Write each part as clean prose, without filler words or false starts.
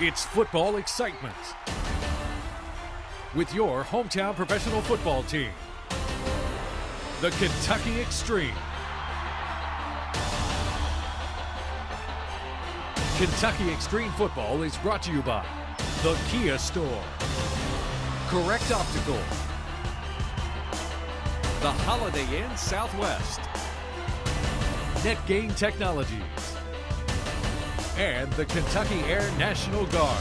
It's football excitement with your hometown professional football team, the Kentucky Xtreme. Kentucky Xtreme Football is brought to you by the Kia Store, Correct Optical, the Holiday Inn Southwest, NetGain Technologies, and the Kentucky Air National Guard.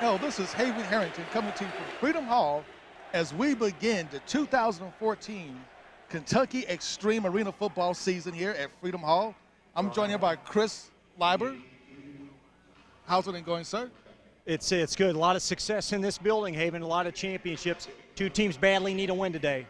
Hello, this is Haven Harrington coming to you from Freedom Hall as we begin the 2014 Kentucky Xtreme Arena football season here at Freedom Hall. I'm joined here by Chris Leiber. How's it going, sir? It's good. A lot of success in this building, Haven. A lot of championships. Two teams badly need a win today.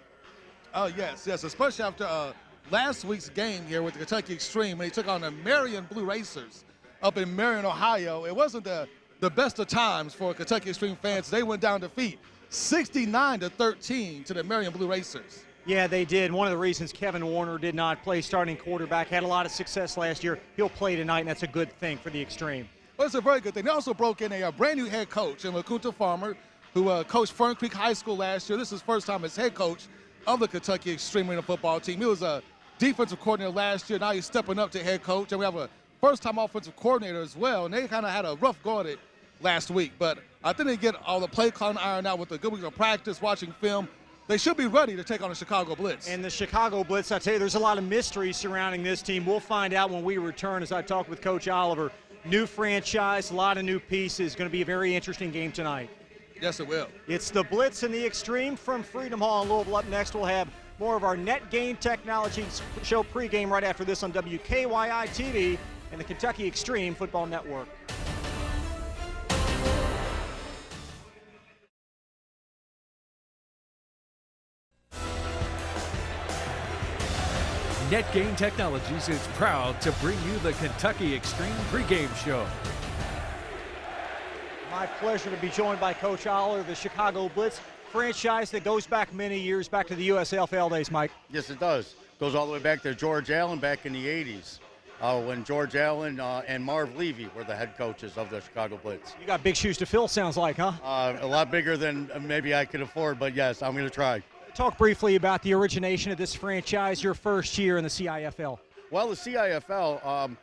Oh, yes, especially after last week's game here with the Kentucky Xtreme when they took on the Marion Blue Racers up in Marion, Ohio. It wasn't the best of times for Kentucky Xtreme fans. They went down defeat 69-13 to the Marion Blue Racers. Yeah, they did. One of the reasons Kevin Warner did not play starting quarterback, had a lot of success last year. He'll play tonight, and that's a good thing for the Xtreme. Well, it's a very good thing. They also broke in a brand new head coach in LaCunta Farmer, who coached Fern Creek High School last year. This is his first time as head coach of the Kentucky Xtreme Arena football team. He was a defensive coordinator last year. Now he's stepping up to head coach. And we have a first-time offensive coordinator as well. And they kind of had a rough go at it last week. But I think they get all the play calling ironed out with a good week of practice, watching film. They should be ready to take on the Chicago Blitz. And the Chicago Blitz, I tell you, there's a lot of mystery surrounding this team. We'll find out when we return as I talk with Coach Oliver. New franchise, a lot of new pieces. Going to be a very interesting game tonight. Yes, it will. It's the Blitz and the Xtreme from Freedom Hall in Louisville. Up next, we'll have more of our NetGain Technologies show pregame right after this on WKYI TV and the Kentucky Xtreme Football Network. NetGain Technologies is proud to bring you the Kentucky Xtreme pregame show. My pleasure to be joined by Coach Oliver, the Chicago Blitz franchise that goes back many years, back to the USFL days, Mike. Yes, it does. Goes all the way back to George Allen back in the 80s when George Allen and Marv Levy were the head coaches of the Chicago Blitz. You got big shoes to fill, sounds like, huh? A lot bigger than maybe I could afford, but yes, I'm going to try. Talk briefly about the origination of this franchise, your first year in the CIFL. Well, the CIFL,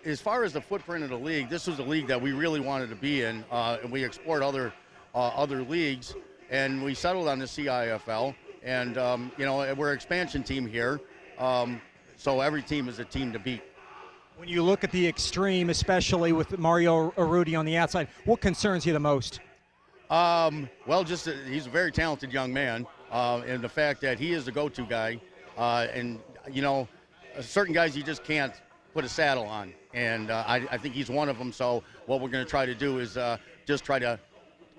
as far as the footprint of the league, this was a league that we really wanted to be in, and we explored other leagues, and we settled on the CIFL, and, we're an expansion team here, so every team is a team to beat. When you look at the Xtreme, especially with Mario Urrutia on the outside, what concerns you the most? He's a very talented young man, and the fact that he is the go-to guy, certain guys you just can't put a saddle on, and I think he's one of them. So what we're going to try to do is just try to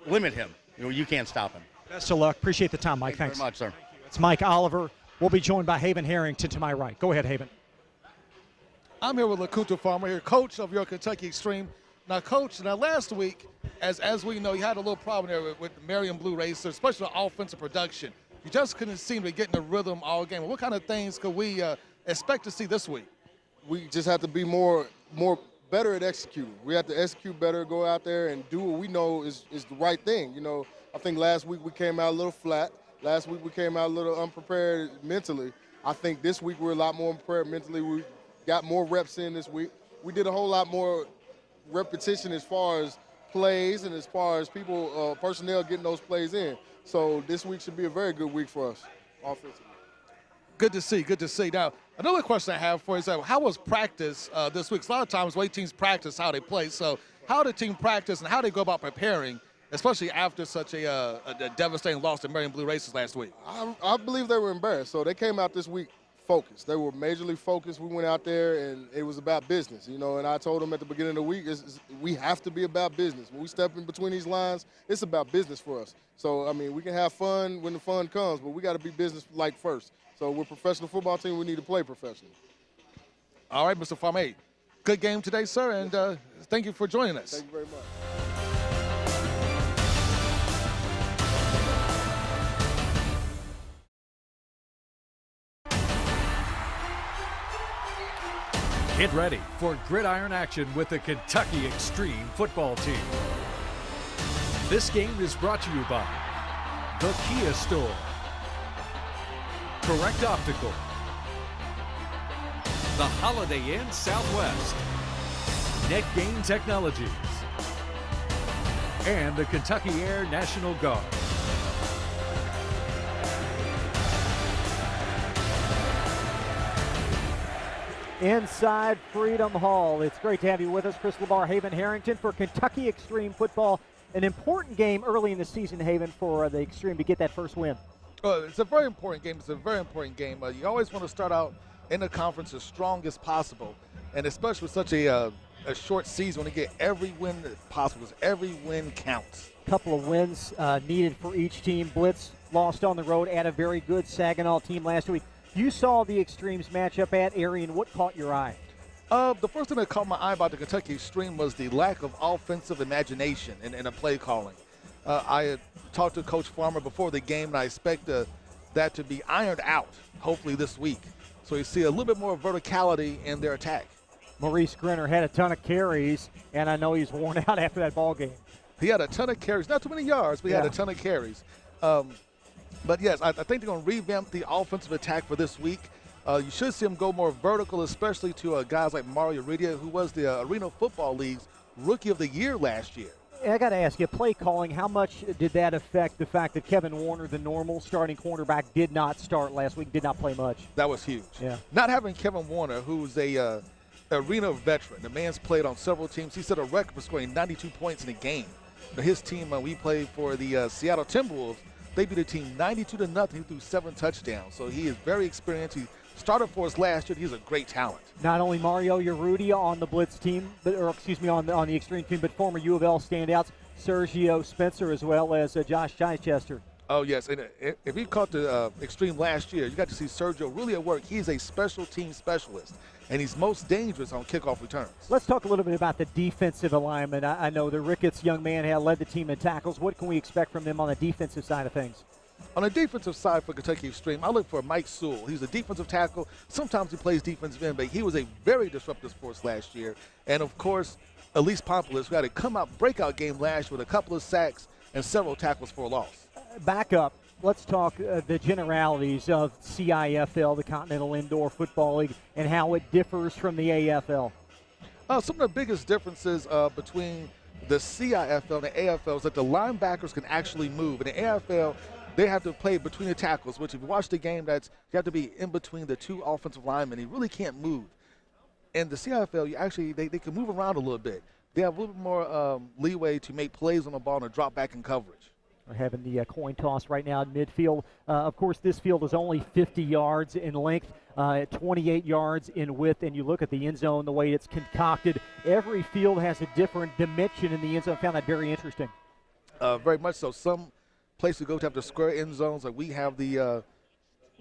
limit him. You can't stop him. Best of luck. Appreciate the time, Mike. Thanks very much, sir. It's Mike Oliver. We'll be joined by Haven Harrington to my right. Go ahead, Haven. I'm here with LaCunta Farmer, here, coach of your Kentucky Xtreme. Now, Coach, last week, as we know, you had a little problem there with the Marion Blue Racers, especially the offensive production. You just couldn't seem to get in the rhythm all game. What kind of things could we expect to see this week? We just have to be better at executing. We have to execute better, go out there and do what we know is the right thing. I think last week we came out a little flat. Last week we came out a little unprepared mentally. I think this week we're a lot more prepared mentally. We got more reps in this week. We did a whole lot more repetition as far as plays and as far as personnel getting those plays in. So this week should be a very good week for us offensively. Good to see. Now, another question I have for you is how was practice this week? A lot of times, way teams practice how they play. So how did team practice and how they go about preparing, especially after such a devastating loss to Marion Blue Racers last week? I believe they were embarrassed. So they came out this week focused. They were majorly focused. We went out there, and it was about business, and I told them at the beginning of the week, we have to be about business. When we step in between these lines, it's about business for us. So, we can have fun when the fun comes, but we got to be business-like first. So we're a professional football team. We need to play professional. All right, Mr. Farmer. Good game today, sir, and thank you for joining us. Thank you very much. Get ready for gridiron action with the Kentucky Xtreme football team. This game is brought to you by the Kia Store, Correct Optical, the Holiday Inn Southwest, Net Gain Technologies, and the Kentucky Air National Guard. Inside Freedom Hall. It's great to have you with us, Chris LeBar, Haven Harrington, for Kentucky Xtreme football. An important game early in the season, Haven, for the Xtreme to get that first win. It's a very important game. It's a very important game. You always want to start out in the conference as strong as possible, and especially with such a short season, when you get every win possible, because every win counts. A couple of wins needed for each team. Blitz lost on the road at a very good Saginaw team last week. You saw the Xtremes matchup at Arian. What caught your eye? The first thing that caught my eye about the Kentucky Xtreme was the lack of offensive imagination in the play calling. I had talked to Coach Farmer before the game, and I expect that to be ironed out, hopefully this week. So you see a little bit more verticality in their attack. Maurice Grinner had a ton of carries, and I know he's worn out after that ball game. He had a ton of carries, not too many yards, but he had a ton of carries. But yes, I think they're going to revamp the offensive attack for this week. You should see them go more vertical, especially to guys like Mario Urrutia, who was the Arena Football League's Rookie of the Year last year. I got to ask you, play calling, how much did that affect the fact that Kevin Warner, the normal starting cornerback, did not start last week, did not play much? That was huge. Yeah. Not having Kevin Warner, who's a arena veteran. The man's played on several teams. He set a record for scoring 92 points in a game. His team, we played for the Seattle Timberwolves. They beat a team 92-0. He threw 7 touchdowns. So he is very experienced. He started for us last year. He's a great talent. Not only Mario Urrutia on the Blitz team, on the Xtreme team, but former U of L standouts, Sergio Spencer, as well as Josh Chichester. Oh, yes. And if you caught the Xtreme last year, you got to see Sergio really at work. He's a special team specialist, and he's most dangerous on kickoff returns. Let's talk a little bit about the defensive alignment. I know the Ricketts young man had led the team in tackles. What can we expect from them on the defensive side of things? On the defensive side for Kentucky Xtreme, I look for Mike Sewell. He's a defensive tackle. Sometimes he plays defensive end, but he was a very disruptive force last year. And, of course, Elise Pompolis, who had a come-out breakout game last year with a couple of sacks and several tackles for a loss. Back up. Let's talk the generalities of CIFL, the Continental Indoor Football League, and how it differs from the AFL. Some of the biggest differences between the CIFL and the AFL is that the linebackers can actually move. In the AFL, they have to play between the tackles, which if you watch the game, you have to be in between the two offensive linemen. You really can't move. In the CIFL, they can move around a little bit. They have a little bit more leeway to make plays on the ball and drop back in coverage. We're having the coin toss right now in midfield. Of course, this field is only 50 yards in length, 28 yards in width, and you look at the end zone, the way it's concocted. Every field has a different dimension in the end zone. I found that very interesting. Very much so. Some places go to have the square end zones, like we have the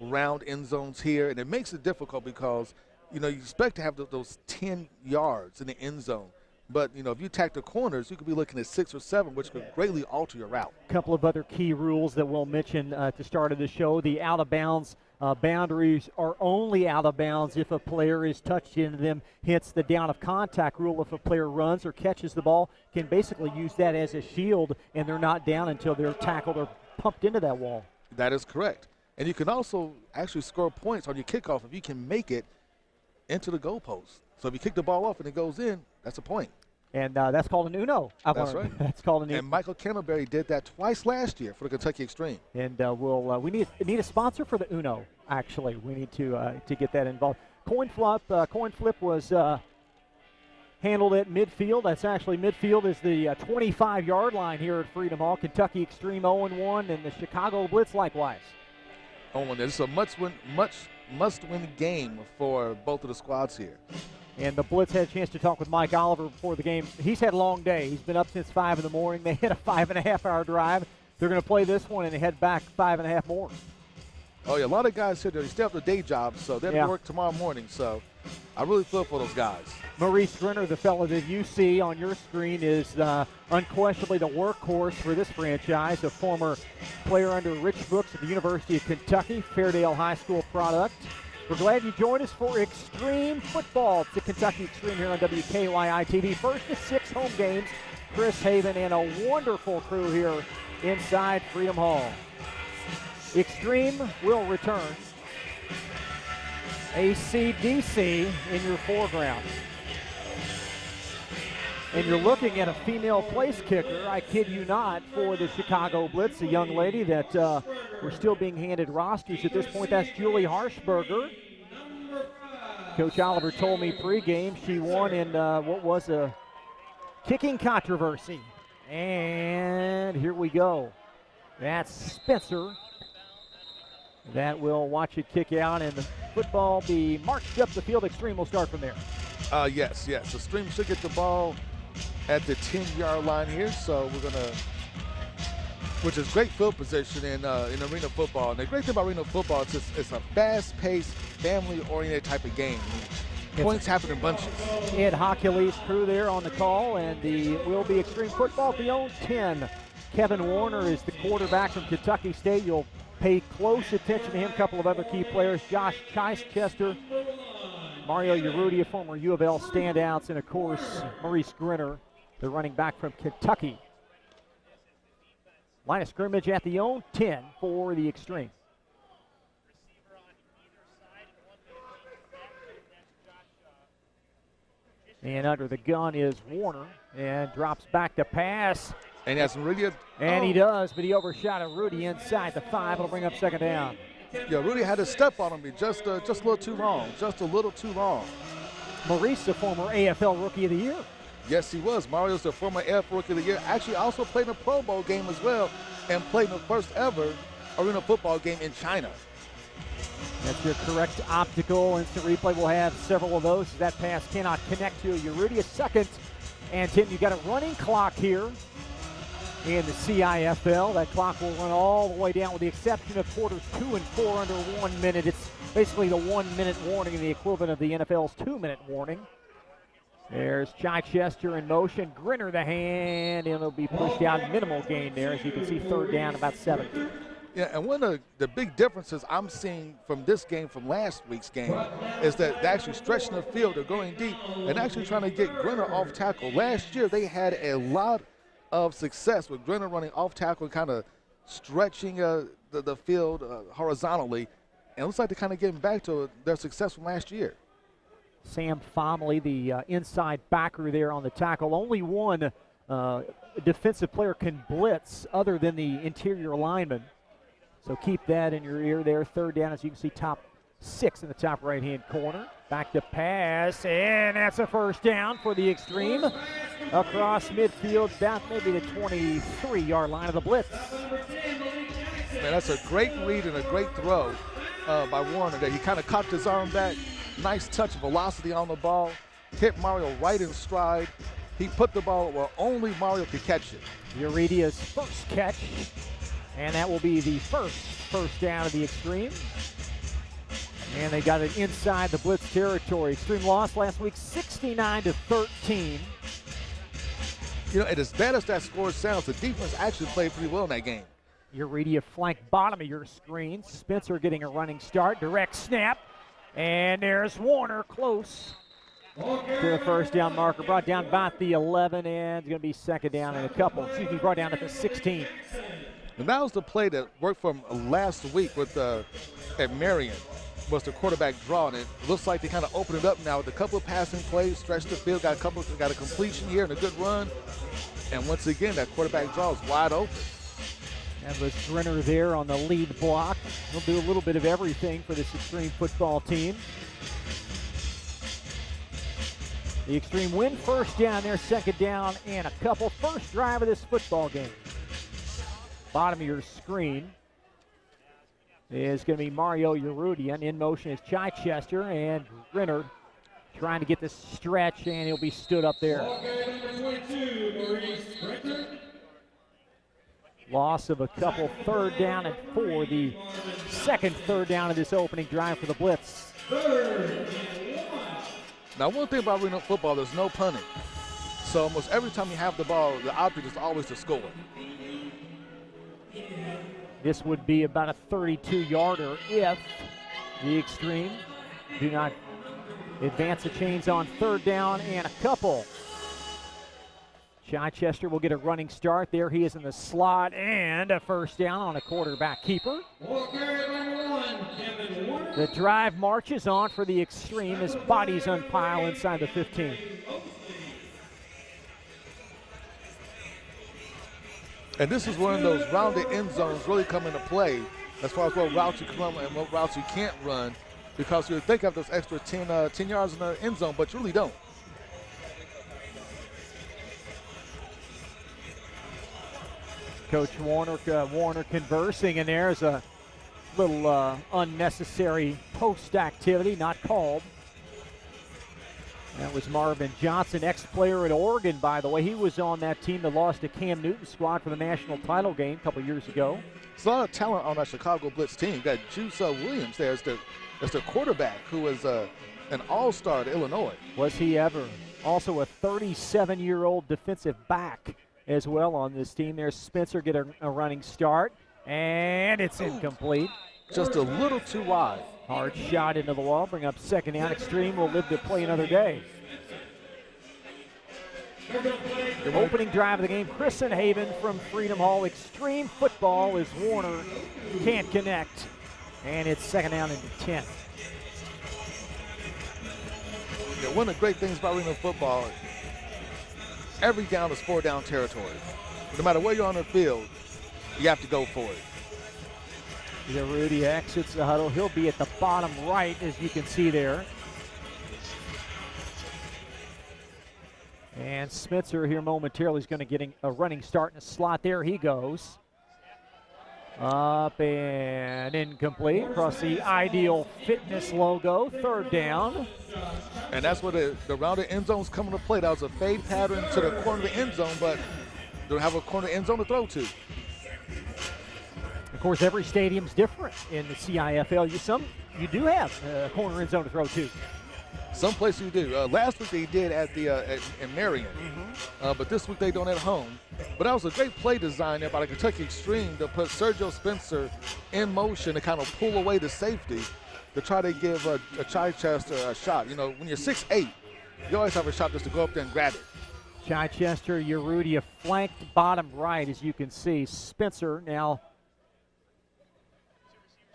round end zones here, and it makes it difficult because, you expect to have those 10 yards in the end zone. But, if you attack the corners, you could be looking at 6 or 7, which could greatly alter your route. A couple of other key rules that we'll mention to start of the show. The out-of-bounds boundaries are only out of bounds if a player is touched into them. Hence, the down-of-contact rule. If a player runs or catches the ball, can basically use that as a shield, and they're not down until they're tackled or pumped into that wall. That is correct. And you can also actually score points on your kickoff if you can make it into the goalpost. So if you kick the ball off and it goes in, that's a point. And that's called an Uno. That's right. That's called an Uno. And Michael Cannonberry did that twice last year for the Kentucky Xtreme. And we need a sponsor for the Uno. Actually, we need to get that involved. Coin flip was handled at midfield. That's actually midfield is the 25-yard line here at Freedom Hall. Kentucky Xtreme 0-1, and the Chicago Blitz likewise. This is a must-win game for both of the squads here. And the Blitz had a chance to talk with Mike Oliver before the game. He's had a long day. He's been up since 5 in the morning. They had a 5.5-hour drive. They're going to play this one and they head back 5.5 more. Oh, yeah, a lot of guys here, they still have their day jobs, so they'll work tomorrow morning. So I really feel for those guys. Maurice Grinner, the fellow that you see on your screen, is unquestionably the workhorse for this franchise, a former player under Rich Brooks at the University of Kentucky, Fairdale High School product. We're glad you joined us for Extreme Football. It's the Kentucky Xtreme here on WKYI TV. First to 6 home games. Chris Haven and a wonderful crew here inside Freedom Hall. Extreme will return. AC/DC in your foreground. And you're looking at a female place kicker, I kid you not, for the Chicago Blitz, a young lady that we're still being handed rosters at this point. That's Julie Harshberger. Coach Oliver told me pregame she won in what was a kicking controversy. And here we go. That's Spencer. That will watch it kick out, and the football be marched up the field. Extreme will start from there. Yes. Extreme should get the ball at the 10-yard line here, so we're gonna, which is great field position in arena football. And the great thing about arena football is it's a fast-paced, family-oriented type of game. Points happen in bunches. Ed Hockley's crew there on the call, and the will be Extreme Football beyond 10. Kevin Warner is the quarterback from Kentucky State. You'll pay close attention to him. A couple of other key players, Josh Chichester, Mario Urrutia, former U of L standouts, and of course Maurice Grinner, the running back from Kentucky. Line of scrimmage at the own 10 for the Extreme. And under the gun is Warner, and drops back to pass. And that's Rudy. And he does, but he overshot Rudy inside the 5. It'll bring up second down. Yeah, Rudy had to step on him just a little too long. Just a little too long. Maurice, the former AFL Rookie of the Year. Yes, he was. Mario's the former AFL Rookie of the Year. Actually, also played in a Pro Bowl game as well, and played in the first ever arena football game in China. That's your correct optical instant replay. We'll have several of those. That pass cannot connect to Urrutia. Second and 10. You got a running clock here in the CIFL. That clock will run all the way down with the exception of quarters 2 and 4 under 1 minute. It's basically the 1 minute warning, the equivalent of the NFL's 2-minute warning. There's Chichester in motion. Grinner the hand, and it'll be pushed out. Minimal gain there, as you can see, third down, about 7. Yeah, and one of the big differences I'm seeing from this game from last week's game is that they're actually stretching the field, they're going deep, and actually trying to get Grinner off tackle. Last year, they had a lot of success with Grinner running off tackle and kind of stretching the field horizontally. And it looks like they're kind of getting back to their success from last year. Sam Fomley, the inside backer there on the tackle. Only one defensive player can blitz other than the interior lineman. So keep that in your ear there. Third down, as you can see, top 6 in the top right-hand corner. Back to pass, and that's a first down for the Extreme. Across midfield, down maybe the 23-yard line of the Blitz. Man, that's a great read and a great throw by Warner there. He kind of cocked his arm back. Nice touch of velocity on the ball. Hit Mario right in stride. He put the ball where only Mario could catch it. Urrutia's first catch, and that will be the first down of the Extreme. And they got it inside the Blitz territory. Extreme lost last week 69-13. You know, and as bad as that score sounds, the defense actually played pretty well in that game. Urrutia flank bottom of your screen. Spencer getting a running start. Direct snap. And there's Warner close to the first down marker. Brought down about the 11, and it's going to be second down in a couple. Excuse me, brought down at the 16. And that was the play that worked from last week with at Marion, was the quarterback draw. And it looks like they kind of opened it up now with a couple of passing plays, stretched the field, got a completion here and a good run. And once again, that quarterback draw is wide open. That was Grinner there on the lead block. He'll do a little bit of everything for this Extreme football team. The Extreme win first down there, second down and a couple. First drive of this football game. Bottom of your screen is going to be Mario Urrutia, and in motion is Chichester, and Grinner trying to get this stretch, and he'll be stood up there. Loss of a couple, third down and 4, the second third down of this opening drive for the Blitz. Now, one thing about arena football, there's no punting. So almost every time you have the ball, the object is always to score. This would be about a 32-yarder if the Extreme do not advance the chains on third down and a couple. Chichester will get a running start. There he is in the slot, and a first down on a quarterback keeper. The drive marches on for the Xtreme as bodies unpile inside the 15. And this is one of those rounded end zones really come into play as far as what routes you can run and what routes you can't run, because you think of those extra 10 yards in the end zone, but you really don't. Coach Warner conversing, and there's a little unnecessary post activity, not called. That was Marvin Johnson, ex-player at Oregon, by the way. He was on that team that lost to Cam Newton's squad for the national title game a couple years ago. There's a lot of talent on that Chicago Blitz team. You got Juice Williams there as the quarterback, who was an all-star at Illinois. Was he ever? Also a 37-year-old defensive back as well on this team. There's Spencer get a running start, and it's incomplete. Just a little too wide. Hard shot into the wall, bring up second down. Xtreme will live to play another day. The opening drive of the game, Kristen Haven from Freedom Hall. Xtreme football as Warner can't connect, and it's second down into 10. Yeah, one of the great things about Reno football, every down is 4-down territory. No matter where you're on the field, you have to go for it. Urrutia exits the huddle. He'll be at the bottom right, as you can see there. And Spencer here momentarily is going to get a running start in a slot. There he goes. Up and incomplete across the Ideal Fitness logo. Third down. And that's where the rounded end zones come into play. That was a fade pattern to the corner of the end zone, but they don't have a corner end zone to throw to. Of course, every stadium's different in the CIFL. You do have a corner end zone to throw to. Some places you do. Last week they did at in Marion, but this week they don't at home. But that was a great play design there by the Kentucky Xtreme to put Sergio Spencer in motion to kind of pull away the safety to try to give a Chichester a shot. You know, when you're 6'8", you always have a shot just to go up there and grab it. Chichester, Urrutia flanked bottom right, as you can see. Spencer now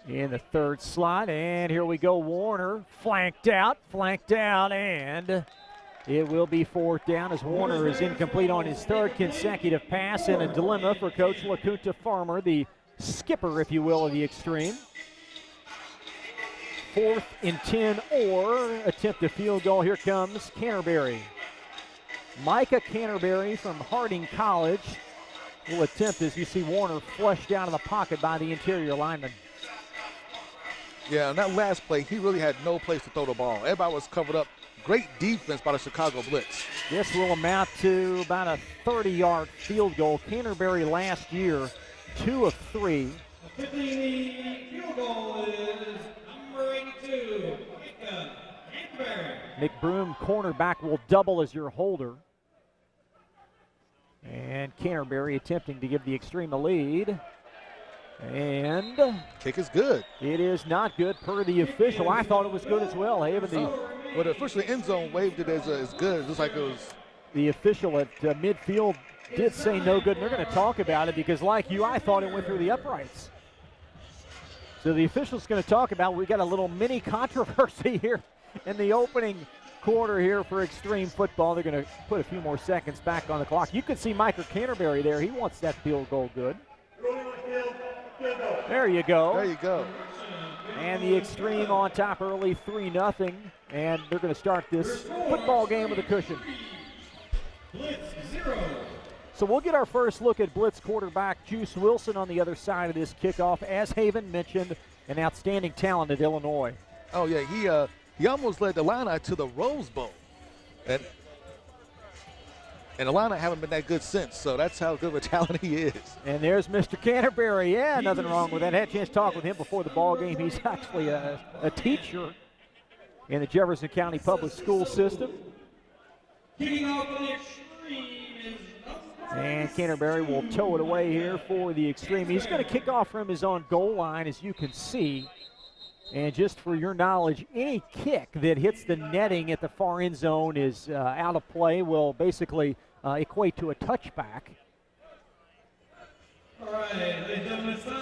in the third slot, and here we go. Warner flanked out, and it will be fourth down as Warner is incomplete on his third consecutive pass, in a dilemma for Coach LaCunta Farmer, the skipper, if you will, of the Xtreme. 4th and 10 or attempt a field goal. Here comes Canterbury. Micah Canterbury from Harding College will attempt, as you see Warner flushed out of the pocket by the interior lineman. Yeah, on that last play, he really had no place to throw the ball. Everybody was covered up. Great defense by the Chicago Blitz. This will amount to about a 30-yard field goal. Canterbury last year, 2 of 3. The field goal is number 82, Canterbury. McBroom, cornerback, will double as your holder. And Canterbury attempting to give the Xtreme a lead. And kick is good. It is not good per the official. I thought it was good as well. Well, the official end zone waved it as good. It looks like it was. The official at midfield did say no good, and they're going to talk about it because, like you, I thought it went through the uprights. So the official's going to talk about it. We got a little mini controversy here in the opening quarter here for Xtreme football. They're going to put a few more seconds back on the clock. You can see Micah Canterbury there. He wants that field goal good. There you go. There you go. And the Xtreme on top early, 3-0. And they're going to start this football game with a cushion. Blitz 0. So we'll get our first look at Blitz quarterback Juice Wilson on the other side of this kickoff. As Haven mentioned, an outstanding talent at Illinois. Oh, yeah, he almost led the Illini to the Rose Bowl. And Illini haven't been that good since, so that's how good of a talent he is. And there's Mr. Canterbury. Yeah, nothing wrong with that. I had a chance to talk with him before the ball game. He's actually a teacher in the Jefferson County Public School System. Kicking off the Xtreme is And Canterbury will tow it away here for the Xtreme. He's going to kick off from his own goal line, as you can see. And just for your knowledge, any kick that hits the netting at the far end zone is out of play, will basically equate to a touchback. All right, ladies and gentlemen, it's time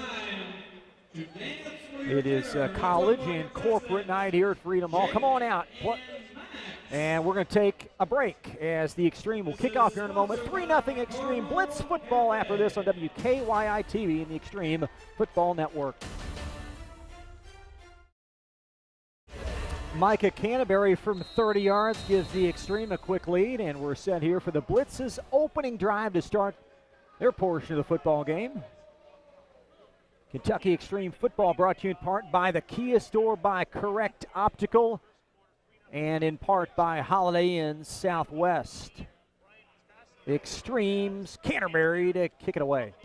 to dance for your It is favorite college football and corporate night here at Freedom Hall. Come on out. And we're going to take a break as the Xtreme will kick off here in a moment. 3-0 Xtreme Blitz football after this on WKYI TV and the Xtreme Football Network. Micah Canterbury from 30 yards gives the Xtreme a quick lead, and we're set here for the Blitz's opening drive to start their portion of the football game. Kentucky Xtreme Football brought to you in part by the Kia Store, by Correct Optical, and in part by Holiday Inn Southwest. Xtreme's Canterbury to kick it away.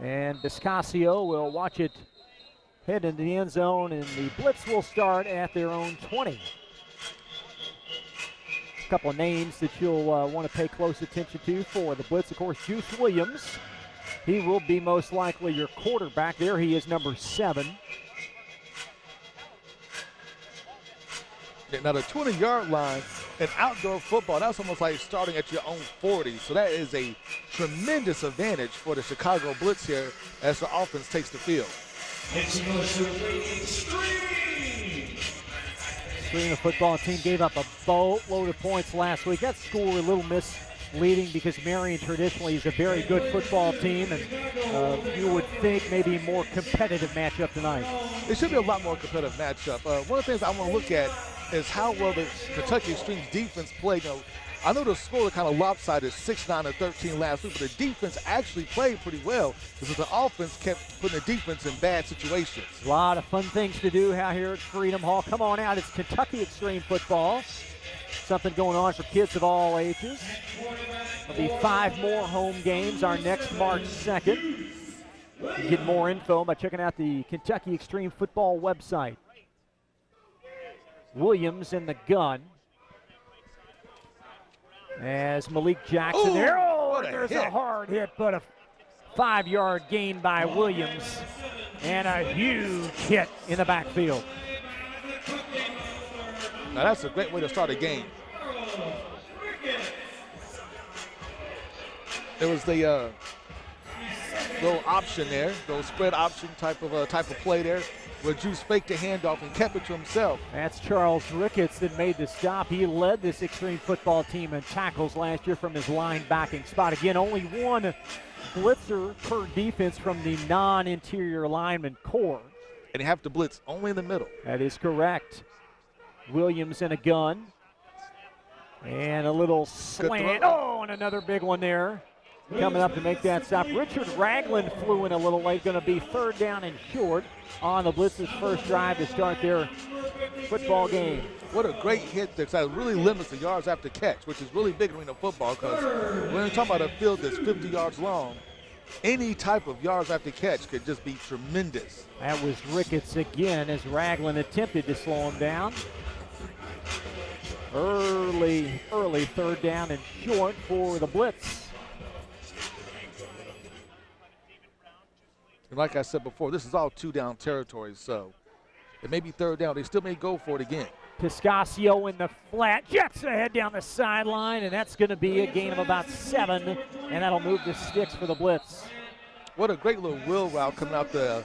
And Biscasio will watch it head into the end zone, and the Blitz will start at their own 20. A couple of names that you'll want to pay close attention to for the Blitz. Of course, Juice Williams. He will be most likely your quarterback. There he is, number 7. Now, the 20-yard line in outdoor football, that's almost like starting at your own 40. So that is a tremendous advantage for the Chicago Blitz here as the offense takes the field. Xtreme, the football team, gave up a boatload of points last week. That score a little misleading because Marion traditionally is a very good football team, and you would think maybe a more competitive matchup tonight. It should be a lot more competitive matchup. One of the things I want to look at is how well the Kentucky Xtreme's defense played. Now, I know the score was kind of lopsided, 6-9-13 last week, but the defense actually played pretty well because the offense kept putting the defense in bad situations. A lot of fun things to do out here at Freedom Hall. Come on out, it's Kentucky Xtreme Football. Something going on for kids of all ages. There'll be 5 more home games, our next March 2nd. You can get more info by checking out the Kentucky Xtreme Football website. Williams in the gun. As Malik Jackson there. Oh, there's a hard hit, but a 5-yard gain by Williams. And a huge hit in the backfield. Now that's a great way to start a game. There was the little option there, little spread option type of play there, where Juice faked the handoff and kept it to himself. That's Charles Ricketts that made the stop. He led this Xtreme football team in tackles last year from his linebacking spot. Again, only one blitzer per defense from the non-interior lineman core. And they have to blitz only in the middle. That is correct. Williams in a gun. And a little slant. Oh, and another big one there. Coming up to make that stop. Richard Ragland flew in a little late. Going to be 3rd down and short on the Blitz's first drive to start their football game. What a great hit that really limits the yards after catch, which is really big in arena football because when you're talking about a field that's 50 yards long, any type of yards after catch could just be tremendous. That was Ricketts again as Ragland attempted to slow him down. Early 3rd down and short for the Blitz. And like I said before, this is all 2-down territory, so it may be 3rd down. They still may go for it again. Piscasio in the flat, jets ahead down the sideline, and that's going to be a gain of about 7, and that'll move the sticks for the Blitz. What a great little wheel route coming out the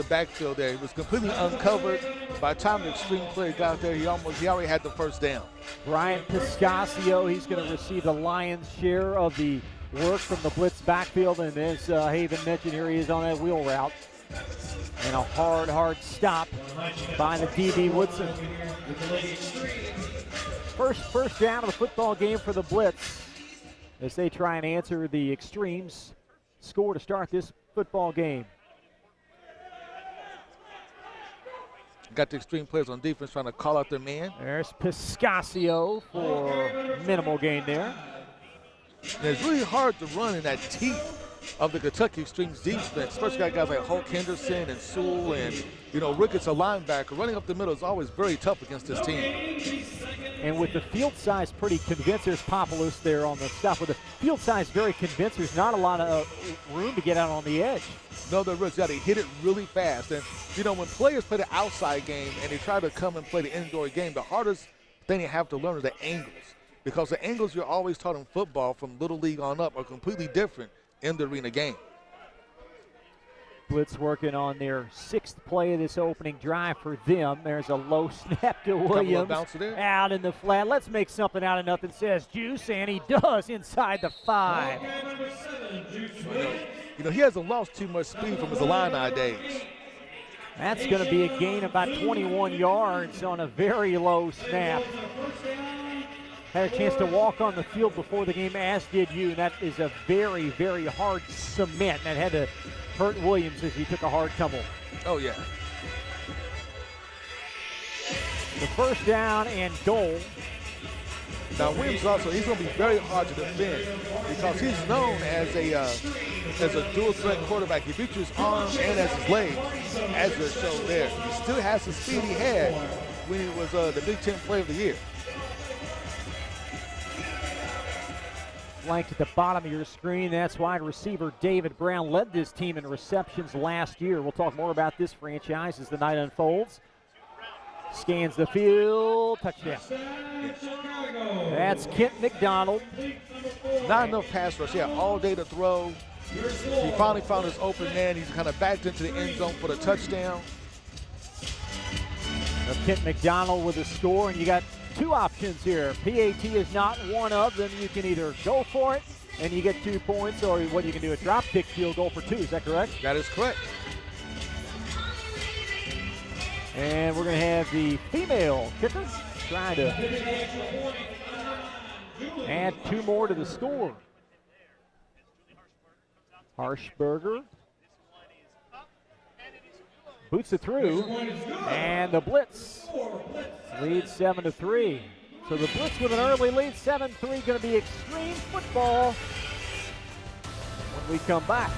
backfield there. He was completely uncovered. By the time the Xtreme player got there, he already had the 1st down. Brian Piscasio, he's going to receive the lion's share of the work from the Blitz backfield, and as Haven mentioned, here he is on that wheel route. And a hard stop by the DB Woodson. First down of the football game for the Blitz as they try and answer the Xtreme's score to start this football game. Got the Xtreme players on defense trying to call out their man. There's Piscasio for minimal gain there. And it's really hard to run in that teeth of the Kentucky Xtreme's defense, especially got guys like Hulk Henderson and Sewell and, Ricketts, a linebacker. Running up the middle is always very tough against this team. And with the field size pretty convinced, there's Populous there on the stuff. With the field size very convinced, there's not a lot of room to get out on the edge. No, they're really, they hit it really fast. And, you know, when players play the outside game and they try to come and play the indoor game, the hardest thing you have to learn is the angles. Because the angles you're always taught in football from Little League on up are completely different in the arena game. Blitz working on their 6th play of this opening drive for them. There's a low snap to Williams. Out in the flat. Let's make something out of nothing, says Juice, and he does inside the 5. You know, he hasn't lost too much speed from his Illini days. That's going to be a gain of about 21 yards on a very low snap. Had a chance to walk on the field before the game, as did you, and that is a very, very hard cement. That had to hurt Williams as he took a hard tumble. Oh, yeah. The first down and goal. Now, Williams also, he's going to be very hard to defend because he's known as a dual threat quarterback. He features his arms and as his legs, as they're shown there. He still has the speed he had when he was the Big Ten Player of the Year. Flanked at the bottom of your screen. That's wide receiver David Brown led this team in receptions last year. We'll talk more about this franchise as the night unfolds. Scans the field. Touchdown. That's Kent McDonald. Not enough pass rush. He had all day to throw. He finally found his open man. He's kind of backed into the end zone for the touchdown. Now Kent McDonald with a score, and you got 2 options here. PAT is not one of them. You can either go for it and you get 2 points, or what you can do, a drop kick field goal for 2. Is that correct? That is correct. And we're going to have the female kicker trying to add 2 more to the score. Harshberger boots it through, and the Blitz leads 7-3. So the Blitz with an early lead, 7-3, going to be extreme football when we come back.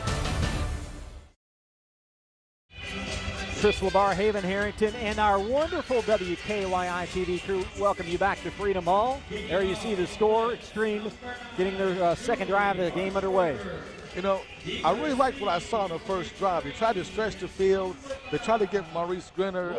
Chris LeBar, Haven Harrington, and our wonderful WKYI TV crew welcome you back to Freedom Hall. There you see the score, Extreme getting their second drive of the game underway. You know, I really liked what I saw in the first drive. They tried to stretch the field. They tried to get Maurice Grenner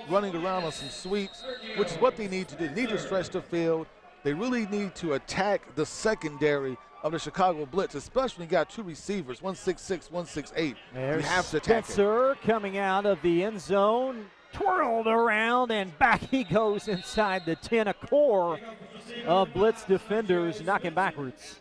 running around on some sweeps, which is what they need to do. They need to stretch the field. They really need to attack the secondary of the Chicago Blitz, especially when you got 2 receivers, 166, 168. There's you have to attack Spencer coming out of the end zone, twirled around, and back he goes inside the 10. A core of Blitz defenders knocking backwards.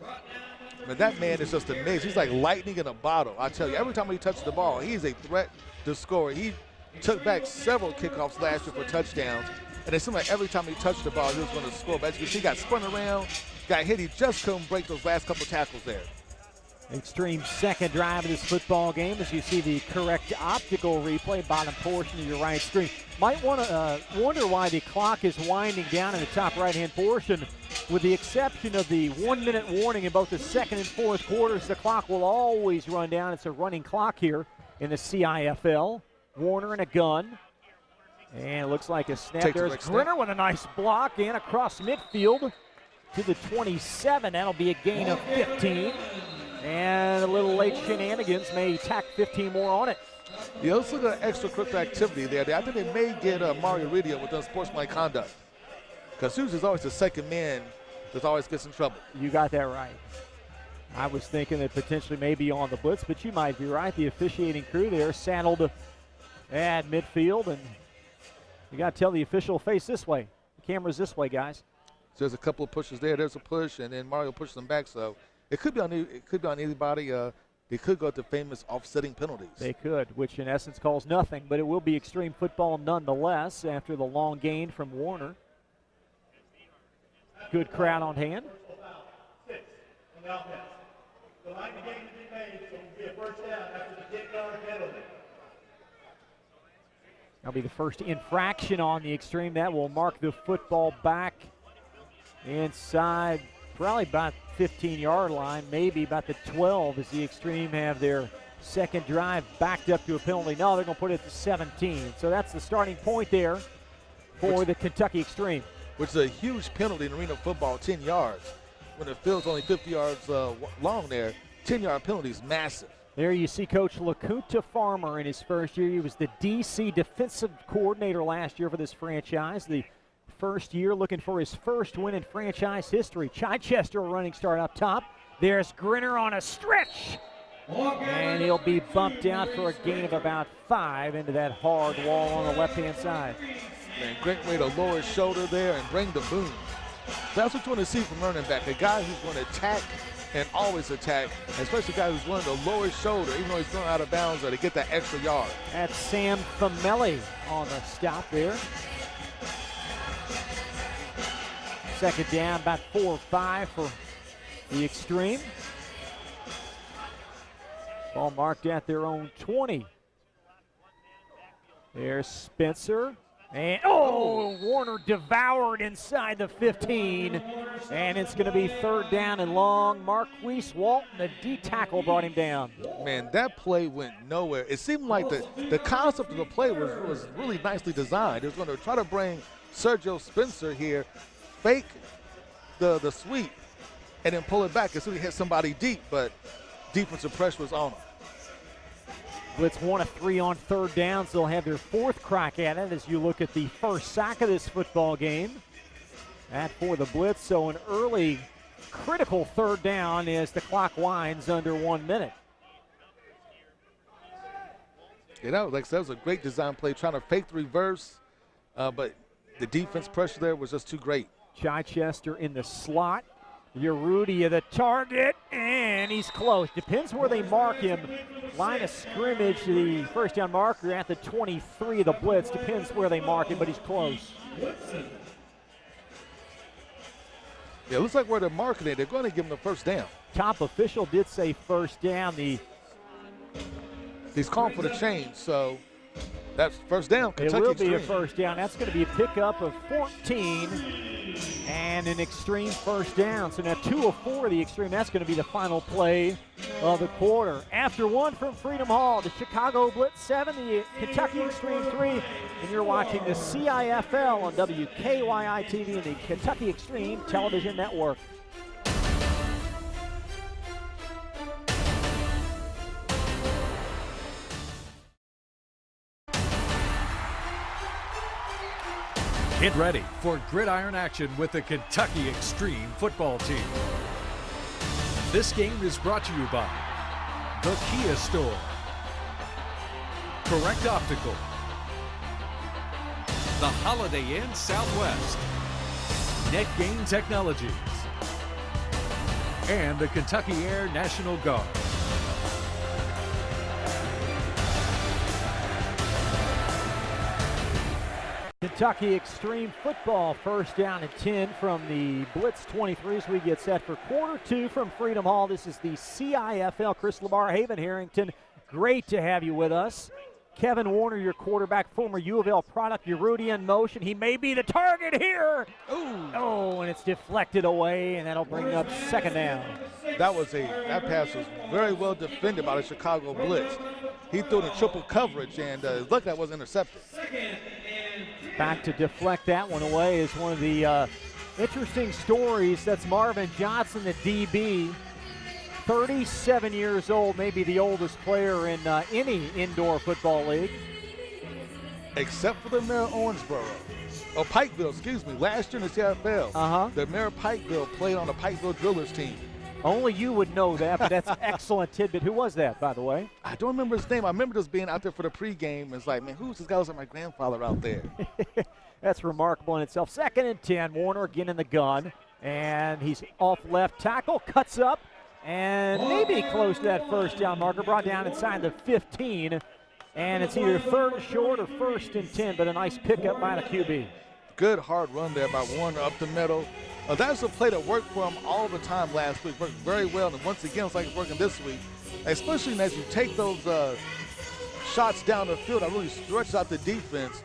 Man, that man is just amazing. He's like lightning in a bottle. I tell you, every time he touches the ball, he's a threat to score. He took back several kickoffs last year for touchdowns, and it seemed like every time he touched the ball, he was going to score. But as you can see, he got spun around, got hit. He just couldn't break those last couple tackles there. Extreme second drive of this football game as you see the correct optical replay, bottom portion of your right screen. Might want to wonder why the clock is winding down in the top right-hand portion. With the exception of the 1-minute warning in both the second and fourth quarters, the clock will always run down. It's a running clock here in the CIFL. Warner and a gun. And it looks like a snap. There's Grenner with a nice block and across midfield to the 27. That'll be a gain of 15. And a little late shenanigans may tack 15 more on it. Yeah, let's look at extracurricular activity there. I think they may get Mario Urrutia with unsportsmanlike conduct. Because Hughes is always the second man that always gets in trouble. You got that right. I was thinking that potentially maybe on the Blitz, but you might be right. The officiating crew there saddled at midfield, and you got to tell the official face this way. The camera's this way, guys. So there's a couple of pushes there. There's a push, and then Mario pushes them back. So it could be on anybody. They could go to famous offsetting penalties. They could, which in essence calls nothing, but it will be extreme football nonetheless after the long gain from Warner. Good crowd on hand. That'll be the first infraction on the Extreme. That will mark the football back inside probably about 15-yard line, maybe about the 12 as the Extreme have their second drive backed up to a penalty. No, they're going to put it to 17. So that's the starting point there for the Kentucky Xtreme. which is a huge penalty in arena football, 10 yards. When the field's only 50 yards long there, 10-yard penalty is massive. There you see Coach LaCunta Farmer in his first year. He was the DC defensive coordinator last year for this franchise. The first year looking for his first win in franchise history. Chichester running start up top. There's Grinner on a stretch. And he'll be bumped out for a gain of about 5 into that hard wall on the left-hand side. Man, great way to lower his shoulder there and bring the boom. That's what you want to see from running back, a guy who's going to attack and always attack, especially a guy who's willing to lower his shoulder, even though he's going out of bounds, or to get that extra yard. That's Sam Famelli on the stop there. Second down, about 4 or 5 for the Extreme. Ball marked at their own 20. There's Spencer. And, Warner devoured inside the 15. And it's going to be 3rd down and long. Marquise Walton, the D tackle, brought him down. Man, that play went nowhere. It seemed like the concept of the play was really nicely designed. It was going to try to bring Sergio Spencer here, fake the sweep, and then pull it back as soon as he hit somebody deep, but defensive pressure was on him. Blitz 1 of 3 on 3rd downs. They'll have their 4th crack at it as you look at the first sack of this football game. That for the Blitz, so an early critical 3rd down as the clock winds under 1 minute. Yeah, that was, like I said, that was a great design play, trying to fake the reverse, but the defense pressure there was just too great. Chichester in the slot. Urrutia the target, and he's close. Depends where they mark him. Line of scrimmage, the first down marker at the 23 of the Blitz. Depends where they mark him, but he's close. Yeah, it looks like where they're marking it, they're going to give him the first down. Top official did say first down. He's calling for the change, so that's first down. Kentucky it will Extreme. be a first down. That's going to be a pickup of 14 and an Extreme first down. So now 2 of 4 of the Extreme. That's going to be the final play of the quarter. After 1 from Freedom Hall, the Chicago Blitz 7, the Kentucky Extreme 3, and you're watching the CIFL on WKYI TV and the Kentucky Extreme Television Network. Get ready for gridiron action with the Kentucky Xtreme football team. This game is brought to you by the Kia Store, Correct Optical, the Holiday Inn Southwest, NetGain Technologies, and the Kentucky Air National Guard. Kentucky Extreme football, first down and 10 from the Blitz 23 as we get set for quarter 2 from Freedom Hall. This is the CIFL. Chris Labar, Haven Harrington, great to have you with us. Kevin Warner, your quarterback, former U of L product, Urrutia in motion. He may be the target here. Oh, and it's deflected away, and that'll bring up second down. That pass was very well defended by the Chicago Blitz. He threw it in triple coverage, and looked like that was intercepted. Back to deflect that one away is one of the interesting stories. That's Marvin Johnson, the DB, 37 years old, maybe the oldest player in any indoor football league. Except for the Mayor of Owensboro. Oh, Pikeville, excuse me. Last year in the CIFL, the Mayor of Pikeville played on the Pikeville Drillers team. Only you would know that, but that's an excellent tidbit. Who was that, by the way? I don't remember his name. I remember just being out there for the pregame. It's like, man, who's this guy? Was like my grandfather out there. That's remarkable in itself. 2nd and 10. Warner again in the gun, and he's off left tackle, cuts up, and maybe close to that first down marker. Brought down inside the 15, and it's either 3rd and short or 1st and 10, but a nice pickup by the QB. Good hard run there by Warner up the middle. That's a play that worked for him all the time last week. Worked very well, and once again, it's like it's working this week. Especially as you take those shots down the field, that really stretches out the defense,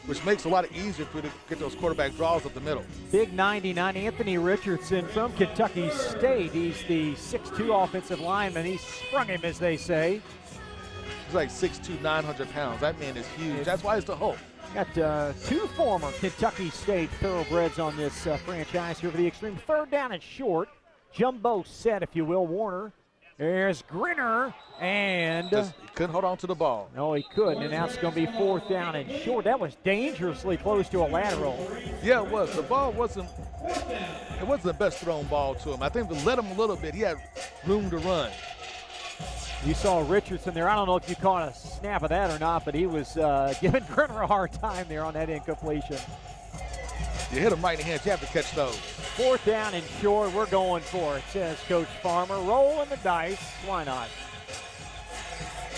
which makes it a lot easier for you to get those quarterback draws up the middle. Big 99, Anthony Richardson from Kentucky State. He's the 6'2 offensive lineman. He sprung him, as they say. He's like 6'2", 900 pounds. That man is huge. That's why he's the Hulk. Got two former Kentucky State thoroughbreds on this franchise here for the Extreme. Third down and short. Jumbo set, if you will. Warner. There's Grinner, and He couldn't hold on to the ball. no, he couldn't, and that's going to be fourth down and short. That was dangerously close to a lateral. Yeah, it was. The ball wasn't the best thrown ball to him. I think if we let him a little bit, he had room to run. You saw Richardson there. I don't know if you caught a snap of that or not, but he was giving Grinner a hard time there on that incompletion. You hit him right in the hands. You have to catch those. Fourth down and short. We're going for it, says Coach Farmer. Rolling the dice. Why not?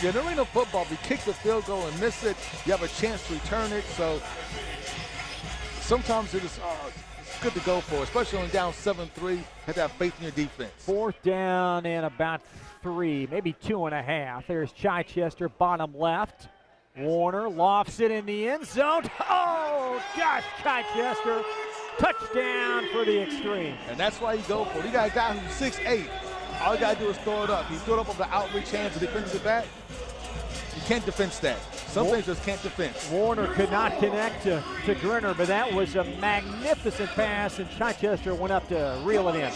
Yeah, in arena football, if you kick the field goal and miss it, you have a chance to return it. So sometimes it's good to go for, especially when down 7-3. Have to have faith in your defense. Fourth down and about 3, maybe 2.5. There's Chichester, bottom left. Warner lofts it in the end zone. Oh, Josh Chichester. Touchdown for the Extreme. And that's why you go for it. You got a guy who's 6'8". All you got to do is throw it up. You throw it up over the outreach hands of the defensive back. You can't defense that. Some things just can't defense. Warner could not connect to Grinner, but that was a magnificent pass, and Chichester went up to reel it in.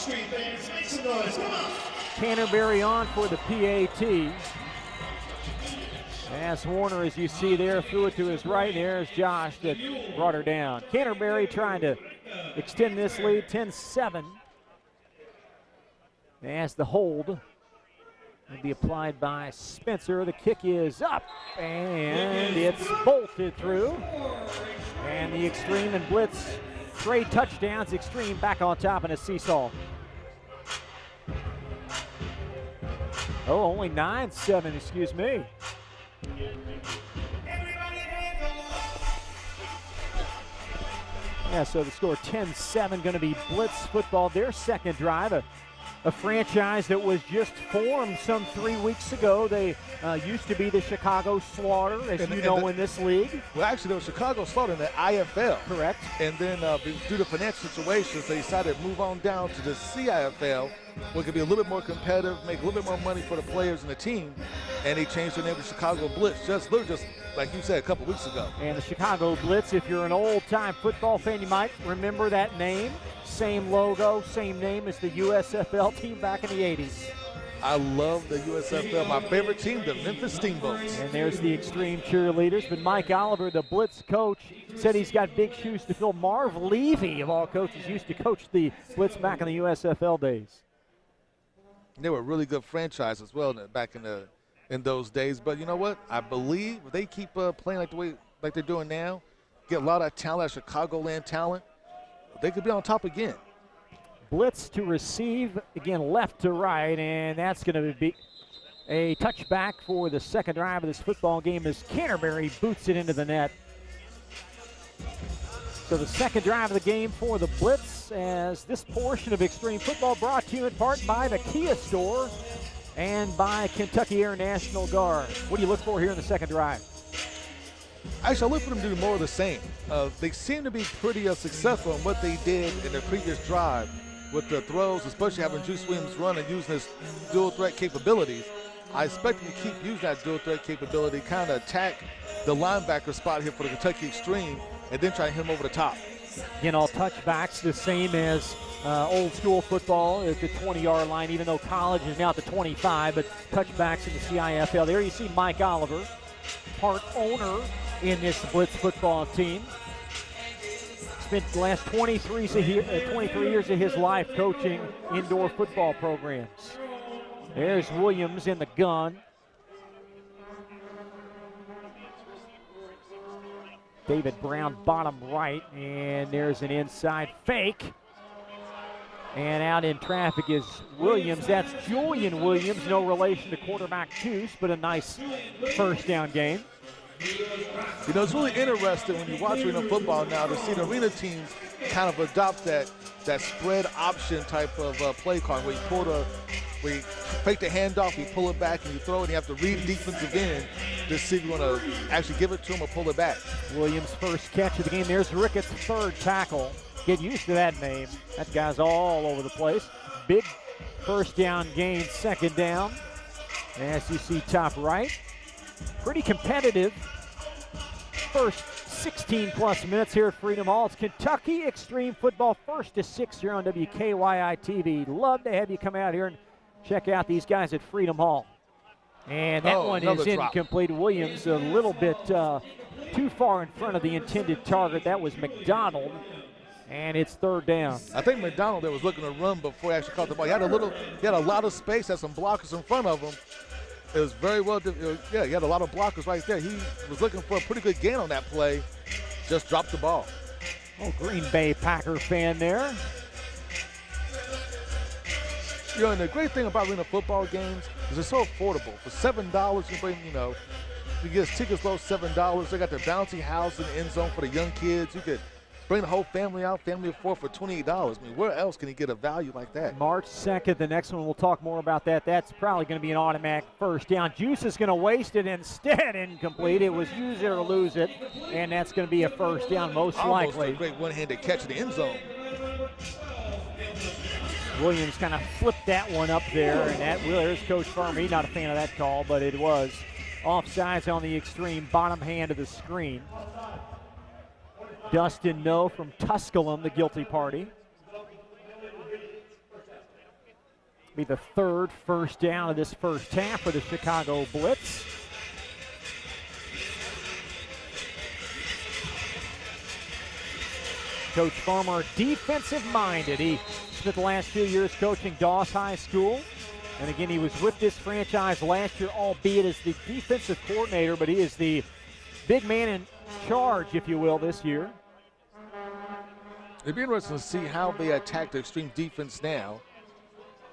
Canterbury on for the PAT. As Warner, as you see there, threw it to his right. There's Josh that brought her down. Canterbury trying to extend this lead, 10-7. As the hold will be applied by Spencer. The kick is up, and it's bolted through. And the Extreme and Blitz trade touchdowns. Extreme back on top in a seesaw. Oh, only 9-7, excuse me. Yeah, so the score 10-7, going to be Blitz football, their second drive. A franchise that was just formed some 3 weeks ago. They used to be the Chicago Slaughter, as you know, in this league. Well, actually, there was Chicago Slaughter in the IFL. Correct. And then due to financial situations, they decided to move on down to the CIFL, where it could be a little bit more competitive, make a little bit more money for the players and the team. And they changed their name to Chicago Blitz, just like you said a couple weeks ago. And the Chicago Blitz, if you're an old-time football fan, you might remember that name. Same logo, same name as the USFL team back in the 80s. I love the USFL. My favorite team, the Memphis Steamboats. And there's the Extreme cheerleaders. But Mike Oliver, the Blitz coach, said he's got big shoes to fill. Marv Levy, of all coaches, used to coach the Blitz back in the USFL days. They were a really good franchise as well back in those days. But you know what? I believe if they keep playing like they're doing now, get a lot of talent, Chicagoland talent, they could be on top again. Blitz to receive, again, left to right, and that's going to be a touchback for the second drive of this football game as Canterbury boots it into the net. So the second drive of the game for the Blitz, as this portion of Extreme Football brought to you in part by the Kia Store and by Kentucky Air National Guard. What do you look for here in the second drive? Actually, I look for them to do more of the same. They seem to be pretty successful in what they did in their previous drive with the throws, especially having Juice Williams run and using his dual threat capabilities. I expect them to keep using that dual threat capability, kind of attack the linebacker spot here for the Kentucky Extreme, and then try to hit him over the top. Again, all touchbacks the same as old school football at the 20-yard line, even though college is now at the 25, but touchbacks in the CIFL. There you see Mike Oliver, part owner in this Blitz football team. Spent the last 23 years of his life coaching indoor football programs. There's Williams in the gun. David Brown bottom right, and there's an inside fake. And out in traffic is Williams. That's Julian Williams, no relation to quarterback Juice, but a nice first down game. You know, it's really interesting when you watch arena football now to see the arena teams kind of adopt that spread option type of play call where you fake the handoff, you pull it back, and you throw it, and you have to read the defensive end to see if you want to actually give it to him or pull it back. Williams' first catch of the game. There's Ricketts' third tackle. Get used to that name. That guy's all over the place. Big first down gain, second down. As you see top right. Pretty competitive first 16+ minutes here at Freedom Hall. It's Kentucky Xtreme Football, 1st to 6 here on WKYI TV. Love to have you come out here and check out these guys at Freedom Hall. And that one is incomplete. Williams a little bit too far in front of the intended target. That was McDonald, and it's 3rd down. I think McDonald there was looking to run before he actually caught the ball. He had a lot of space, had some blockers in front of him. It was very well, he had a lot of blockers right there. He was looking for a pretty good gain on that play, just dropped the ball. Oh, Green Bay Packer fan there. And the great thing about arena football games is it's so affordable. For $7, you bring, you get tickets low $7. They got the bouncy house in the end zone for the young kids. You could bring the whole family out, family of 4 for $28. I mean, where else can you get a value like that? March 2nd, the next one, we'll talk more about that. That's probably going to be an automatic first down. Juice is going to waste it instead, incomplete. It was use it or lose it, and that's going to be a first down most likely. Almost a great one-handed catch in the end zone. Williams kind of flipped that one up there, and there's Coach Farmer. He's not a fan of that call, but it was offsides on the extreme bottom hand of the screen. Dustin No from Tusculum, the guilty party. Be the 3rd first down of this first half for the Chicago Blitz. Coach Farmer, defensive-minded. He spent the last few years coaching Doss High School. And again, he was with this franchise last year, albeit as the defensive coordinator, but he is the big man in charge, if you will, this year. It'd be interesting to see how they attack the extreme defense now.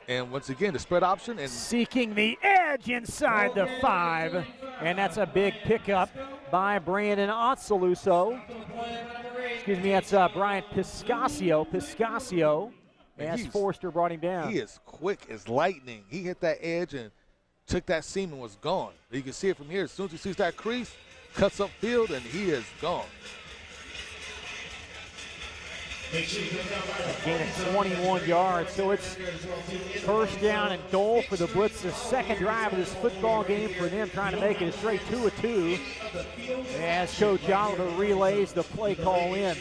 And once again, the spread option. And seeking the edge inside the 5. And that's a big pickup by Brandon Otsaluso. Excuse me, that's Brian Piscasio. As Forster brought him down. He is quick as lightning. He hit that edge and took that seam and was gone. You can see it from here. As soon as he sees that crease, cuts up field, and he is gone. Gain of 21 yards, so it's first down and goal for the Blitz. The second drive of this football game for them, trying to make it a straight 2-2 as Coach Oliver relays the play call in.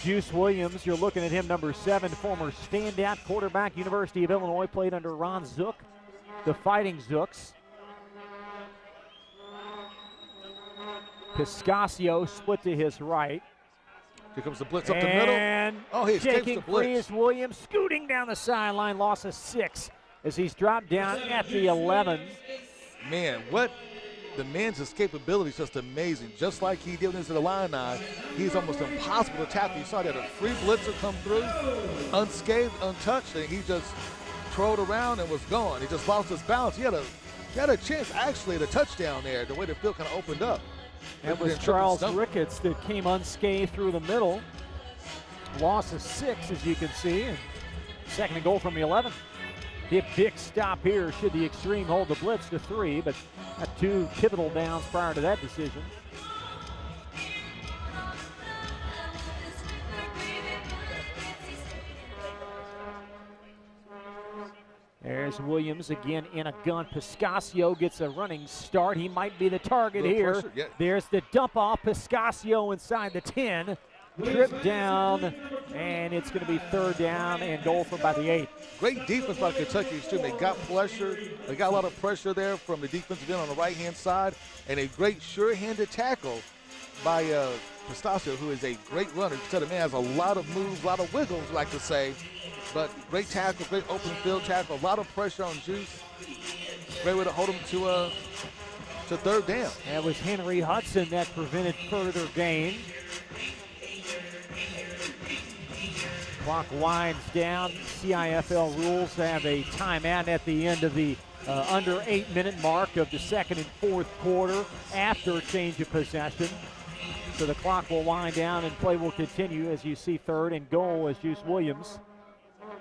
Juice Williams, you're looking at him, number 7, former standout quarterback, University of Illinois, played under Ron Zook, the Fighting Zooks. Piscasio split to his right. Here comes the blitz up the middle. And he escapes the blitz. Free is Williams, scooting down the sideline, loss of 6 as he's dropped down at the 11. Man, the man's escapability is just amazing. Just like he did into the line, he's almost impossible to tackle. You saw that a free blitzer come through, unscathed, untouched, and he just twirled around and was gone. He just lost his balance. He had a chance actually at a touchdown there, the way the field kind of opened up. That was Charles Ricketts that came unscathed through the middle. Loss of 6, as you can see, and second and goal from the 11. Be a big stop here should the Extreme hold the blitz to 3, but got 2 pivotal downs prior to that decision. There's Williams again in a gun. Piscasio gets a running start. He might be the target here. Yeah. There's the dump off. Piscasio inside the 10. Trip down, and it's going to be 3rd down and goal from about the 8. Great defense by Kentucky Xtreme. They got pressure. They got a lot of pressure there from the defensive end on the right-hand side, and a great sure-handed tackle by Piscasio, who is a great runner. The man has a lot of moves, a lot of wiggles, we like to say. But great tackle, great open field tackle, a lot of pressure on Juice. Great way to hold him to 3rd down. That was Henry Hudson that prevented further gain. Clock winds down. CIFL rules have a timeout at the end of the under 8-minute mark of the 2nd and 4th quarter after change of possession. So the clock will wind down and play will continue as you see 3rd and goal as Juice Williams.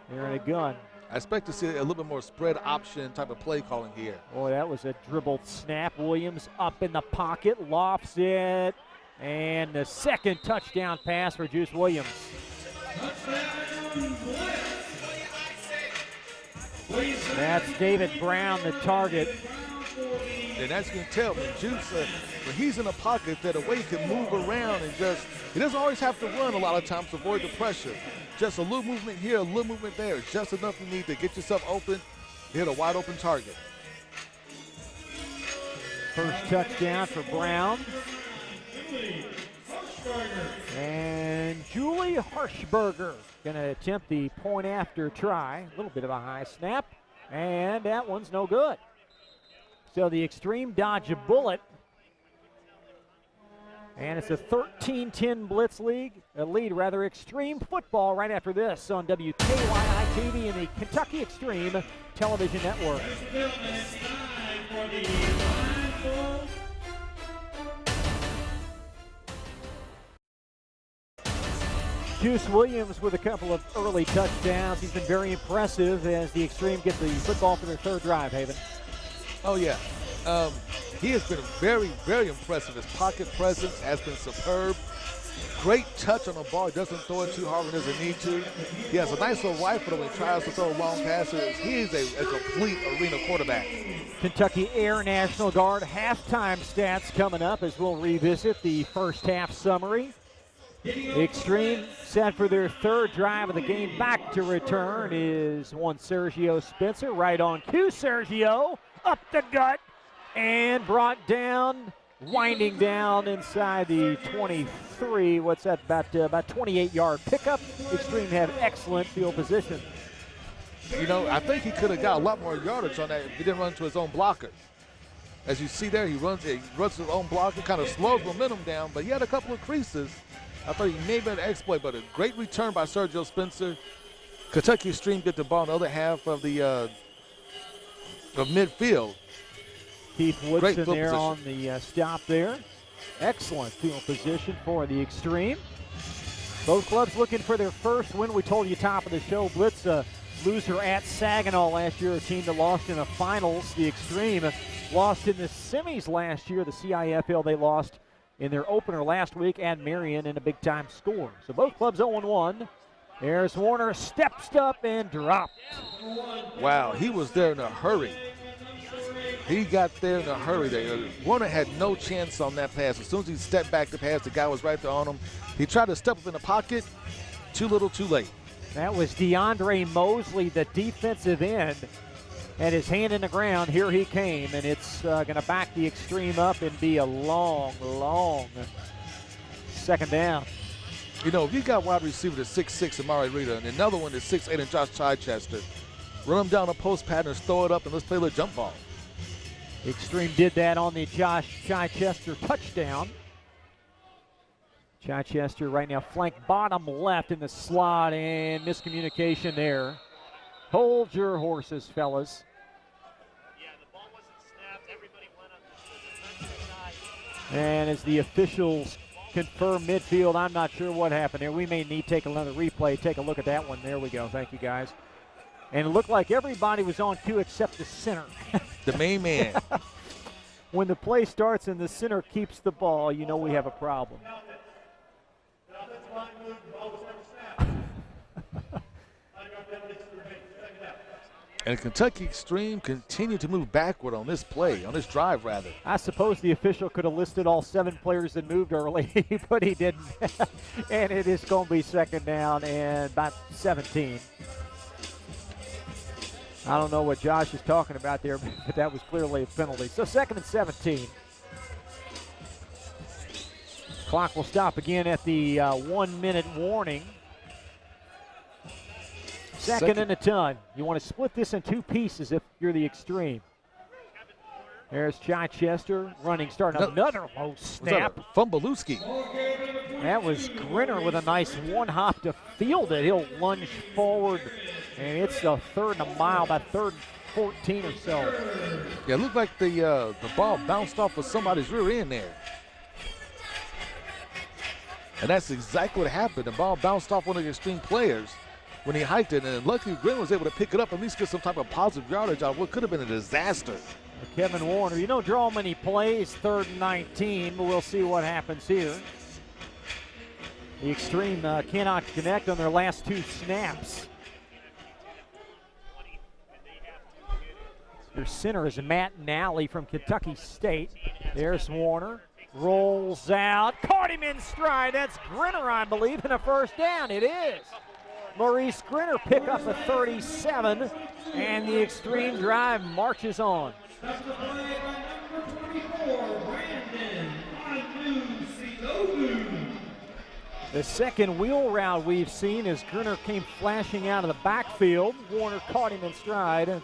They're in a gun. I expect to see a little bit more spread option type of play calling here. Boy, that was a dribbled snap. Williams up in the pocket, lofts it, and the second touchdown pass for Juice Williams. That's David Brown, the target. And as you can tell, when he's in a pocket, that a way he can move around and he doesn't always have to run a lot of times to avoid the pressure. Just a little movement here, a little movement there. Just enough you need to get yourself open, hit a wide open target. First touchdown for Brown. And Julie Harshberger going to attempt the point after try. A little bit of a high snap, and that one's no good. So the Extreme dodge a bullet. And it's a 13-10 Blitz lead, Extreme football right after this on WKYI TV and the Kentucky Extreme Television Network. Juice Williams with a couple of early touchdowns. He's been very impressive as the Extreme get the football for their third drive, Haven. Oh, yeah. He has been very, very impressive. His pocket presence has been superb. Great touch on the ball. He doesn't throw it too hard when he doesn't need to. He has a nice little rifle when he tries to throw long passes. He is a complete arena quarterback. Kentucky Air National Guard halftime stats coming up as we'll revisit the first half summary. The Extreme set for their third drive of the game. Back to return is one Sergio Spencer. Right on cue, Sergio. Up the gut and brought down, winding down inside the 23. What's that, about 28-yard pickup. Extreme have excellent field position. You know, I think he could have got a lot more yardage on that if he didn't run into his own blocker. As you see there, he runs to his own blocker, kind of slows momentum down, but he had a couple of creases. I thought he may have been an exploit, but a great return by Sergio Spencer. Kentucky Extreme get the ball in the other half of the of midfield. Keith Woodson there on the stop there. Excellent field position for the Extreme. Both clubs looking for their first win. We told you top of the show, Blitz loser at Saginaw last year, a team that lost in the finals. The Extreme lost in the semis last year. The CIFL, they lost in their opener last week at Marion in a big-time score. So both clubs 0-1. There's Warner, steps up and dropped. Wow, he was there in a hurry. He got there in a hurry there. Warner had no chance on that pass. As soon as he stepped back to pass, the guy was right there on him. He tried to step up in the pocket. Too little, too late. That was DeAndre Mosley, the defensive end. Had his hand in the ground. Here he came, and it's going to back the Extreme up and be a long, long second down. You know, if you got wide receiver to 6'6" Amari Rita and another one that's 6'8" and Josh Chichester, run them down a post pattern, throw it up, and let's play a little jump ball. Extreme did that on the Josh Chichester touchdown. Chichester right now flank bottom left in the slot, and miscommunication there. Hold your horses, fellas. Yeah, the ball wasn't snapped. Everybody went on the defensive side. And as the officials confirm midfield, I'm not sure what happened there. We may need to take another replay. Take a look at that one. There we go. Thank you, guys. And it looked like everybody was on cue except the center. The main man. When the play starts and the center keeps the ball, you know we have a problem. And Kentucky Extreme continued to move backward on this play, on this drive, rather. I suppose the official could have listed all 7 players that moved early, but he didn't. And it is going to be second down and about 17. I don't know what Josh is talking about there, but that was clearly a penalty. So second and 17. Clock will stop again at the 1-minute warning. Second and a ton. You want to split this in 2 pieces if you're the Extreme. There's Chichester running, starting another low snap. Fumbalooski. That was Grinner with a nice one hop to field it. He'll lunge forward, and it's a third and a mile, about third and 14 or so. Yeah, it looked like the ball bounced off of somebody's rear end there. And that's exactly what happened. The ball bounced off one of the Extreme players when he hiked it, and luckily Grin was able to pick it up and at least get some type of positive yardage out of what could have been a disaster. Kevin Warner, you don't draw many plays, third and 19, but we'll see what happens here. The Extreme cannot connect on their last 2 snaps. Under center is Matt Nally from Kentucky State. There's Warner. Rolls out. Caught him in stride. That's Grinner, I believe, and a first down. It is. Maurice Grinner pick up a 37, and the Extreme drive marches on. That's the play by number 24, Brandon Onusilogu. The second wheel route we've seen as Grinner came flashing out of the backfield. Warner caught him in stride.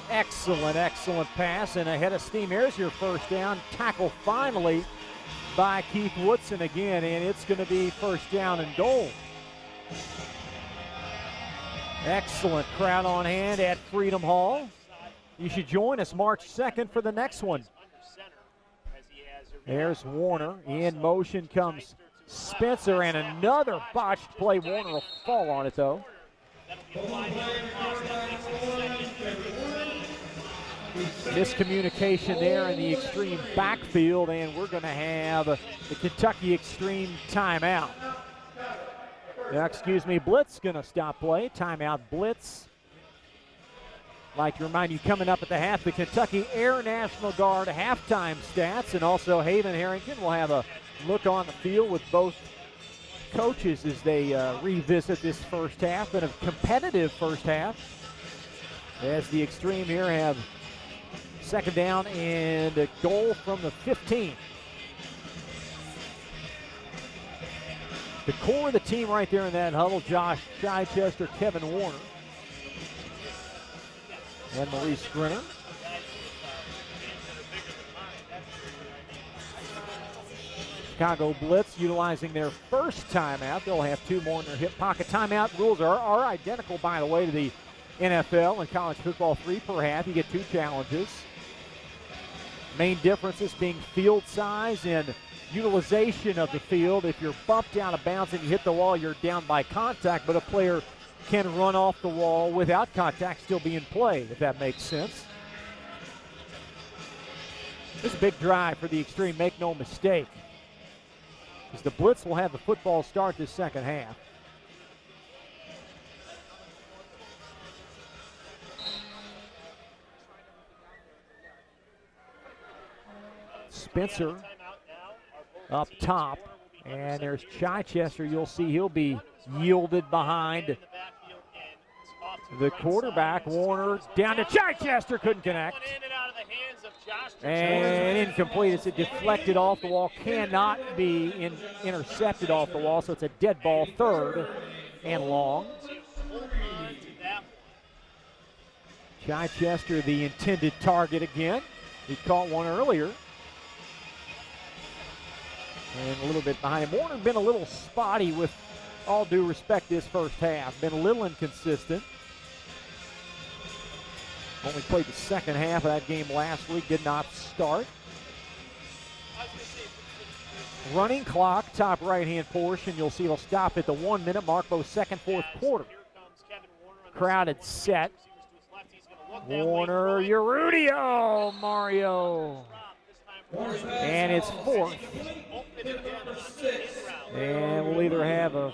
Excellent pass and a head of steam. Here's your first down. Tackle finally by Keith Woodson again, and it's going to be first down and goal. Excellent crowd on hand at Freedom Hall. You should join us March 2nd for the next one. There's Warner. In motion comes Spencer, and another botched play. Warner will fall on it, though. Miscommunication there in the Extreme backfield, and we're going to have the Kentucky Extreme timeout. Blitz going to stop play. Timeout, Blitz. Like to remind you, coming up at the half, the Kentucky Air National Guard halftime stats, and also Haven Harrington will have a look on the field with both coaches as they revisit this first half, and a competitive first half, as the Extreme here have second down and a goal from the 15. The core of the team right there in that huddle: Josh Chichester, Kevin Warner, and Maurice Grinner. Chicago Blitz utilizing their first timeout. They'll have two more in their hip pocket. Timeout rules are identical, by the way, to the NFL and college football. 3 per half. You get 2 challenges. Main differences being field size and utilization of the field. If you're bumped out of bounds and you hit the wall, you're down by contact, but a player can run off the wall without contact, still be in play, if that makes sense. This is a big drive for the Extreme, make no mistake, because the Blitz will have the football start this second half. Spencer up top, and there's Chichester. You'll see he'll be yielded behind the quarterback. Warner down to Chichester, couldn't connect. And incomplete. It's a deflected off the wall, cannot be intercepted off the wall, so it's a dead ball, third and long. Chichester, the intended target again. He caught one earlier. And a little bit behind him. Warner been a little spotty, with all due respect, this first half. Been a little inconsistent. Only played the second half of that game last week. Did not start. Running clock, top right-hand portion. You'll see it'll stop at the 1 minute mark, both second, fourth quarter. Crowded set. Warner, Urrutia, Mario. And it's fourth. And we'll either have a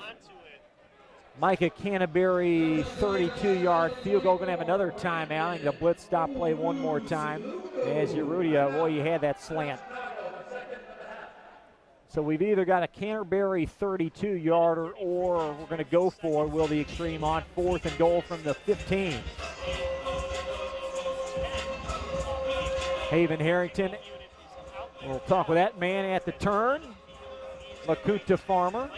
Micah Canterbury 32-yard field goal. Going to have another timeout. And the Blitz stop play one more time. As Urrutia, boy, you had that slant. So we've either got a Canterbury 32-yarder, or we're going to go for Will the Extreme on 4th and goal from the 15. Haven Harrington. We'll talk with that man at the turn. Lakuta Farmer.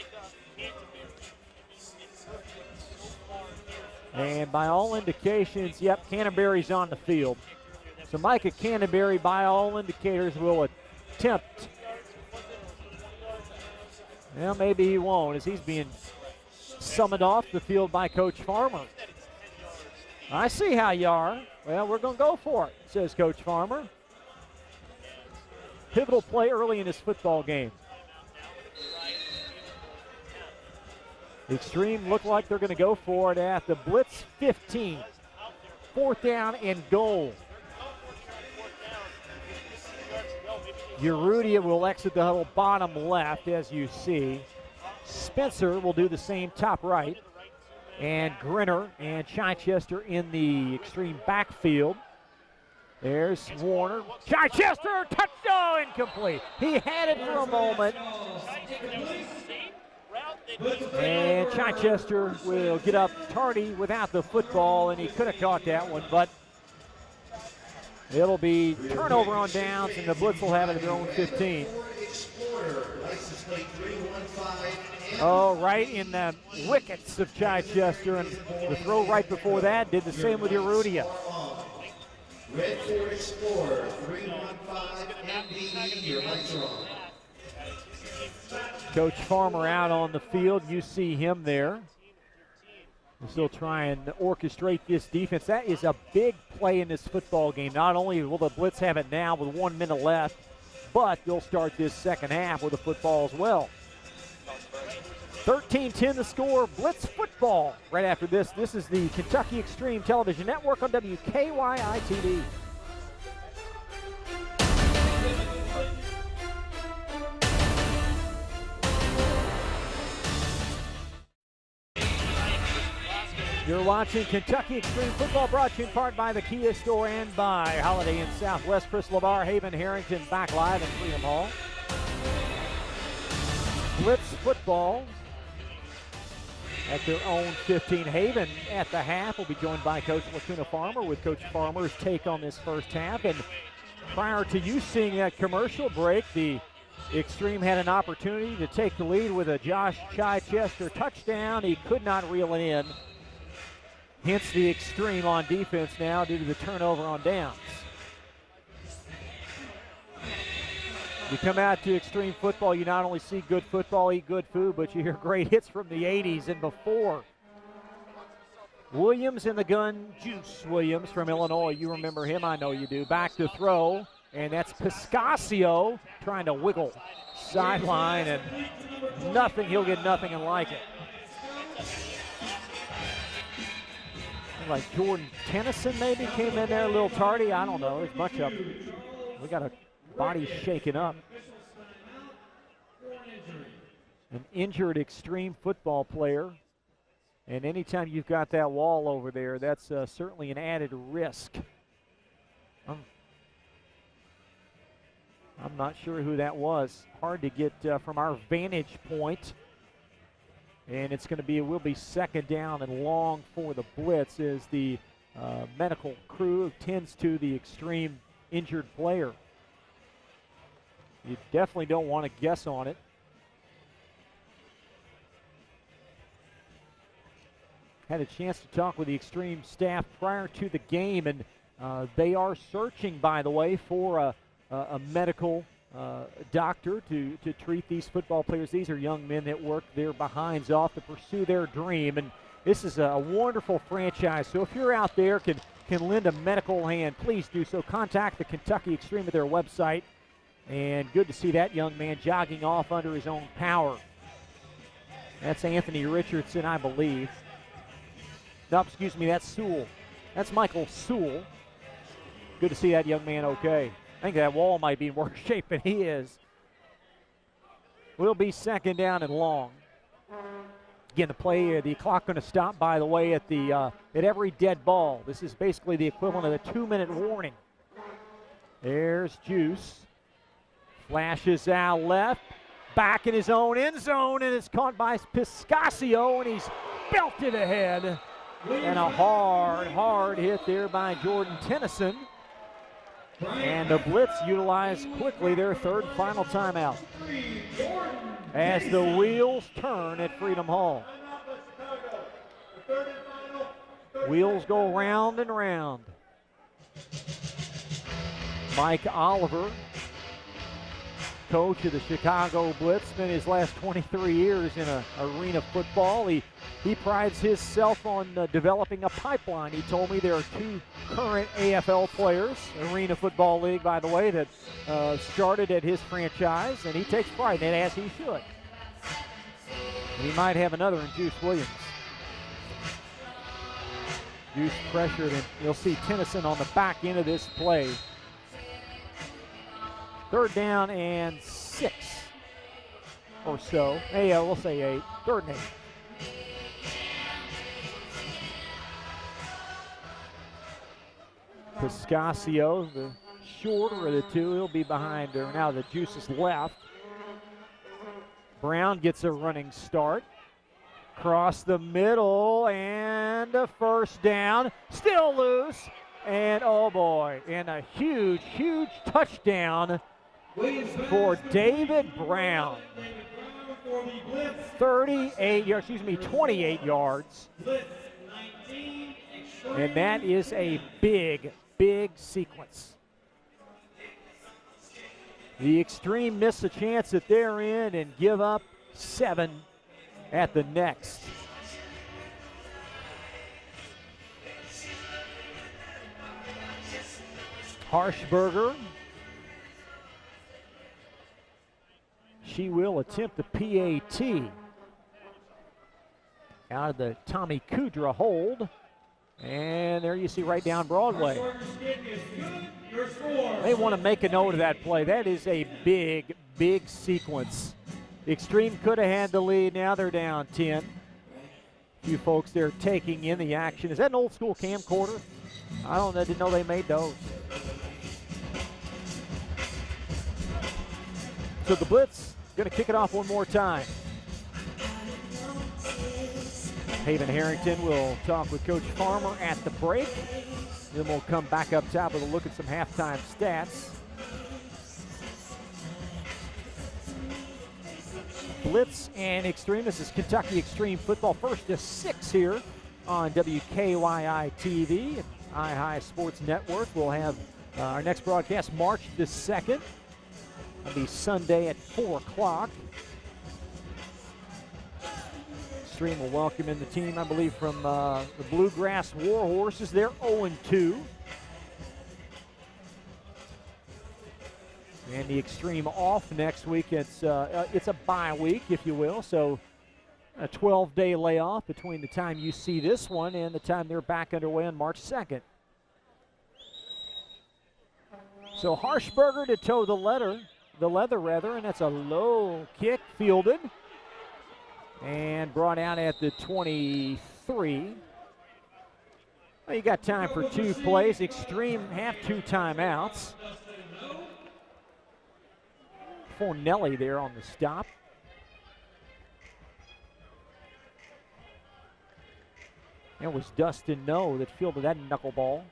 And by all indications, yep, Canterbury's on the field. So Micah Canterbury, by all indicators, will attempt. Well, maybe he won't, as he's being summoned off the field by Coach Farmer. I see how you are. Well, we're going to go for it, says Coach Farmer. Pivotal play early in this football game. The Extreme look like they're going to go for it at the Blitz 15. 4th down and goal. Urrutia will exit the huddle bottom left, as you see. Spencer will do the same top right. and Grinner and Chichester in the extreme backfield. There's Warner. Chichester, touchdown, incomplete. He had it for a moment. And Chichester will get up tardy without the football, and he could have caught that one, but it'll be turnover on downs, and the Blitz will have it at their own 15. Oh, right in the wickets of Chichester, and the throw right before that did the same with Urrutia. Red Ford Explorer 315 MBE, your lights are on. Coach Farmer out on the field. You see him there. We're still trying to orchestrate this defense. That is a big play in this football game. Not only will the Blitz have it now with 1 minute left, but they'll start this second half with the football as well. 13-10 the score. Blitz football right after this. This is the Kentucky Xtreme Television Network on WKYI TV. You're watching Kentucky Xtreme Football, brought to you in part by the Kia Store and by Holiday Inn Southwest, Chris LeVar, Haven, Harrington, back live in Freedom Hall. Blitz football at their own 15. Haven at the half will be joined by Coach Lacuna Farmer with Coach Farmer's take on this first half. And prior to you seeing that commercial break, the Xtreme had an opportunity to take the lead with a Josh Chichester touchdown. He could not reel it in. Hence the Xtreme on defense now due to the turnover on downs. You come out to Xtreme football, you not only see good football, eat good food, but you hear great hits from the 80s and before. Williams in the gun, Juice Williams from Illinois. You remember him, I know you do. Back to throw, and that's Piscasio trying to wiggle sideline, and nothing, he'll get nothing and like it. Like Jordan Tennyson maybe came in there a little tardy. I don't know. There's much of them. We got a body shaken up. An injured Xtreme football player. And anytime you've got that wall over there, that's certainly an added risk. I'm not sure who that was. Hard to get from our vantage point. And it's going to be, it will be second down and long for the Blitz as the medical crew tends to the Xtreme injured player. You definitely don't want to guess on it. Had a chance to talk with the Xtreme staff prior to the game, and they are searching, by the way, for a medical doctor to treat these football players. These are young men that work their behinds off to pursue their dream, and this is a wonderful franchise. So if you're out there, can lend a medical hand, please do so. Contact the Kentucky Xtreme at their website, and good to see that young man jogging off under his own power. That's Anthony Richardson, I believe. No, excuse me, that's Sewell. That's Michael Sewell. Good to see that young man okay. I think that wall might be in worse shape than he is. Will be second down and long. Again, the clock going to stop, by the way, at every dead ball. This is basically the equivalent of a 2-minute warning. There's Juice. Flashes out left. Back in his own end zone, and it's caught by Piscasio, and he's belted ahead. And a hard hit there by Jordan Tennyson. And the Blitz utilized quickly their third and final timeout as the wheels turn at Freedom Hall. Wheels go round and round. Mike Oliver, coach of the Chicago Blitz, spent his last 23 years in arena football. He prides himself on developing a pipeline. He told me there are 2 current AFL players, Arena Football League, by the way, that started at his franchise, and he takes pride in it, as he should. He might have another in Juice Williams. Juice pressured, and you'll see Tennyson on the back end of this play. Third down and 6 or so. Hey, we'll say 8. Third and 8. Piscasio, the shorter of the two, he'll be behind her. Now the juice is left. Brown gets a running start. Across the middle, and a first down. Still loose. And oh boy, and a huge, huge touchdown for David Brown. 28 yards. And that is a big, big sequence. The Xtreme miss a chance that they're in and give up 7 at the next. Harshberger. She will attempt the PAT. Out of the Tommy Kudra hold. And there you see right down Broadway. They want to make a note of that play. That is a big, big sequence. The Xtreme could have had the lead. Now they're down 10. A few folks there taking in the action. Is that an old school camcorder? I didn't know they made those. So the Blitz going to kick it off one more time. Haven Harrington will talk with Coach Farmer at the break. Then we'll come back up top with a look at some halftime stats. Blitz and Xtreme. This is Kentucky Xtreme football. First to 6 here on WKYI TV and iHigh Sports Network. We'll have our next broadcast March the 2nd. It'll be Sunday at 4 o'clock. Xtreme will welcome in the team, I believe, from the Bluegrass Warhorses. They're 0-2. And the Xtreme off next week. It's a bye week, if you will. So a 12-day layoff between the time you see this one and the time they're back underway on March 2nd. So Harshberger to toe the leather, and that's a low kick fielded and brought out at the 23. Well, you got time for 2 plays. Xtreme have 2 timeouts. Fornelli there on the stop. It was Dustin Noe that fielded that knuckleball.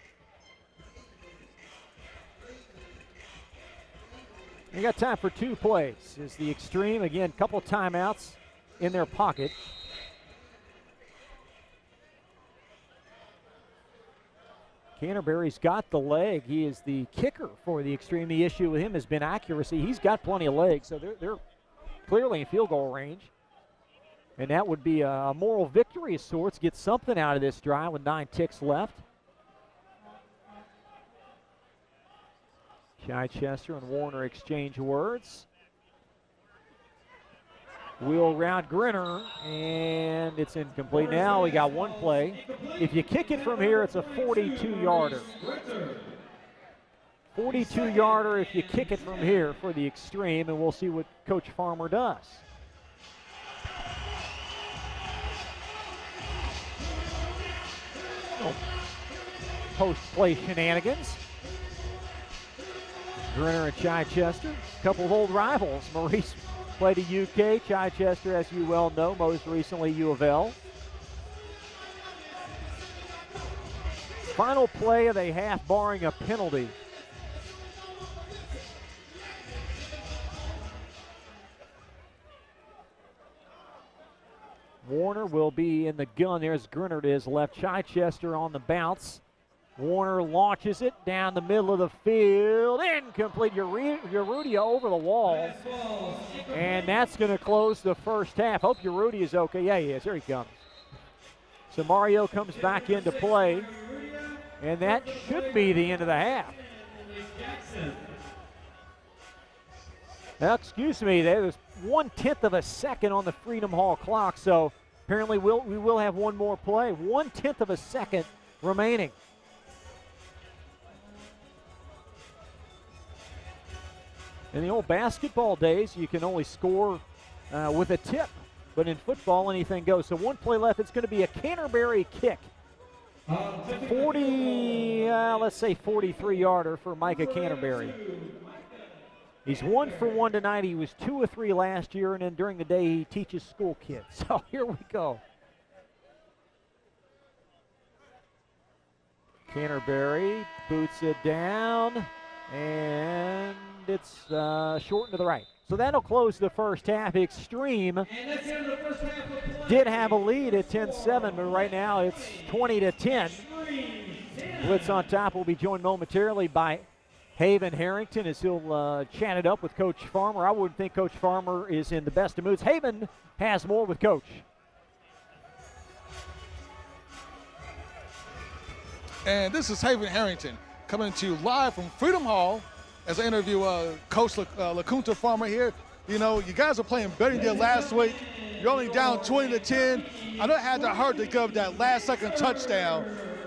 You got time for 2 plays. Is the Xtreme, again, couple timeouts in their pocket. Canterbury's got the leg. He is the kicker for the Xtreme. The issue with him has been accuracy. He's got plenty of legs, so they're clearly in field goal range. And that would be a moral victory of sorts. Get something out of this drive with 9 ticks left. Chichester and Warner exchange words. Wheel round Grinner, and it's incomplete. Now we got 1 play. If you kick it from here, it's a 42-yarder. 42-yarder if you kick it from here for the Xtreme, and we'll see what Coach Farmer does. Post-play shenanigans. Grinner and Chichester, a couple of old rivals. Maurice played at UK, Chichester, as you well know, most recently U of L. Final play of the half, barring a penalty. Warner will be in the gun. There's Grinner to his left. Chichester on the bounce. Warner launches it down the middle of the field. Incomplete. Urrutia over the wall. And that's going to close the first half. Hope Urrutia is okay. Yeah, he is. Here he comes. So Mario comes back into play. And that should be the end of the half. Now, excuse me, there's 1/10 of a second on the Freedom Hall clock. So apparently we will have one more play. 1/10 of a second remaining. In the old basketball days, you can only score with a tip. But in football, anything goes. So 1 play left. It's going to be a Canterbury kick. let's say 43-yarder for Micah Canterbury. He's 1 for 1 tonight. He was 2 of 3 last year, and then during the day he teaches school kids. So here we go. Canterbury boots it down, and it's short and to the right. So that'll close the first half. Xtreme did have a lead at 10-7, but right now it's 20-10. Blitz on top will be joined momentarily by Haven Harrington as he'll chat it up with Coach Farmer. I wouldn't think Coach Farmer is in the best of moods. Haven has more with Coach. And this is Haven Harrington coming to you live from Freedom Hall as I interview Coach LaCunta Farmer here. You know, you guys are playing better than you did last week. You're only down 20-10. I know it had to hurt to give that last-second touchdown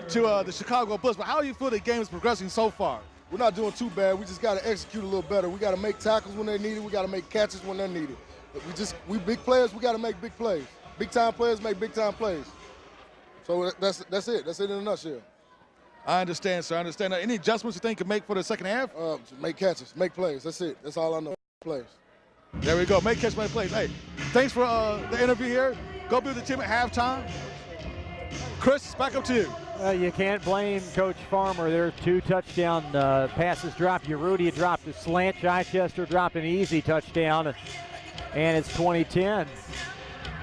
to the Chicago Blitz, but how do you feel the game is progressing so far? We're not doing too bad. We just got to execute a little better. We got to make tackles when they're needed. We got to make catches when they're needed. We big players. We got to make big plays. Big-time players make big-time plays. So that's it. That's it in a nutshell. I understand, sir. I understand. Any adjustments you think you can make for the second half? Make catches, make plays. That's it. That's all I know. Plays. There we go. Make catches, make plays. Hey, thanks for the interview here. Go be with the team at halftime. Chris, back up to you. You can't blame Coach Farmer. There's 2 touchdown passes dropped. Urrutia dropped a slant. Chichester dropped an easy touchdown, and it's 20-10.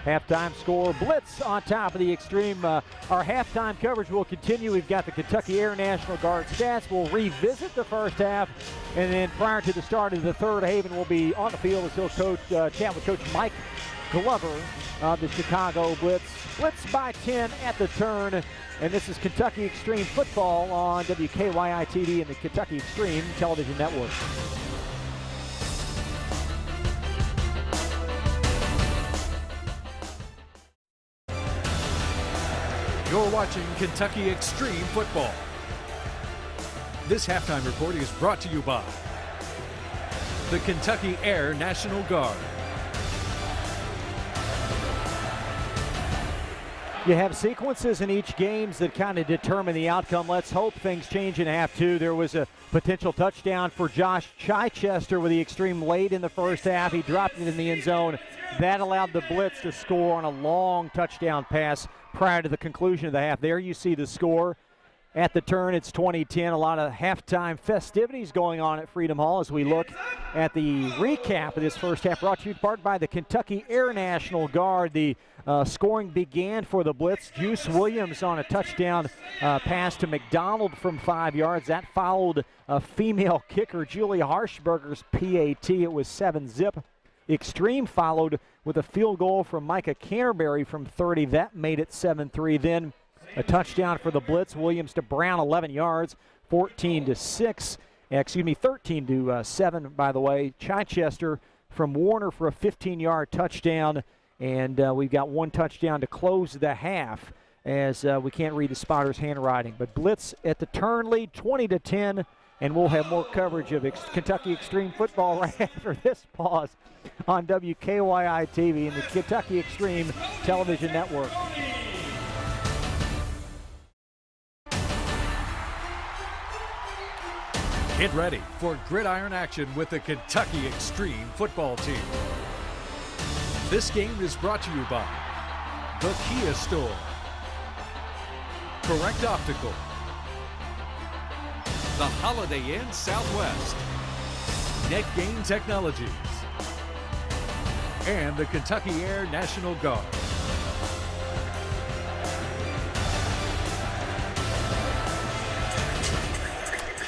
Halftime score, Blitz on top of the Xtreme. Our halftime coverage will continue. We've got the Kentucky Air National Guard stats. We'll revisit the first half, and then prior to the start of the third, Haven will be on the field as he'll chat with Coach Mike Glover of the Chicago Blitz. Blitz by 10 at the turn, and this is Kentucky Xtreme football on WKYI TV and the Kentucky Xtreme television network. You're watching Kentucky Xtreme football. This halftime report is brought to you by the Kentucky Air National Guard. You have sequences in each game that kind of determine the outcome. Let's hope things change in half 2. There was a potential touchdown for Josh Chichester with the Xtreme late in the first half. He dropped it in the end zone. That allowed the Blitz to score on a long touchdown pass prior to the conclusion of the half. There you see the score. At the turn, it's 20-10. A lot of halftime festivities going on at Freedom Hall as we look at the recap of this first half, brought to you in part by the Kentucky Air National Guard. The scoring began for the Blitz. Juice Williams on a touchdown pass to McDonald from 5 yards. That followed a female kicker, Julie Harshberger's PAT. It was 7-zip. Xtreme followed with a field goal from Micah Canterbury from 30. That made it 7-3. Then a touchdown for the Blitz. Williams to Brown, 11 yards, 13-7, by the way. Chichester from Warner for a 15-yard touchdown, and we've got 1 touchdown to close the half as we can't read the spotter's handwriting. But Blitz at the turn lead, 20-10, and we'll have more coverage of Kentucky Xtreme football right after this pause on WKYI TV and the Kentucky Xtreme television network. Get ready for gridiron action with the Kentucky Xtreme football team. This game is brought to you by the Kia Store, Correct Optical, the Holiday Inn Southwest, NetGain Technologies, and the Kentucky Air National Guard.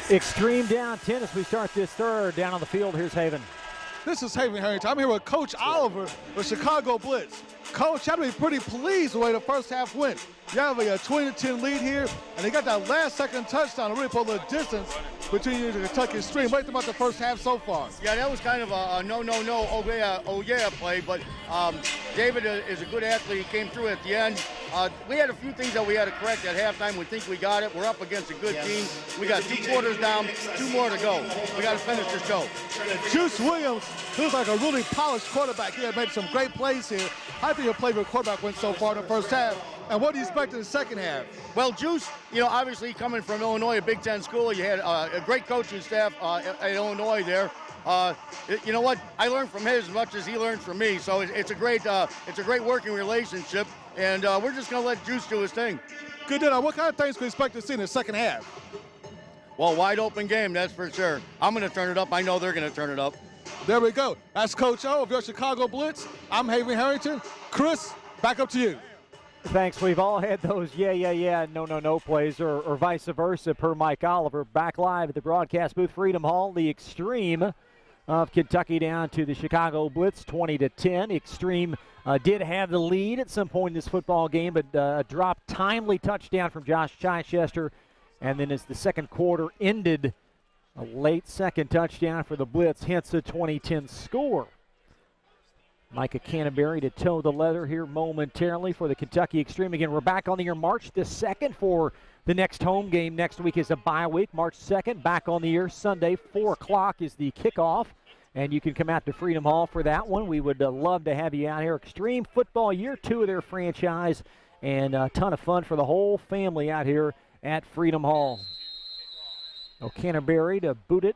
Xtreme down 10 as we start this third. Down on the field, here's Haven. This is Haven Harrington. I'm here with Coach Oliver with Chicago Blitz. Coach, I'm pretty pleased with the way the first half went. You have a 20-10 lead here, and they got that last-second touchdown to really put a little distance between you and the Kentucky Xtreme. What do you think about the first half so far? Yeah, that was kind of a no, oh yeah play, but David is a good athlete. He came through at the end. We had a few things that we had to correct at halftime. We think we got it. We're up against a good team. We got 2 quarters down, 2 more to go. We got to finish this show. Juice Williams, who's like a really polished quarterback. He had made some great plays here. How do you think your play with quarterback went so far in the first half? And what do you expect in the second half? Well, Juice, obviously coming from Illinois, a Big Ten school, you had a great coaching staff at Illinois there. You know what? I learned from him as much as he learned from me. So it's a great working relationship, and we're just going to let Juice do his thing. Good deal. What kind of things can we expect to see in the second half? Well, wide open game, that's for sure. I'm going to turn it up. I know they're going to turn it up. There we go. That's Coach O of your Chicago Blitz. I'm Haven Harrington. Chris, back up to you. Thanks. We've all had those no plays or vice versa per Mike Oliver. Back live at the broadcast booth, Freedom Hall. The Xtreme of Kentucky down to the Chicago Blitz, 20-10. Xtreme did have the lead at some point in this football game, but a dropped timely touchdown from Josh Chichester. And then as the second quarter ended, a late second touchdown for the Blitz, hence a 20-10 score. Micah Canterbury to toe the leather here momentarily for the Kentucky Xtreme. Again, we're back on the air March the 2nd for the next home game. Next week is a bye week, March 2nd. Back on the air Sunday, 4 o'clock is the kickoff. And you can come out to Freedom Hall for that one. We would love to have you out here. Xtreme football, year 2 of their franchise, and a ton of fun for the whole family out here at Freedom Hall. Canterbury to boot it.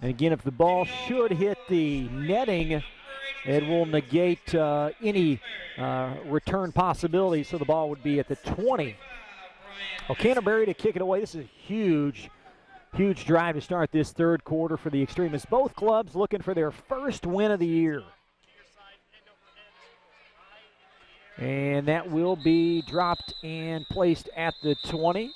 And again, if the ball should hit the netting, it will negate any return possibility, so the ball would be at the 20. Canterbury to kick it away. This is a huge drive to start this third quarter for the Xtreme. Both clubs looking for their first win of the year. And that will be dropped and placed at the 20.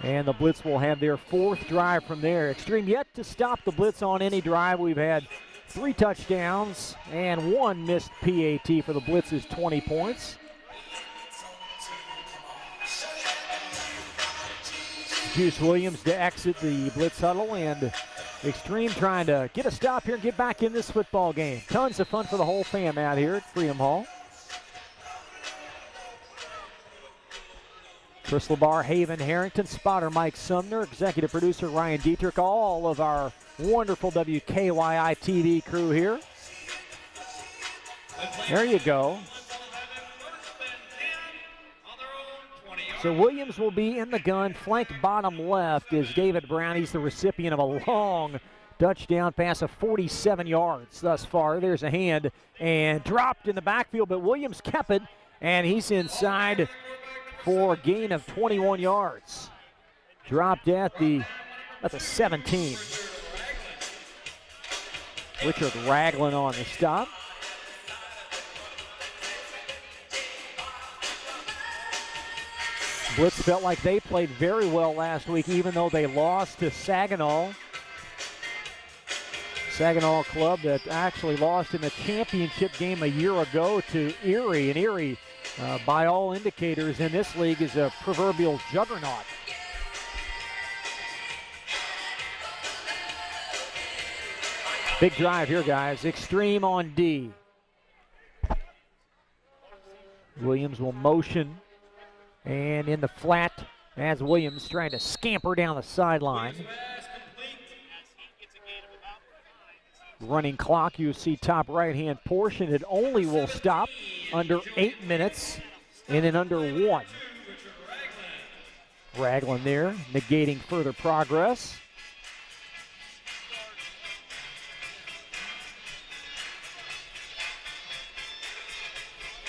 And the Blitz will have their 4th drive from there. Xtreme yet to stop the Blitz on any drive. We've had 3 touchdowns and 1 missed PAT for the Blitz's 20 points. Juice Williams to exit the Blitz huddle, and Xtreme trying to get a stop here and get back in this football game. Tons of fun for the whole fam out here at Freedom Hall. Chris LeBar, Haven Harrington, spotter Mike Sumner, executive producer Ryan Dietrich, all of our wonderful WKYI TV crew here. There you go. So Williams will be in the gun, flank bottom left is David Brown. He's the recipient of a long touchdown pass of 47 yards thus far. There's a hand and dropped in the backfield, but Williams kept it, and he's inside for a gain of 21 yards. Dropped at the 17. Richard Ragland on the stop. Blitz felt like they played very well last week, even though they lost to Saginaw. Saginaw club that actually lost in the championship game a year ago to Erie. And Erie, by all indicators in this league, is a proverbial juggernaut. Big drive here, guys. Xtreme on D. Williams will motion. And in the flat, as Williams trying to scamper down the sideline. Running clock, you see top right-hand portion. It only will stop under 8 minutes and in under 1. Ragland there, negating further progress.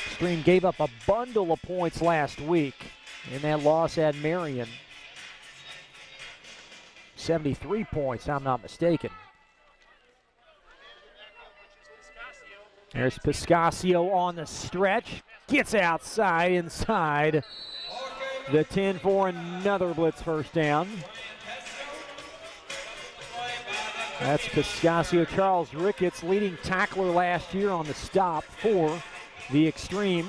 Xtreme gave up a bundle of points last week in that loss at Marion. 73 points, I'm not mistaken. There's Piscasio on the stretch. Gets outside, inside the 10 for another Blitz first down. That's Piscasio. Charles Ricketts, leading tackler last year on the stop for the Xtreme.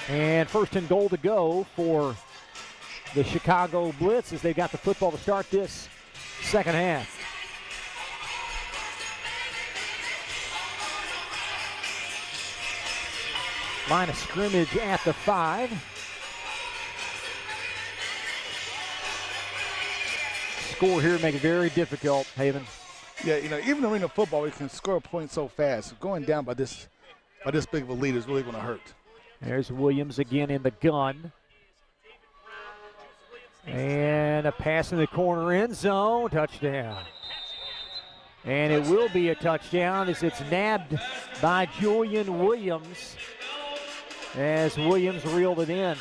And first and goal to go for the Chicago Blitz as they've got the football to start this second half. Line of scrimmage at the 5. Score here make it very difficult, Haven. Yeah, even arena football, we can score points so fast. Going down by this big of a lead is really going to hurt. There's Williams again in the gun. And a pass in the corner end zone, touchdown. And it will be a touchdown as it's nabbed by Julian Williams as Williams reeled it in.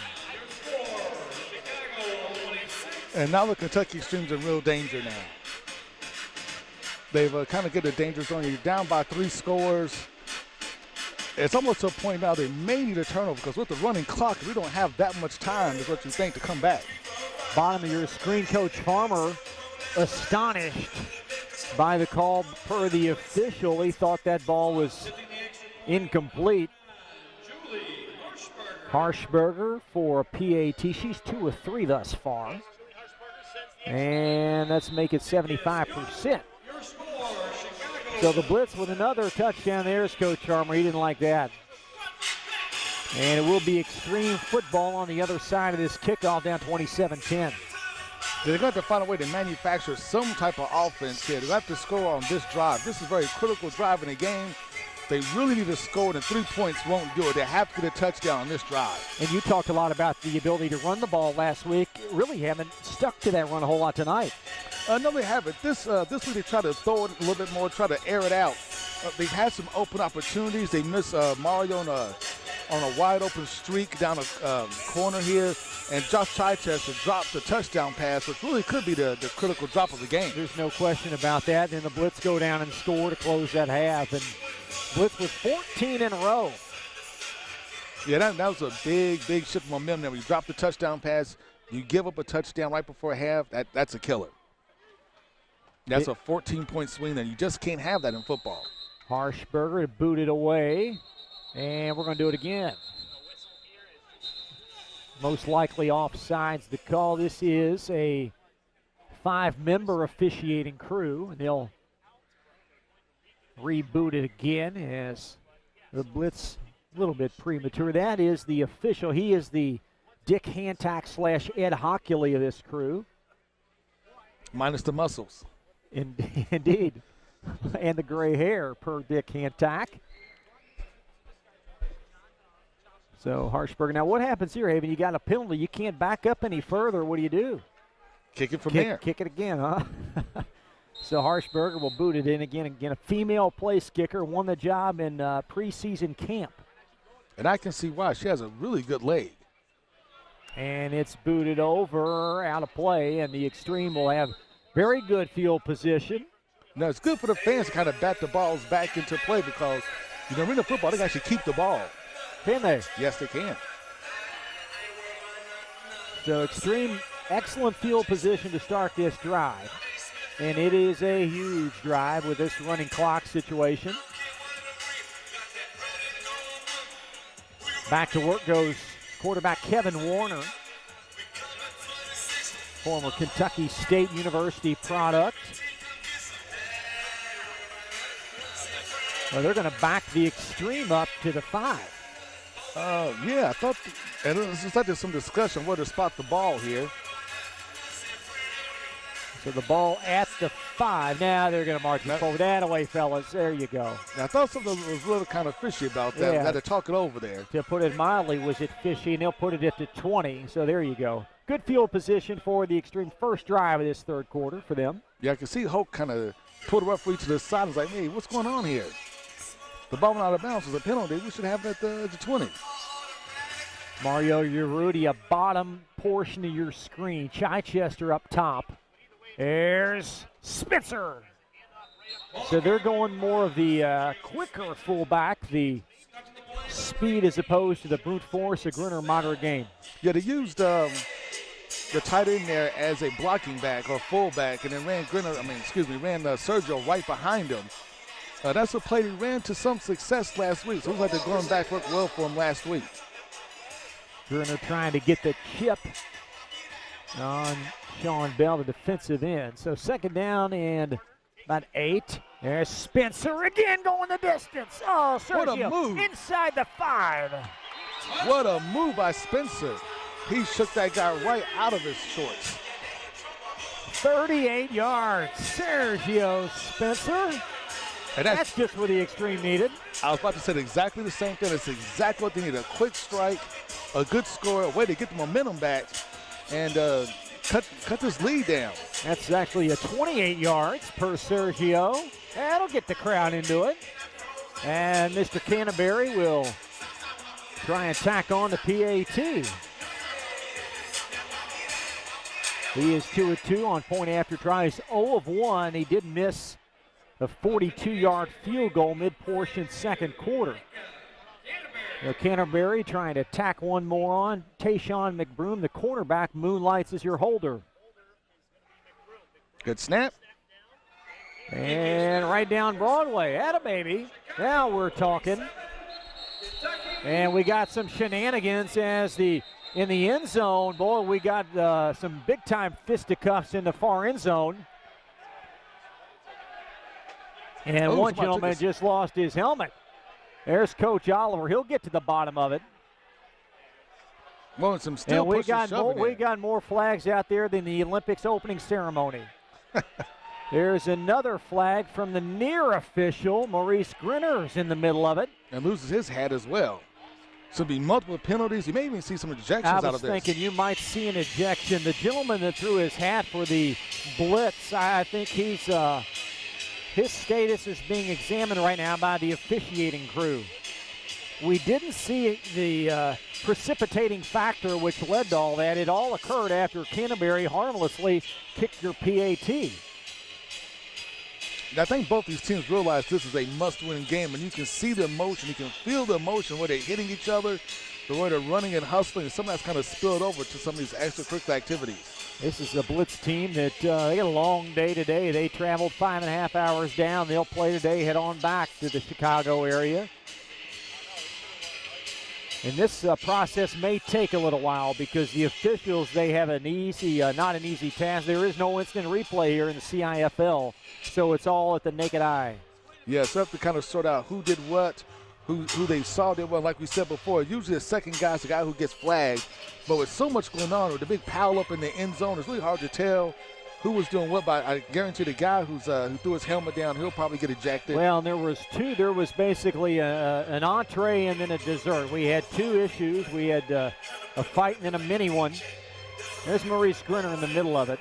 And now the Kentucky Xtreme's in real danger now. They've kind of get the danger zone. You're down by 3 scores. It's almost to a point now they may need a turnover because with the running clock, we don't have that much time is what you think to come back. Bottom of your screen, Coach Farmer astonished by the call per the official. He thought that ball was incomplete. Harshberger for a PAT. She's 2 of 3 thus far. And let's make it 75%. So the Blitz with another touchdown. There's Coach Farmer. He didn't like that. And it will be extreme football on the other side of this kickoff, down 27-10. They're going to have to find a way to manufacture some type of offense here. They have to score on this drive. This is a very critical drive in the game. They really need to score, and 3 points won't do it. They have to get a touchdown on this drive. And you talked a lot about the ability to run the ball last week. Really haven't stuck to that run a whole lot tonight. No, they haven't. This week they try to throw it a little bit more, try to air it out. They've had some open opportunities. They missed Mario on a wide open streak down a corner here. And Josh Chichester dropped the touchdown pass, which really could be the critical drop of the game. There's no question about that. Then the Blitz go down and score to close that half. And Blitz with 14 in a row. Yeah, that was a big shift of momentum. When you drop the touchdown pass, you give up a touchdown right before half, that's a killer. That's a 14-point swing, and you just can't have that in football. Harshberger booted away, and we're going to do it again. Most likely offsides the call. This is a 5-member officiating crew, and they'll reboot it again as the Blitz a little bit premature. That is the official. He is the Dick Hantack / Ed Hockley of this crew. Minus the muscles. Indeed. And the gray hair per Dick Hantack. So Harshberger. Now what happens here, Haven? You got a penalty. You can't back up any further. What do you do? Kick it from there. Kick it again, huh? So Harshberger will boot it in again. Again, a female place kicker, won the job in preseason camp. And I can see why. She has a really good leg. And it's booted over, out of play, and the Xtreme will have very good field position. Now, it's good for the fans to kind of bat the balls back into play because, arena football, they can actually keep the ball. Can they? Yes, they can. So Xtreme, excellent field position to start this drive. And it is a huge drive with this running clock situation. Back to work goes quarterback Kevin Warner, former Kentucky State University product. Well, they're going to back the Xtreme up to the 5. Yeah, I thought, and it looks like there's some discussion where to spot the ball here. So the ball at the 5. Now they're going to march it forward. That away, fellas. There you go. Now, I thought something was really kind of fishy about that. Yeah. We had to talk it over there. To put it mildly, was it fishy? And they'll put it at the 20. So there you go. Good field position for the Xtreme first drive of this third quarter for them. Yeah, I can see Hoke kind of pulled the referee to the side and was like, hey, what's going on here? The ball went out of bounds was a penalty. We should have it at the 20. Mario Urrutia, bottom portion of your screen. Chichester up top. There's Spitzer. So they're going more of the quicker fullback, the speed as opposed to the brute force of Grinner moderate game. Yeah, they used the tight end there as a blocking back or fullback, and then ran Sergio right behind him. That's a play he ran to some success last week. So it looks like they're going back worked well for him last week. Grinner trying to get the chip on Sean Bell, the defensive end. So second down and about 8. There's Spencer again going the distance. Oh, Sergio, what a move. Inside the 5. What a move by Spencer. He shook that guy right out of his shorts. 38 yards. Sergio Spencer. And That's just what the Extreme needed. I was about to say exactly the same thing. It's exactly what they need, a quick strike, a good score, a way to get the momentum back, and cut this lead down. That's actually a 28 yards per Sergio. That'll get the crowd into it. And Mr. Canterbury will try and tack on the PAT. He is 2 of 2 on point after tries, 0 of 1. He did miss a 42-yard field goal mid-portion second quarter. Now Canterbury trying to tack one more on. Tayshawn McBroom, the cornerback, moonlights as your holder. Good snap. And right down Broadway. Atta baby. Now we're talking. And we got some shenanigans as in the end zone. Boy, we got some big-time fisticuffs in the far end zone. And one gentleman just lost his helmet. There's Coach Oliver. He'll get to the bottom of it. Well, some still and we got more flags out there than the Olympics opening ceremony. There's another flag from the near official. Maurice Grinner's in the middle of it. And loses his hat as well. So there'll be multiple penalties. You may even see some ejections out of this. I was thinking you might see an ejection. The gentleman that threw his hat for the blitz, I think he's his status is being examined right now by the officiating crew. We didn't see the precipitating factor which led to all that. It all occurred after Canterbury harmlessly kicked your PAT. I think both these teams realize this is a must-win game, and you can see the emotion, you can feel the emotion where they're hitting each other, the way they're running and hustling, and some of that's kind of spilled over to some of these extracurricular activities. This is a Blitz team that they got a long day today. They traveled 5.5 hours down. They'll play today, head on back to the Chicago area. And this process may take a little while because the officials, they have not an easy task. There is no instant replay here in the CIFL, so it's all at the naked eye. Yeah, so have to kind of sort out who did what, who they saw did what. Like we said before, usually the second guy is the guy who gets flagged. But with so much going on, with the big pile up in the end zone, it's really hard to tell who was doing what. But I guarantee the guy who threw his helmet down, he'll probably get ejected. Well, and there was two. There was basically an entree and then a dessert. We had two issues. We had a fight and then a mini one. There's Maurice Grinner in the middle of it.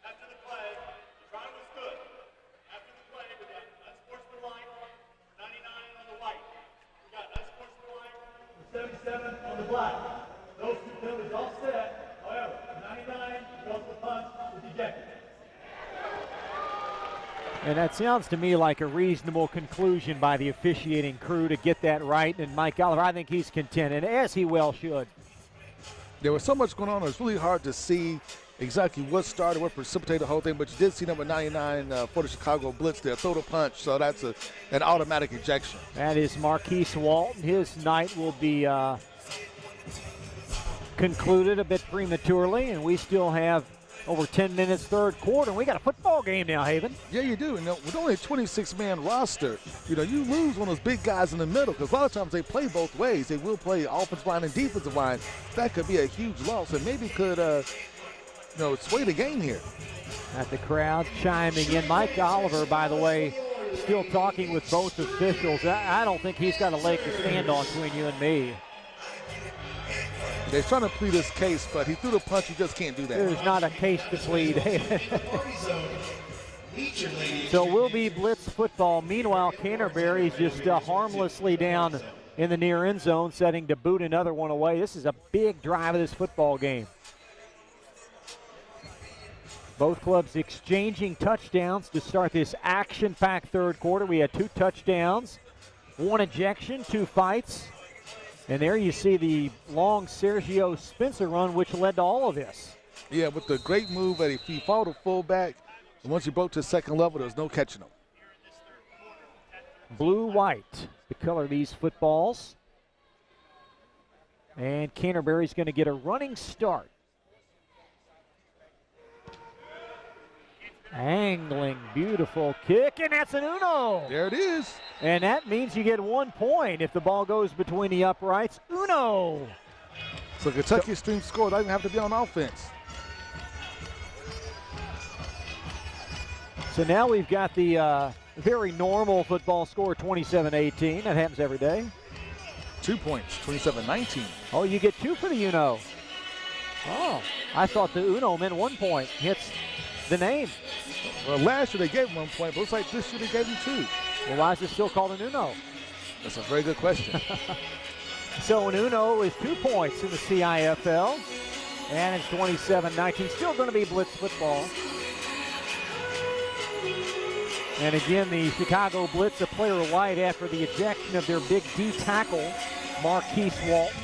After the play, the try was good. After the play, we got unsportsmanlike, 99 on the white. We got unsportsmanlike, 77 on the black. Those two penalties all set. However, 99 goes to punch is ejected. And that sounds to me like a reasonable conclusion by the officiating crew to get that right. And Mike Oliver, I think he's content, and as he well should. There was so much going on, it was really hard to see exactly what started, what precipitated the whole thing, but you did see number 99 for the Chicago Blitz there, throw the punch, so that's an automatic ejection. That is Marquise Walton. His night will be concluded a bit prematurely, and we still have over 10 minutes third quarter, and we got a football game now, Haven. Yeah, you do. And with only a 26-man roster, you lose one of those big guys in the middle because a lot of times they play both ways. They will play offensive line and defensive line. That could be a huge loss and maybe could, sway the game here. At the crowd chiming in. Mike Oliver, by the way, still talking with both officials. I don't think he's got a leg to stand on between you and me. They're trying to plead his case, but he threw the punch. You just can't do that. There's not a case to plead. So we'll be Blitz football. Meanwhile, Canterbury's just harmlessly down in the near end zone, setting to boot another one away. This is a big drive of this football game. Both clubs exchanging touchdowns to start this action-packed third quarter. We had 2 touchdowns, 1 ejection, 2 fights. And there you see the long Sergio Spencer run, which led to all of this. Yeah, with the great move that he followed the fullback, and once he broke to the second level, there was no catching him. Blue-white, the color of these footballs. And Canterbury's going to get a running start. Angling, beautiful kick, and that's an uno. There it is. And that means you get 1 point if the ball goes between the uprights. Uno. So Kentucky Xtreme scored. Doesn't even have to be on offense. So now we've got the very normal football score, 27-18. That happens every day. 2 points, 27-19. Oh, you get 2 for the Uno. Oh, I thought the Uno meant 1 point. Hits the name. Well, last year they gave him 1 point, but looks like this year they gave him 2. Well, why is it still called an Uno? That's a very good question. So an Uno is 2 points in the CIFL, and it's 27-19. Still going to be blitz football. And again, the Chicago Blitz, a player light after the ejection of their big D tackle, Marquise Walton.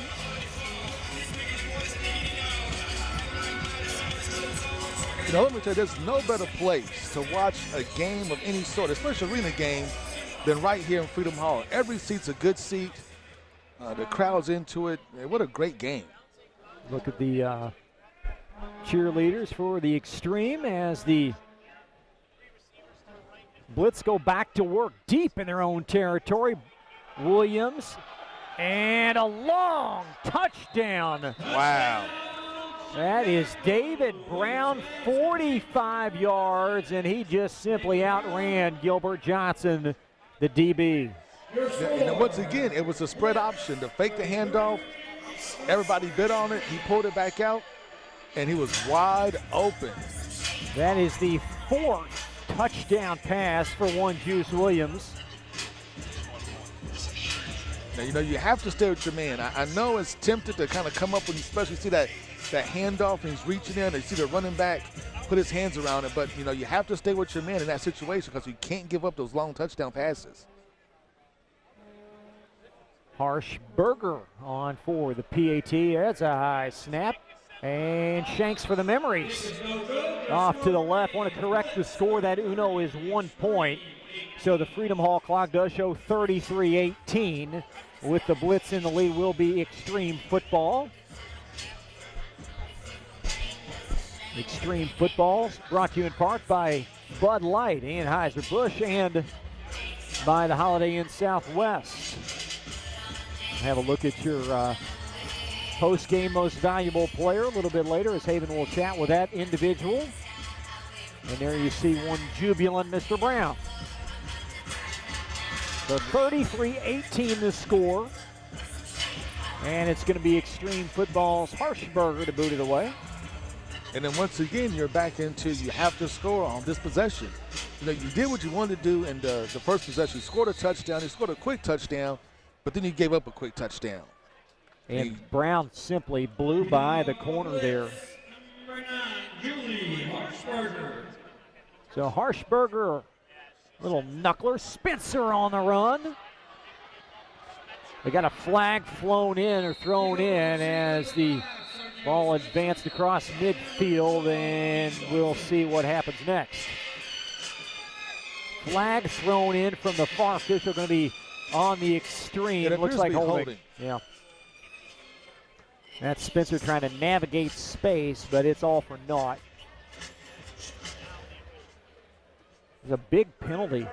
You know, let me tell you, there's no better place to watch a game of any sort, especially arena game, than right here in Freedom Hall. Every seat's a good seat. The crowd's into it. What a great game. Look at the cheerleaders for the Xtreme as the Blitz go back to work deep in their own territory. Williams, and a long touchdown. Wow. That is David Brown, 45 yards, and he just simply outran Gilbert Johnson, the DB. And once again, it was a spread option to fake the handoff. Everybody bid on it. He pulled it back out, and he was wide open. That is the 4th touchdown pass for one Juice Williams. Now, you know, you have to stay with your man. I know it's tempted to kind of come up when you especially see that handoff and he's reaching in, and you see the running back put his hands around it, but, you know, you have to stay with your man in that situation because you can't give up those long touchdown passes. Harshberger on for the PAT. That's a high snap. And Shanks for the memories. Off to the left. Want to correct the score. That Uno is 1 point. So the Freedom Hall clock does show 33-18. With the Blitz in the lead will be Xtreme football. Xtreme football brought to you in part by Bud Light, Anheuser-Busch, and by the Holiday Inn Southwest. Have a look at your post-game most valuable player a little bit later as Haven will chat with that individual. And there you see one jubilant Mr. Brown. So 33-18 the score. And it's going to be Xtreme football's Harshberger to boot it away. And then once again, you're back into you have to score on this possession. You know, you did what you wanted to do in the first possession. You scored a touchdown. You scored a quick touchdown, but then you gave up a quick touchdown. And Brown simply blew by the corner there. So Harshberger, little knuckler. Spencer on the run. They got a flag flown in or thrown in as the ball advanced across midfield, and we'll see what happens next. Flag thrown in from the far official, going to be on the Xtreme. It looks like holding. Yeah. That's Spencer trying to navigate space, but it's all for naught. There's a big penalty.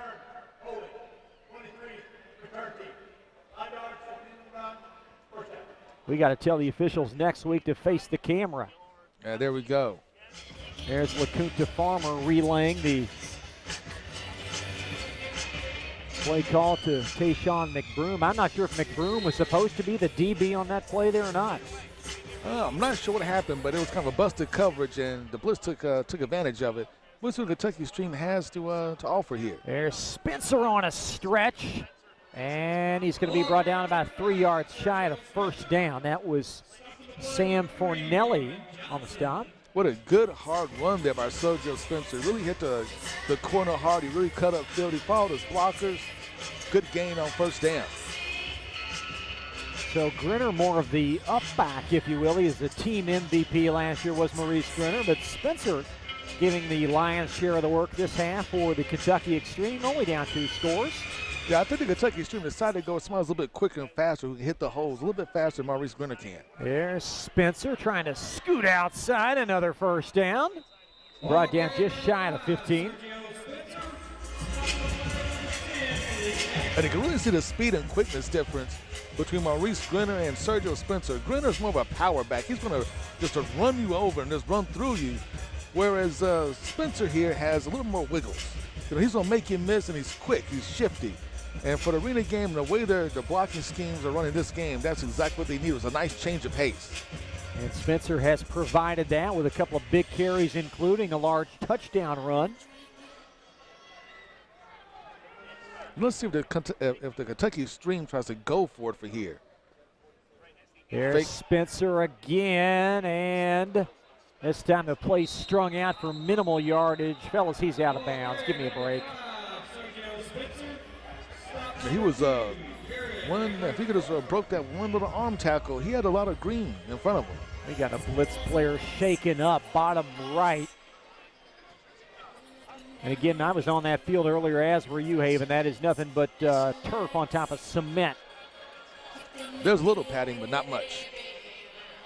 We got to tell the officials next week to face the camera. Yeah, there we go. There's LaCunta Farmer relaying the play call to Tayshawn McBroom. I'm not sure if McBroom was supposed to be the DB on that play there or not. I'm not sure what happened, but it was kind of a busted coverage, and the Blitz took advantage of it. What's what Kentucky Xtreme has to offer here? There's Spencer on a stretch, and he's going to be brought down about 3 yards shy of the first down. That was Sam Fornelli on the stop. What a good hard run there by Sergio Spencer. Really hit the corner hard. He really cut up field. He followed his blockers. Good gain on first down. So Grinner more of the up back, if you will. He is the team MVP last year, was Maurice Grinner, but Spencer giving the lion's share of the work this half for the Kentucky Xtreme, only down 2 scores. Yeah, I think the Kentucky Xtreme decided to go Smiles a little bit quicker and faster, who can hit the holes a little bit faster than Maurice Grinner can. There's Spencer trying to scoot outside, another first down. Brought down just shy of the 15. And you can really see the speed and quickness difference between Maurice Grinner and Sergio Spencer. Grinner's more of a power back. He's going to just run you over and just run through you, whereas Spencer here has a little more wiggles. he's going to make you miss, and he's quick, he's shifty. And for the arena game, the way the blocking schemes are running this game, that's exactly what they need. It was a nice change of pace. And Spencer has provided that with a couple of big carries, including a large touchdown run. Let's see if the Kentucky Xtreme tries to go for it for here. There's Fake. Spencer again, and this time the play strung out for minimal yardage. Fellas, he's out of bounds. Give me a break. He was if he could have broke that one little arm tackle, he had a lot of green in front of him. We got a blitz player shaken up, bottom right. And again, I was on that field earlier, as were you, Haven. That is nothing but turf on top of cement. There's a little padding, but not much.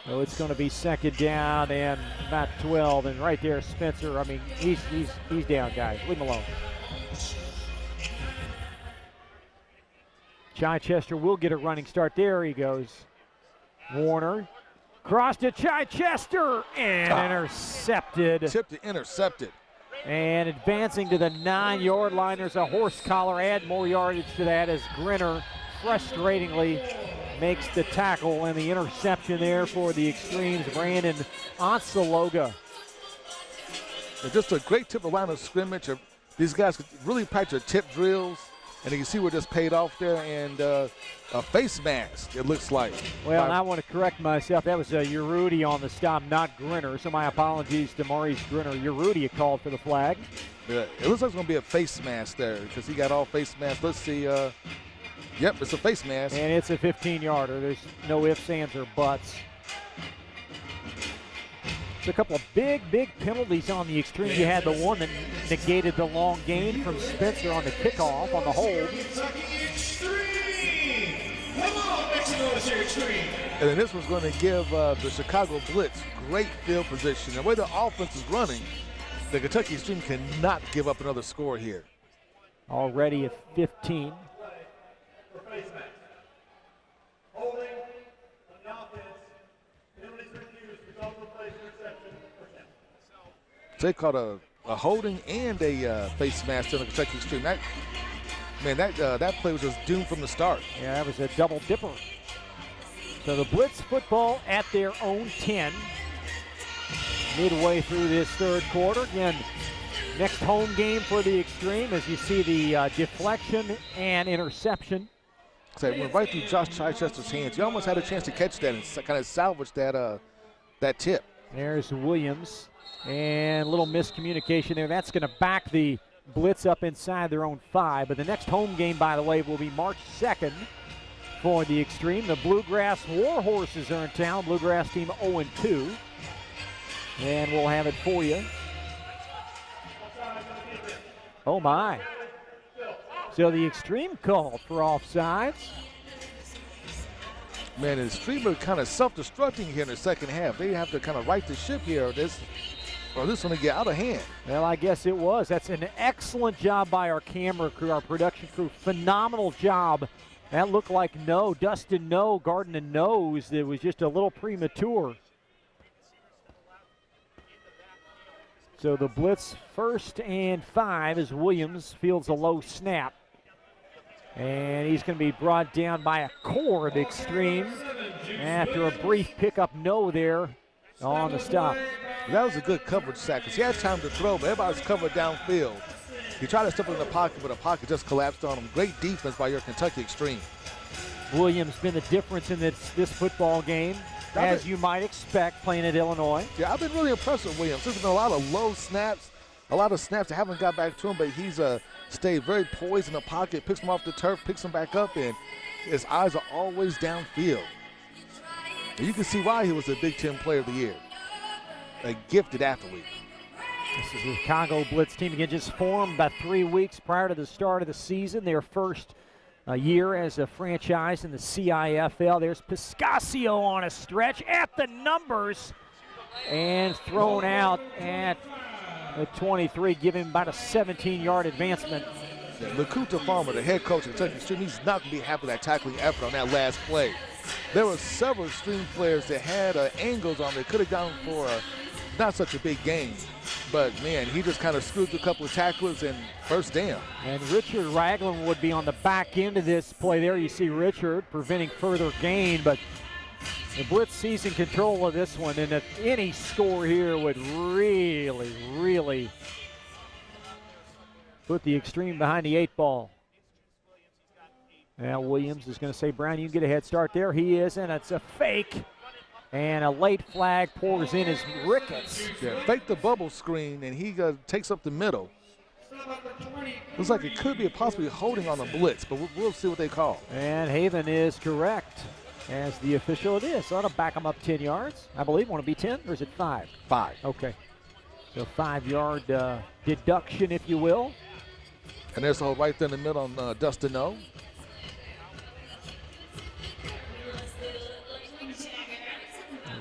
So it's going to be second down and about 12. And right there, Spencer, I mean, he's down, guys. Leave him alone. Chichester will get a running start. There he goes. Warner. Cross to Chichester and intercepted. Tipped to intercepted. And advancing to the 9-yard line, there's a horse collar. Add more yardage to that as Grinner frustratingly makes the tackle, and the interception there for the Extremes, Brandon Ansaloga. Just a great tip of line of scrimmage. These guys could really practice tip drills, and you can see where this paid off there, and a face mask, it looks like. Well, and I want to correct myself. That was Urrutia on the stop, not Grinner. So my apologies to Maurice Grinner. Urrutia called for the flag. Yeah, it looks like it's going to be a face mask there because he got all face masks. Let's see. Yep, it's a face mask. And it's a 15-yarder. There's no ifs, ands, or buts. It's a couple of big penalties on the Extreme. You had the one that negated the long gain from Spencer on the kickoff on the hold. And then this one's going to give the Chicago Blitz great field position. The way the offense is running, the Kentucky Xtreme cannot give up another score here. Already at 15. Holding on the offense. Penalties refused. Result of play interception. They caught a holding and a face mask on the Kentucky Xtreme. That play was just doomed from the start. Yeah, that was a double dipper. So the Blitz football at their own 10. Midway through this third quarter. Again, next home game for the Extreme as you see the deflection and interception. So it went right through Josh Chichester's hands. He almost had a chance to catch that and kind of salvage that tip. There's Williams. And a little miscommunication there. That's going to back the Blitz up inside their own 5. But the next home game, by the way, will be March 2nd for the Extreme. The Bluegrass Warhorses are in town. Bluegrass team 0-2. And we'll have it for you. Oh, my. So the Extreme called for offsides. Man, the Extreme are kind of self-destructing here in the second half. They have to kind of right the ship here, or this one to get out of hand. Well, I guess it was. That's an excellent job by our camera crew, our production crew. Phenomenal job. That looked like Dustin Gardner knows it was just a little premature. So the Blitz 1st and 5 as Williams fields a low snap. And he's going to be brought down by a core of Extreme after a brief pickup there on the stop. That was a good coverage sack because he had time to throw, but everybody's covered downfield. He tried to step in the pocket, but the pocket just collapsed on him. Great defense by your Kentucky Xtreme. Williams been the difference in this football game, as you might expect, playing at Illinois. Yeah, I've been really impressed with Williams. There's been a lot of low snaps, a lot of snaps that haven't got back to him, but he's stayed very poised in the pocket, picks him off the turf, picks him back up, and his eyes are always downfield. And you can see why he was a Big Ten Player of the Year. A gifted athlete. This is the Chicago Blitz team, again, just formed about 3 weeks prior to the start of the season. Their first year as a franchise in the CIFL. There's Piscasio on a stretch at the numbers and thrown out at the 23, giving about a 17-yard advancement. Lakuta Farmer, the head coach of Kentucky Xtreme, he's not going to be happy with that tackling effort on that last play. There were several Xtreme players that had angles on. They could have gone for not such a big gain. But, man, he just kind of screwed a couple of tacklers and first down. And Richard Ragland would be on the back end of this play there. You see Richard preventing further gain, but the Blitz seizing control of this one, and any score here would really, really put the Extreme behind the 8 ball. Now Williams is going to say, Brown, you can get a head start there. He is, and it's a fake. And a late flag pours in as Ricketts. Yeah, fake the bubble screen, and he takes up the middle. Looks like it could be possibly holding on the blitz, but we'll see what they call. And Haven is correct. As the official it is. So that'll back him up 10 yards. I believe. Want to be 10, or is it 5? 5. Okay. So 5-yard deduction, if you will. And there's a hold right there in the middle on Dustin O.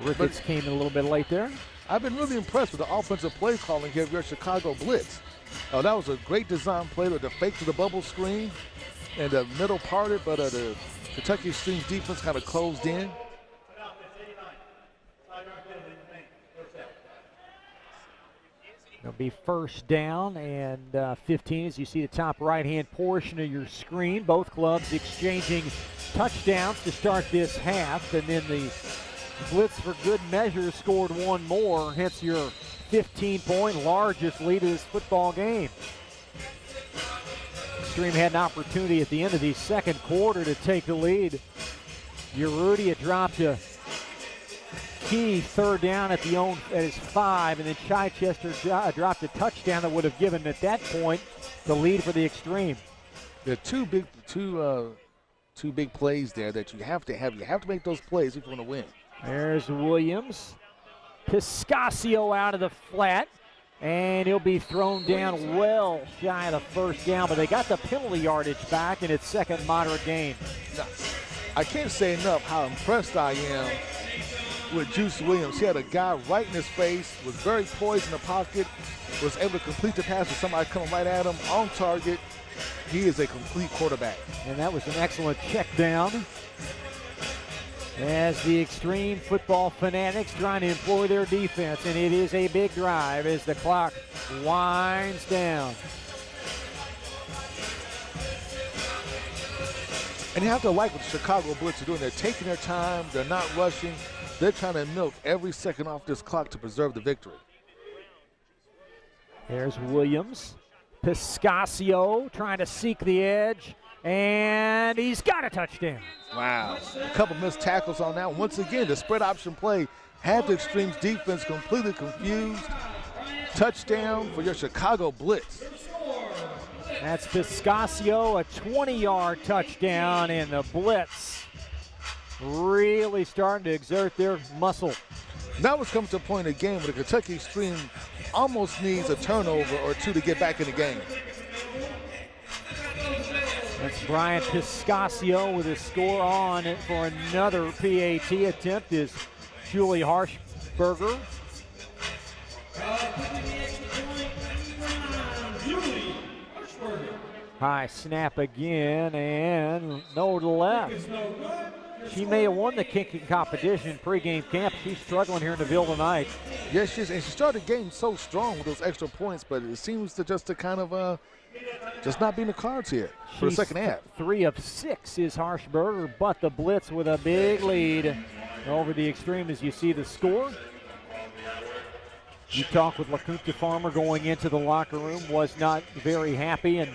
Ricketts came in a little bit late there. I've been really impressed with the offensive play calling here at your Chicago Blitz. That was a great design play with the fake to the bubble screen and the middle parted, but the Kentucky Xtreme defense kind of closed in. It'll be first down and 15 as you see the top right-hand portion of your screen. Both clubs exchanging touchdowns to start this half, and then the Blitz for good measure scored one more, hence your 15-point largest lead of this football game. Extreme had an opportunity at the end of the second quarter to take the lead. Urrutia dropped a key third down at his 5, and then Chichester dropped a touchdown that would have given at that point the lead for the Extreme. There are two big plays there that you have to have. You have to make those plays if you want to win. There's Williams. Piscasio out of the flat, and he'll be thrown down well shy of the first down, but they got the penalty yardage back, and it's second moderate gain. Now, I can't say enough how impressed I am with Juice Williams. He had a guy right in his face, was very poised in the pocket, was able to complete the pass with somebody coming right at him on target. He is a complete quarterback. And that was an excellent check down as the Extreme football fanatics trying to employ their defense, and it is a big drive as the clock winds down. And you have to like what the Chicago Blitz are doing. They're taking their time. They're not rushing. They're trying to milk every second off this clock to preserve the victory. There's Williams. Piscasio trying to seek the edge, and he's got a touchdown. Wow. A couple missed tackles on that. Once again, the spread option play had the Extreme's defense completely confused. Touchdown for your Chicago Blitz. That's Piscasio, a 20-yard touchdown, and the Blitz really starting to exert their muscle. Now it's coming to a point in the game where the Kentucky Xtreme almost needs a turnover or two to get back in the game. That's Brian Piscasio with a score on it for another PAT attempt is Julie Harshberger. High snap again, and no to the left. She may have won the kicking competition pregame camp. She's struggling here in the Ville tonight. Yes, she is, and she started the game so strong with those extra points, but it seems to just not be in the cards here for the second half. 3 of 6 is Harshberger, but the Blitz with a big lead over the Extreme as you see the score. You talk with LaCunta Farmer going into the locker room, was not very happy, and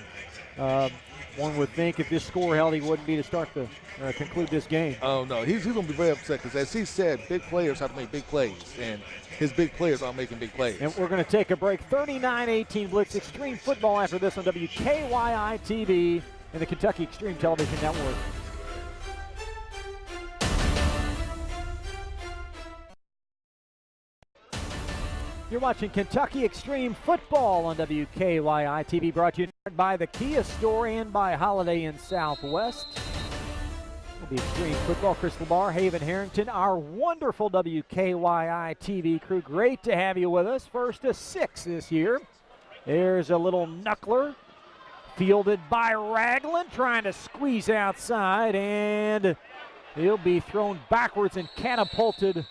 one would think if this score held, he wouldn't be to start to conclude this game. Oh, no, he's going to be very upset because, as he said, big players have to make big plays, and his big players aren't making big plays. And we're going to take a break. 39-18 Blitz Extreme football after this on WKYI TV and the Kentucky Xtreme Television Network. You're watching Kentucky Xtreme football on WKYI TV, brought to you by the Kia Store and by Holiday Inn Southwest. The Extreme football, Crystal Bar, Haven Harrington, our wonderful WKYI TV crew. Great to have you with us. First to 6 this year. There's a little knuckler fielded by Ragland, trying to squeeze outside, and he'll be thrown backwards and catapulted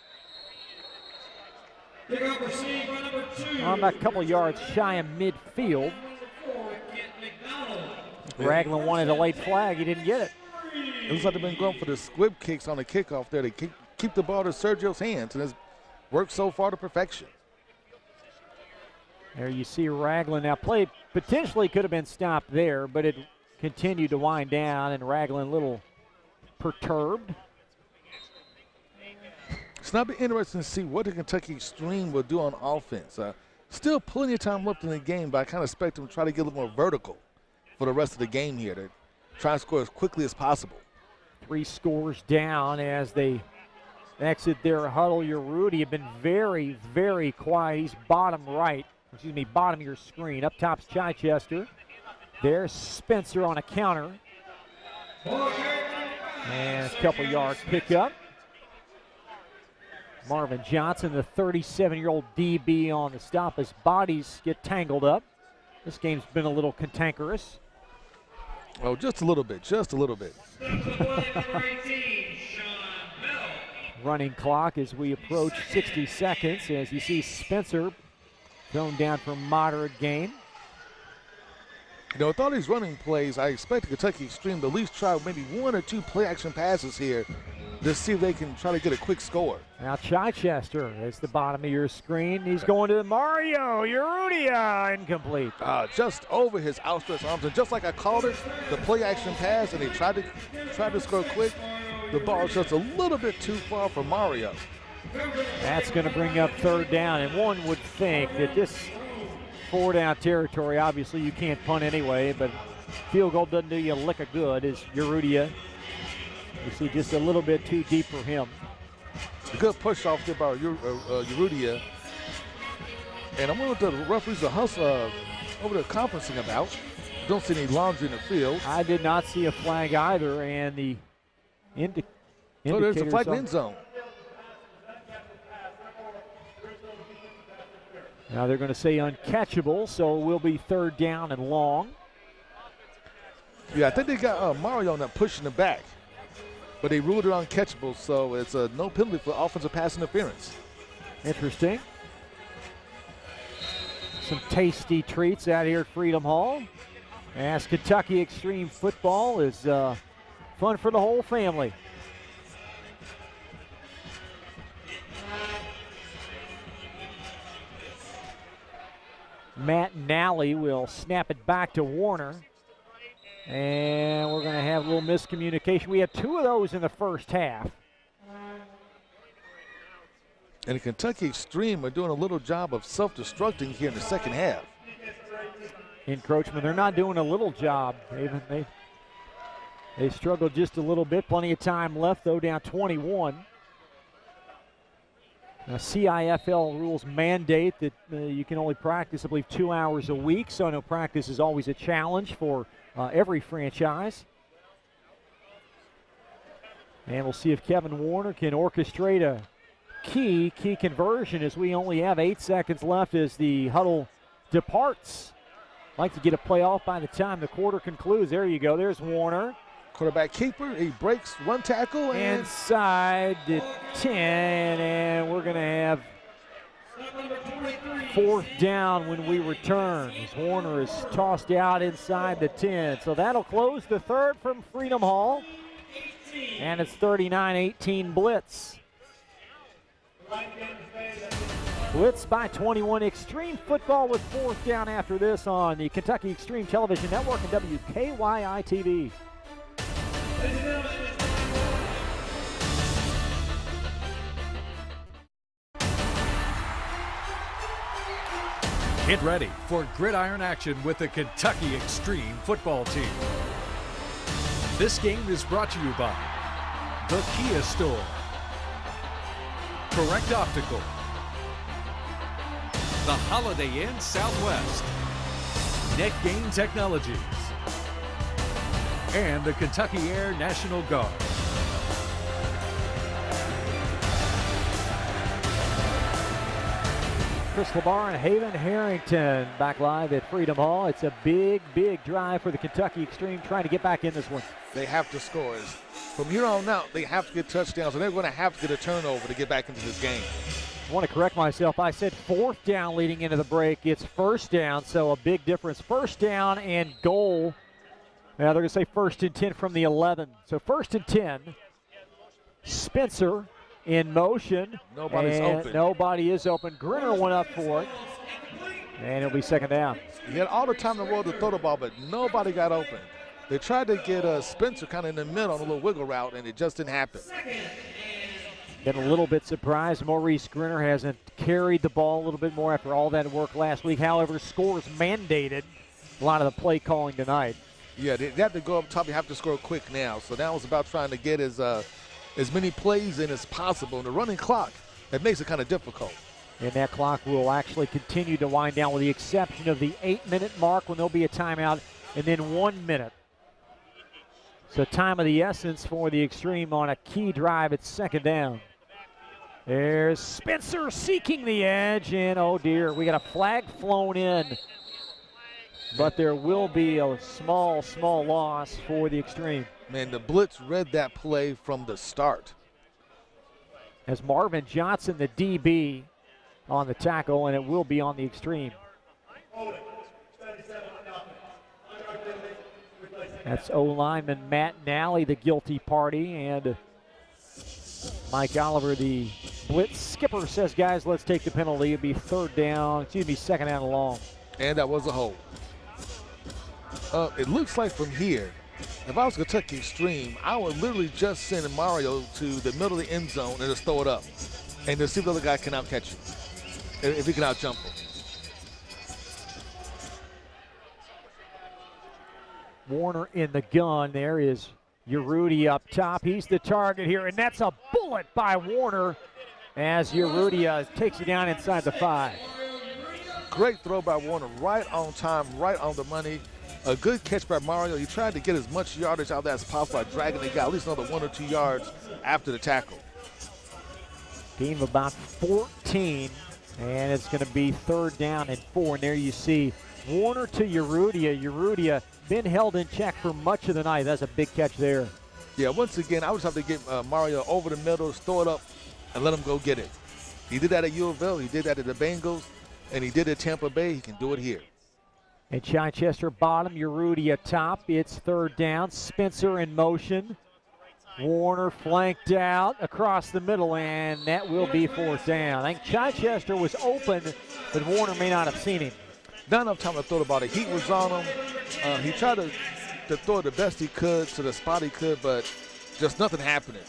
Kickoff received by number 2. On about a couple yards shy of midfield. Ragland wanted a late flag. He didn't get it. It looks like they've been going for the squib kicks on the kickoff there. They keep the ball to Sergio's hands, and it's worked so far to perfection. There you see Ragland. Now, play potentially could have been stopped there, but it continued to wind down, and Ragland a little perturbed. It's not been interesting to see what the Kentucky Xtreme will do on offense. Still plenty of time left in the game, but I kind of expect them to try to get a little more vertical for the rest of the game here to try to score as quickly as possible. 3 scores down as they exit their huddle. Urrutia have been very, very quiet. He's bottom of your screen. Up top's Chichester. There's Spencer on a counter. And a couple yards pickup. Marvin Johnson, the 37-year-old DB on the stop as bodies get tangled up. This game's been a little cantankerous. Oh, just a little bit, Running clock as we approach 60 seconds as you see Spencer thrown down for moderate gain. You know, with all these running plays, I expect the Kentucky Xtreme to at least try maybe 1 or 2 play-action passes here to see if they can try to get a quick score. Now Chichester is the bottom of your screen. He's going to Mario Urrutia, incomplete. Just over his outstretched arms, and just like I called it, the play-action pass, and they tried to score quick. The ball's just a little bit too far for Mario. That's going to bring up 3rd down, and one would think that this 4-down territory, obviously you can't punt anyway, but field goal doesn't do you a lick of good as Urrutia. You see just a little bit too deep for him. A good push off there by Urrutia. And I'm wondering what the referees are over there conferencing about. Don't see any laundry in the field. I did not see a flag either, and the so there's a flag in the end zone. Now they're going to say uncatchable, so it will be 3rd down and long. Yeah, I think they got Mario on that push in the back. But they ruled it uncatchable, so it's no penalty for offensive pass interference. Interesting. Some tasty treats out here at Freedom Hall. As Kentucky Xtreme football is fun for the whole family. Matt Nally will snap it back to Warner. And we're going to have a little miscommunication. We had 2 of those in the first half. And the Kentucky Xtreme are doing a little job of self-destructing here in the second half. Encroachment, they're not doing a little job. They struggled just a little bit. Plenty of time left, though, down 21. Now, CIFL rules mandate that you can only practice, I believe, 2 hours a week. So I know practice is always a challenge for every franchise. And we'll see if Kevin Warner can orchestrate a key conversion as we only have 8 seconds left as the huddle departs. Like to get a play off by the time the quarter concludes. There you go. There's Warner. Quarterback keeper. He breaks one tackle. And inside the 10. And we're going to have 4th down when we return. As Warner is tossed out inside the 10. So that'll close the 3rd from Freedom Hall. And it's 39-18 Blitz. Blitz by 21. Xtreme football with 4th down after this on the Kentucky Xtreme Television Network and WKYI TV. Get ready for gridiron action with the Kentucky Xtreme football team. This game is brought to you by the Kia Store, Correct Optical, the Holiday Inn Southwest, NetGain Technologies, and the Kentucky Air National Guard. Chris LeBar and Haven Harrington back live at Freedom Hall. It's a big drive for the Kentucky Xtreme trying to get back in this one. They have to score. From here on out, they have to get touchdowns, and they're going to have to get a turnover to get back into this game. want to correct myself. I said 4th down leading into the break. It's 1st down, so a big difference. 1st down and goal. Now they're going to say 1st and 10 from the 11. So 1st and 10. Spencer in motion. Nobody's open. Nobody is open. Grinner went up for it. And it'll be 2nd down. He had all the time in the world to throw the ball, but nobody got open. They tried to get Spencer kind of in the middle on a little wiggle route, and it just didn't happen. Been a little bit surprised Maurice Grinner hasn't carried the ball a little bit more after all that work last week. However, scores mandated a lot of the play calling tonight. Yeah, they have to go up top. You have to score quick now. So now it's about trying to get as many plays in as possible. And the running clock, that makes it kind of difficult. And that clock will actually continue to wind down with the exception of the 8-minute mark when there'll be a timeout, and then 1 minute. So time of the essence for the Xtreme on a key drive at 2nd down. There's Spencer seeking the edge, and oh dear, we got a flag flown in. But there will be a small loss for the Xtreme. Man, the Blitz read that play from the start. As Marvin Johnson, the DB, on the tackle, and it will be on the Xtreme. That's O-lineman Matt Nally, the guilty party, and Mike Oliver, the Blitz skipper, says, guys, let's take the penalty. It'll be 2nd down and long. And that was a hold. It looks like from here, if I was Kentucky Xtreme, I would literally just send Mario to the middle of the end zone and just throw it up. And to see if the other guy can out-catch him, if he can out-jump him. Warner in the gun. There is Urrutia up top. He's the target here, and that's a bullet by Warner as Urrutia takes it down inside the 5. Great throw by Warner, right on time, right on the money. A good catch by Mario. He tried to get as much yardage out there as possible by dragging the guy at least another 1 or 2 yards after the tackle. Gain of about 14, and it's going to be 3rd down and 4. And there you see Warner to Urrutia. Urrutia been held in check for much of the night. That's a big catch there. Yeah, once again, I would just have to get Mario over the middle, throw it up, and let him go get it. He did that at U of L. He did that at the Bengals, and he did it at Tampa Bay. He can do it here. And Chichester bottom, Urrutia top. It's 3rd down. Spencer in motion. Warner flanked out across the middle, and that will be 4th down. I think Chichester was open, but Warner may not have seen him. Not enough time to throw the ball. The heat was on him. He tried to throw it the best he could to the spot he could, but just nothing happening.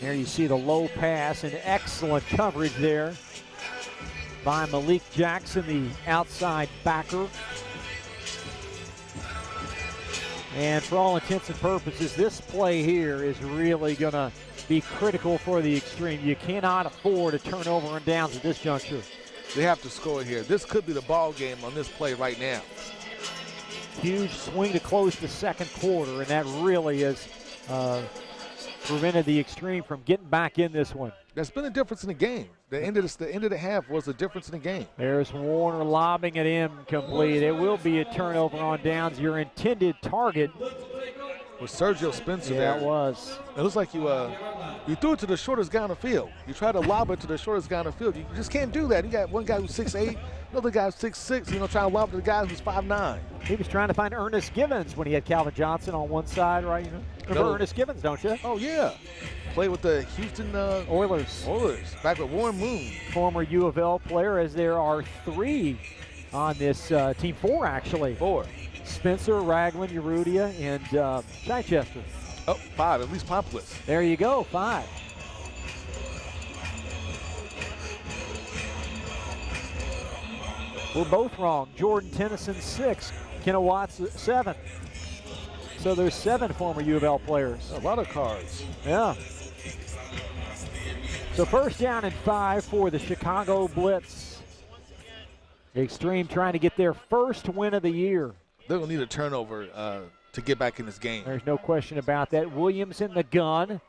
There you see the low pass and excellent coverage there by Malik Jackson, the outside backer. And for all intents and purposes, this play here is really going to be critical for the Xtreme. You cannot afford a turnover on downs at this juncture. They have to score here. This could be the ball game on this play right now. Huge swing to close the 2nd quarter, and that really has prevented the Xtreme from getting back in this one. That's been a difference in the game. The end of the half was a difference in the game. There's Warner lobbing it incomplete. It will be a turnover on downs. Your intended target with Sergio Spencer there. Yeah, it was. It looks like you threw it to the shortest guy on the field. You try to lob it to the shortest guy on the field. You just can't do that. You got one guy who's 6'8", another guy who's 6'6", trying to lob it to the guy who's 5'9". He was trying to find Ernest Givens when he had Calvin Johnson on one side, right? Remember Ernest Givens, don't you? Oh, yeah. Played with the Houston Oilers. Back with Warren Moon. Former U of L player, as there are 3 on this team. 4, actually. 4. Spencer, Ragland, Urrutia, and Chichester. Oh, 5, at least Populous. There you go, 5. We're both wrong. Jordan Tennyson, 6. Kenna Watts, 7. So there's 7 former U of L players. A lot of cards. Yeah. So 1st down and 5 for the Chicago Blitz. The Xtreme trying to get their first win of the year. They're going to need a turnover to get back in this game. There's no question about that. Williams in the gun.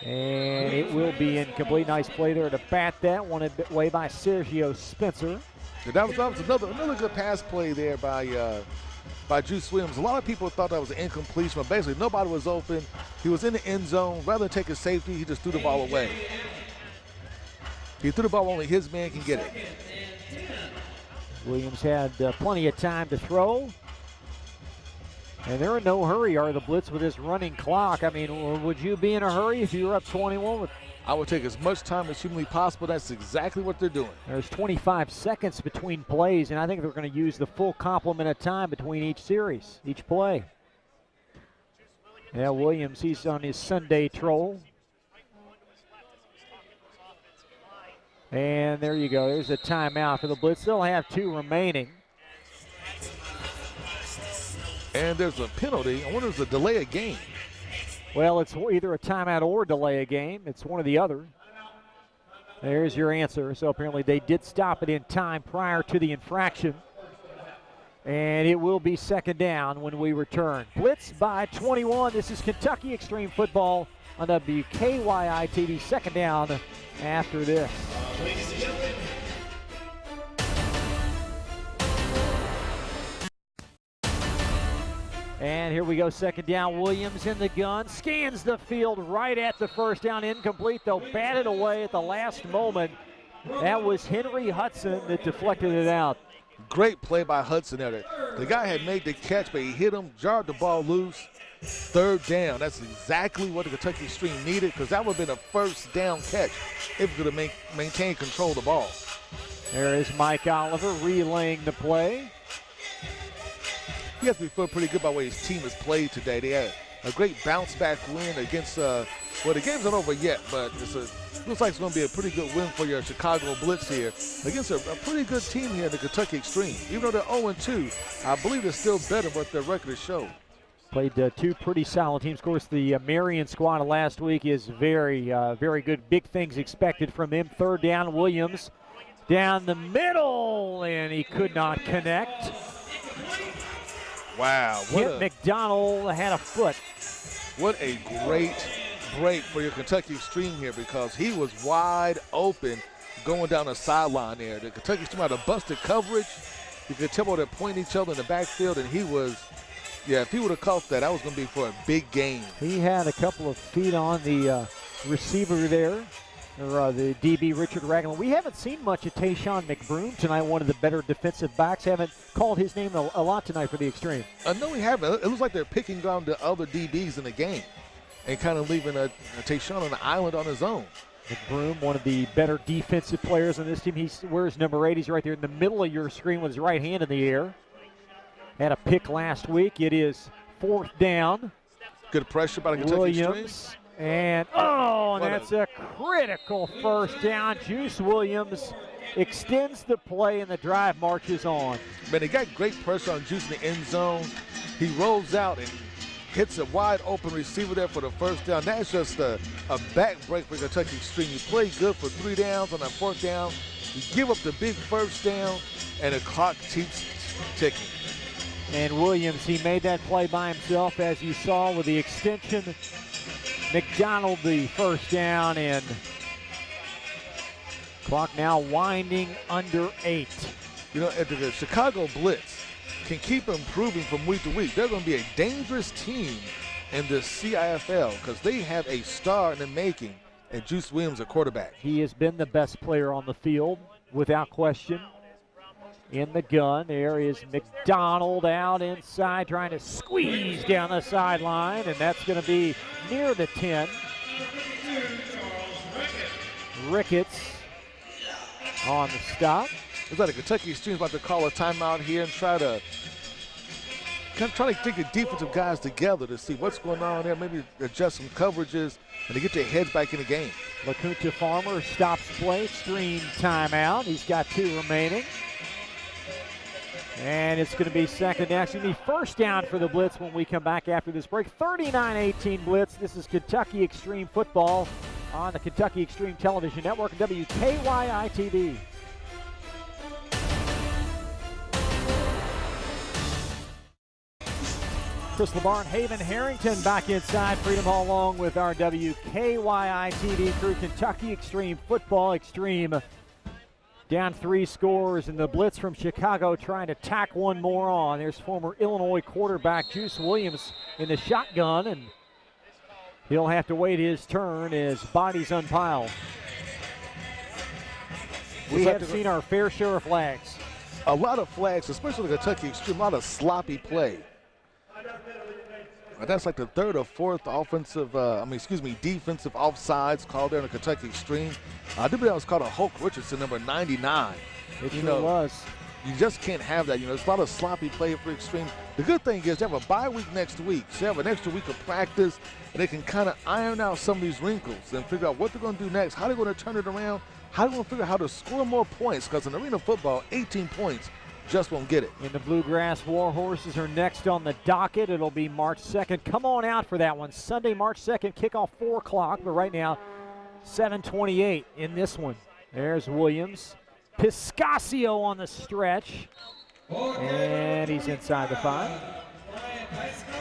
And it will be incomplete. Nice play there to bat that one away by Sergio Spencer. Yeah, that was another good pass play there by Juice Williams. A lot of people thought that was an incompletion, but basically nobody was open. He was in the end zone. Rather than take a safety, he just threw the ball away. He threw the ball only his man can get it. Williams had plenty of time to throw. And they're in no hurry, are the Blitz, with this running clock. I mean, would you be in a hurry if you were up 21? I would take as much time as humanly possible. That's exactly what they're doing. There's 25 seconds between plays, and I think they're going to use the full complement of time between each series, each play. Yeah, Williams, he's on his Sunday troll. And there you go. There's a timeout for the Blitz. They'll have 2 remaining. And there's a penalty. I wonder if it's a delay of game. Well, it's either a timeout or delay a game. It's one or the other. There's your answer. So apparently they did stop it in time prior to the infraction. And it will be second down when we return. Blitz by 21. This is Kentucky Xtreme Football on WKYI TV. Second down after this. And here we go, second down. Williams in the gun, scans the field right at the first down. Incomplete, though, batted away at the last moment. That was Henry Hudson that deflected it out. Great play by Hudson there. The guy had made the catch, but he hit him, jarred the ball loose. Third down. That's exactly what the Kentucky Xtreme needed, because that would have been a first down catch if he could have maintained control of the ball. There is Mike Oliver relaying the play. He has to be feeling pretty good about the way his team has played today. They had a great bounce-back win against, well, the game's not over yet, but looks like it's going to be a pretty good win for your Chicago Blitz here against a pretty good team here in the Kentucky Xtreme. Even though they're 0-2, I believe they're still better than what their record shows. Played 2 pretty solid teams. Of course, the Marion squad of last week is very, very good. Big things expected from them. Third down, Williams down the middle, and he could not connect. Wow. McDonald had a foot. What a great break for your Kentucky Xtreme here, because he was wide open going down the sideline there. The Kentucky Xtreme had a busted coverage. You could tell they're pointing each other in the backfield, and he was, yeah, if he would have caught that, that was going to be for a big game. He had a couple of feet on the receiver there, or the DB Richard Ragland. We haven't seen much of Tayshawn McBroom tonight, one of the better defensive backs. Haven't called his name a lot tonight for the Xtreme. No, we haven't. It looks like they're picking on the other DBs in the game and kind of leaving Tayshawn on the island on his own. McBroom, one of the better defensive players on this team. He wears number 8. He's right there in the middle of your screen with his right hand in the air. Had a pick last week. It is fourth down. Good pressure by the Kentucky Williams. And, that's a critical first down. Juice Williams extends the play, and the drive marches on. Man, they got great pressure on Juice in the end zone. He rolls out and hits a wide open receiver there for the first down. That's just a back break for Kentucky Xtreme. You play good for 3 downs on that fourth down. You give up the big first down, and the clock keeps ticking. And Williams, he made that play by himself, as you saw with the extension. McDonald the first down, and clock now winding under 8. You know, if the Chicago Blitz can keep improving from week to week, they're going to be a dangerous team in the CIFL, because they have a star in the making, and Juice Williams, a quarterback. He has been the best player on the field, without question. In the gun, there is McDonald out inside, trying to squeeze down the sideline, and that's going to be near the 10. Ricketts on the stop. Looks like the Kentucky Xtreme about to call a timeout here and try to get the defensive guys together to see what's going on there, maybe adjust some coverages, and to get their heads back in the game. LaCunta Farmer stops play, Xtreme timeout. He's got 2 remaining. And it's going to be second down. It's going to be first down for the Blitz when we come back after this break. 39-18 Blitz. This is Kentucky Xtreme Football on the Kentucky Xtreme Television Network, WKYI TV. Chris LeBar and Haven Harrington back inside Freedom Hall along with our WKYI TV crew. Kentucky Xtreme Football. Xtreme down 3 scores, and the Blitz from Chicago trying to tack one more on. There's former Illinois quarterback Juice Williams in the shotgun, and he'll have to wait his turn as bodies unpile. We have seen our fair share of flags. A lot of flags, especially the Kentucky Xtreme, a lot of sloppy play. And that's like the third or fourth defensive offsides called there in the Kentucky Xtreme. I do believe that was called a Hulk Richardson, number 99. It sure was. You just can't have that. There's a lot of sloppy play for Xtreme. The good thing is they have a bye week next week. So they have an extra week of practice, and they can kind of iron out some of these wrinkles and figure out what they're going to do next, how they're going to turn it around, how they're going to figure out how to score more points, because in arena football, 18 points just won't get it. And the Bluegrass Warhorses are next on the docket. It'll be March 2nd. Come on out for that one. Sunday, March 2nd, kickoff 4 o'clock, but right now, 7:28 in this one. There's Williams. Piscasio on the stretch, and he's inside the 5.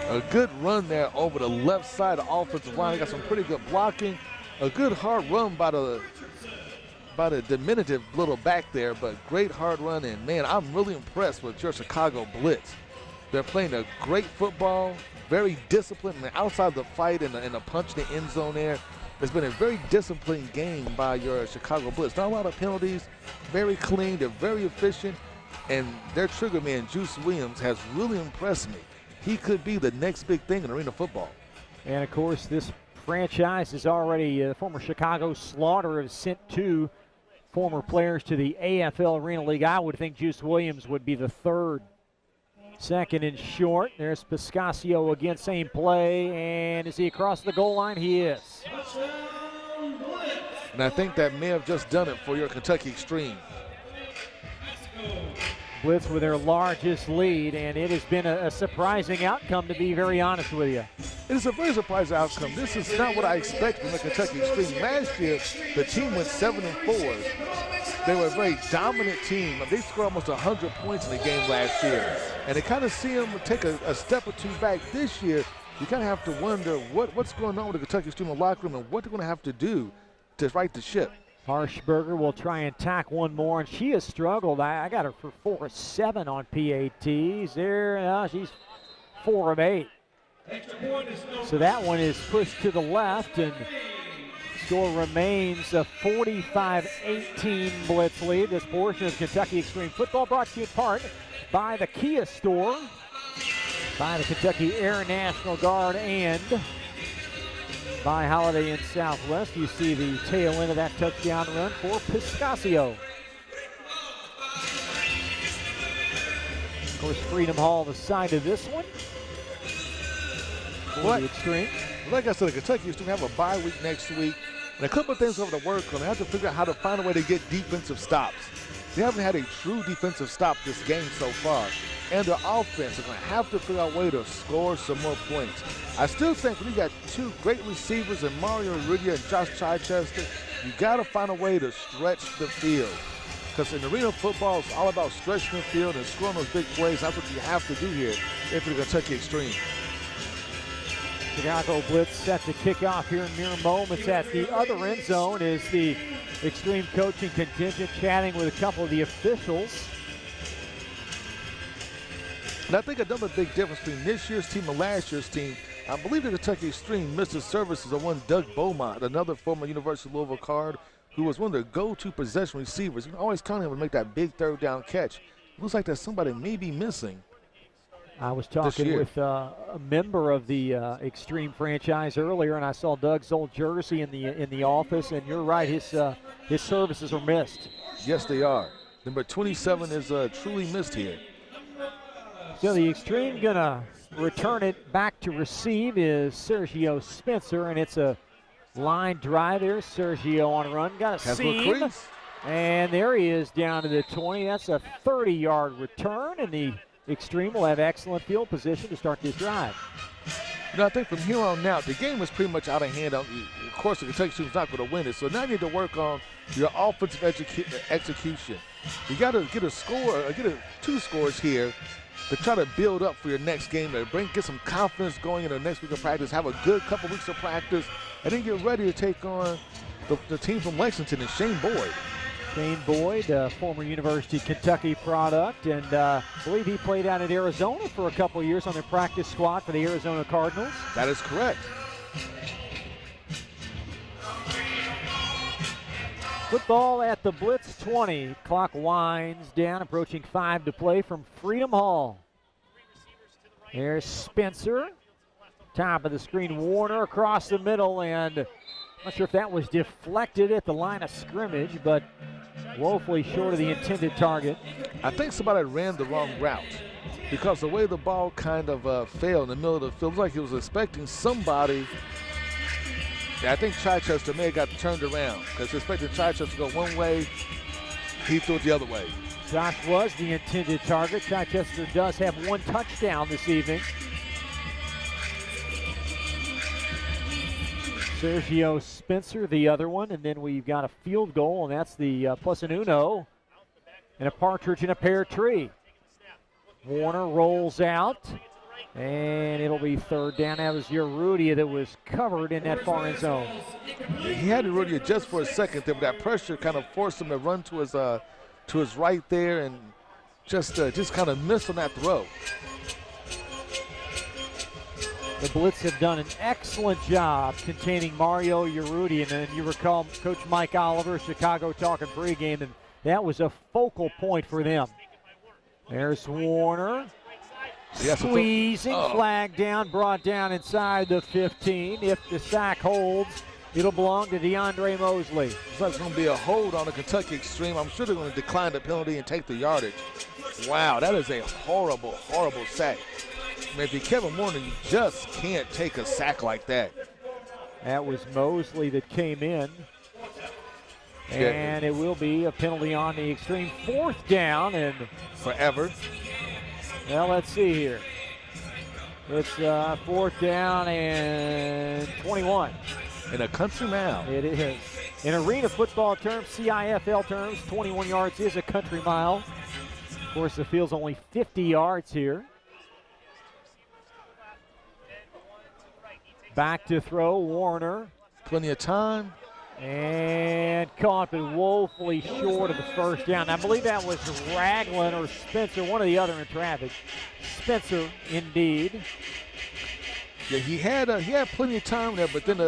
A good run there over the left side of the offensive line. They got some pretty good blocking. A good hard run by the diminutive little back there, but great hard run. And man, I'm really impressed with your Chicago Blitz. They're playing a great football, very disciplined, and outside the fight and the punch in the end zone there. It's been a very disciplined game by your Chicago Blitz. Not a lot of penalties, very clean, they're very efficient, and their trigger man, Juice Williams, has really impressed me. He could be the next big thing in arena football. And of course, this franchise is already, former Chicago Slaughter has sent 2 former players to the AFL Arena League. I would think Juice Williams would be the third. Second and short. There's Piscasio again, same play. And is he across the goal line? He is. And I think that may have just done it for your Kentucky Xtreme. Blitz with their largest lead, and it has been a surprising outcome, to be very honest with you. It is a very surprising outcome. This is not what I expect from the Kentucky Xtreme. Last year, the team went 7-4. They were a very dominant team. They scored almost 100 points in the game last year. And to kind of see them take a step or two back this year, you kind of have to wonder what's going on with the Kentucky Xtreme locker room and what they're going to have to do to right the ship. Harshberger will try and tack one more, and she has struggled. I got her for 4 of 7 on PATs. She's 4 of 8. So that one is pushed to the left, and score remains a 45-18 Blitz lead. This portion of Kentucky Xtreme Football brought to you in part by the Kia Store, by the Kentucky Air National Guard, and by Holiday Inn Southwest. You see the tail end of that touchdown run for Piscasio. Of course, Freedom Hall the side of this one. For the Xtreme. Like I said, the Kentucky Xtreme have a bye week next week, and a couple of things over to work on. They have to figure out how to find a way to get defensive stops. They haven't had a true defensive stop this game so far. And their offense are going to have to figure out a way to score some more points. I still think when you got 2 great receivers in Mario Urrutia and Josh Chichester, you got to find a way to stretch the field. Because in arena football, it's all about stretching the field and scoring those big plays. That's what you have to do here if you're the Kentucky Xtreme. Chicago Blitz set to kick off here in mere moments. At the other end zone is the Xtreme coaching contingent chatting with a couple of the officials. And I think another big difference between this year's team and last year's team, I believe the Kentucky Xtreme missed the services of one Doug Beaumont, another former University of Louisville Card, who was one of their go-to possession receivers. You can always count him to make that big third down catch. Looks like there's somebody may be missing. I was talking with a member of the Xtreme franchise earlier, and I saw Doug's old jersey in the office. And you're right, his services are missed. Yes, they are. Number 27 is truly missed here. So the Xtreme gonna return it back to receive is Sergio Spencer, and it's a line drive there. Sergio on a run, got a seam, and there he is down to the 20. That's a 30-yard return, and the Xtreme will have excellent field position to start this drive. You know, I think from here on out, the game is pretty much out of hand. Of course, the Kentucky Xtreme's not going to win it, so now you need to work on your offensive execution. You got to get a score, get 2 scores here to try to build up for your next game, to get some confidence going in the next week of practice, have a good couple weeks of practice, and then get ready to take on the team from Lexington and Shane Boyd. Shane Boyd, former University of Kentucky product, and I believe he played out at Arizona for a couple of years on their practice squad for the Arizona Cardinals. That is correct. Football at the Blitz 20. Clock winds down, approaching 5 to play from Freedom Hall. There's Spencer. Top of the screen, Warner across the middle, and I'm not sure if that was deflected at the line of scrimmage, but woefully short of the intended target. I think somebody ran the wrong route because the way the ball kind of fell in the middle of the field, it was like he was expecting somebody. I think Chichester may have got turned around because he expected Chichester to go one way. He threw it the other way. Josh was the intended target. Chichester does have 1 touchdown this evening. Sergio Spencer, the other one, and then we've got a field goal, and that's the plus an uno, and a partridge in a pear tree. Warner rolls out, and it'll be 3rd down. That was Urrutia that was covered in that far end zone. He had Urrutia just for a second there, but that pressure kind of forced him to run to his right there, and just kind of missed on that throw. The Blitz have done an excellent job containing Mario Urrutia, and you recall Coach Mike Oliver, Chicago talking pregame, and that was a focal point for them. There's Warner. Squeezing, flag down, brought down inside the 15. If the sack holds, it'll belong to DeAndre Mosley. Looks like it's going to be a hold on the Kentucky Xtreme. I'm sure they're going to decline the penalty and take the yardage. Wow, that is a horrible, horrible sack. I mean, if you're Kevin Warner, you just can't take a sack like that. That was Mosley that came in. And it will be a penalty on the Xtreme. 4th down and forever. Well, let's see here. It's 4th down and 21. In a country mile. It is. In arena football terms, CIFL terms, 21 yards is a country mile. Of course, the field's only 50 yards here. Back to throw, Warner. Plenty of time. And caught, but woefully short of the 1st down. I believe that was Ragland or Spencer, one or the other in traffic. Spencer, indeed. Yeah, he had plenty of time there, but then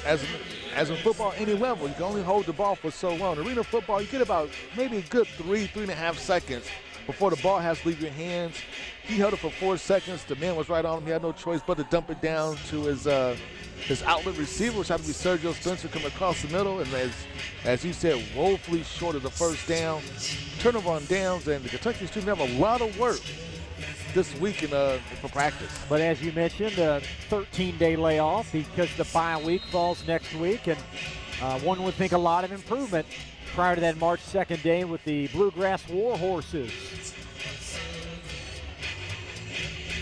as in football, any level, you can only hold the ball for so long. Arena football, you get about maybe a good 3.5 seconds before the ball has to leave your hands. He held it for 4 seconds. The man was right on him. He had no choice but to dump it down to his outlet receiver, which had to be Sergio Spencer, coming across the middle. And as you said, woefully short of the 1st down. Turnover on downs, and the Kentucky Xtreme have a lot of work this week for practice. But as you mentioned, a 13-day layoff because the bye week falls next week, and one would think a lot of improvement prior to that March 2nd day with the Bluegrass War Horses.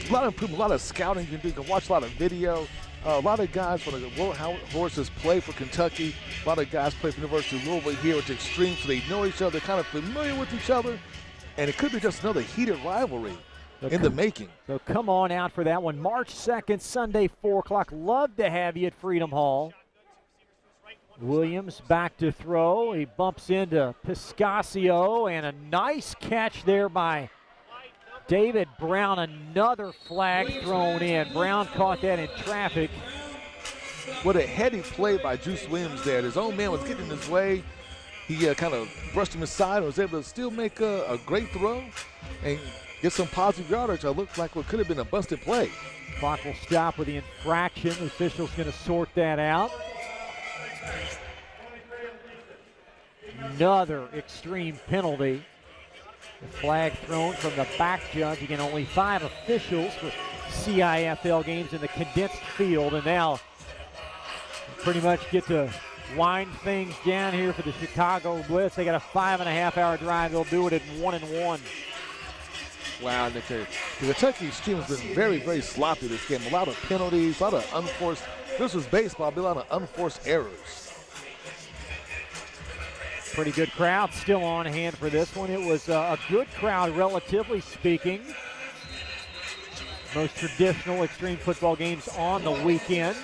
A lot of improvement, a lot of scouting you can do. You can watch a lot of video. A lot of guys from the War Horses play for Kentucky. A lot of guys play for the University of Louisville here with the Xtreme, so they know each other, kind of familiar with each other. And it could be just another heated rivalry in the making. So come on out for that one. March 2nd, Sunday, 4 o'clock. Love to have you at Freedom Hall. Williams back to throw. He bumps into Piscasio, and a nice catch there by David Brown. Another flag thrown in. Brown caught that in traffic. What a heady play by Juice Williams there. His own man was getting in his way. He kind of brushed him aside and was able to still make a great throw and get some positive yardage. It looked like what could have been a busted play. Clock will stop with the infraction. The official's going to sort that out. Another Xtreme penalty. The flag thrown from the back judge. Again, only 5 officials for CIFL games in the condensed field. And now pretty much get to wind things down here for the Chicago Blitz. They got a 5.5-hour drive. They'll do it at 1-1. Wow, the Kentucky Xtreme has been very, very sloppy this game. A lot of penalties, a lot of unforced. This was baseball, a lot of unforced errors. Pretty good crowd still on hand for this one. It was a good crowd, relatively speaking. Most traditional Xtreme football games on the weekend.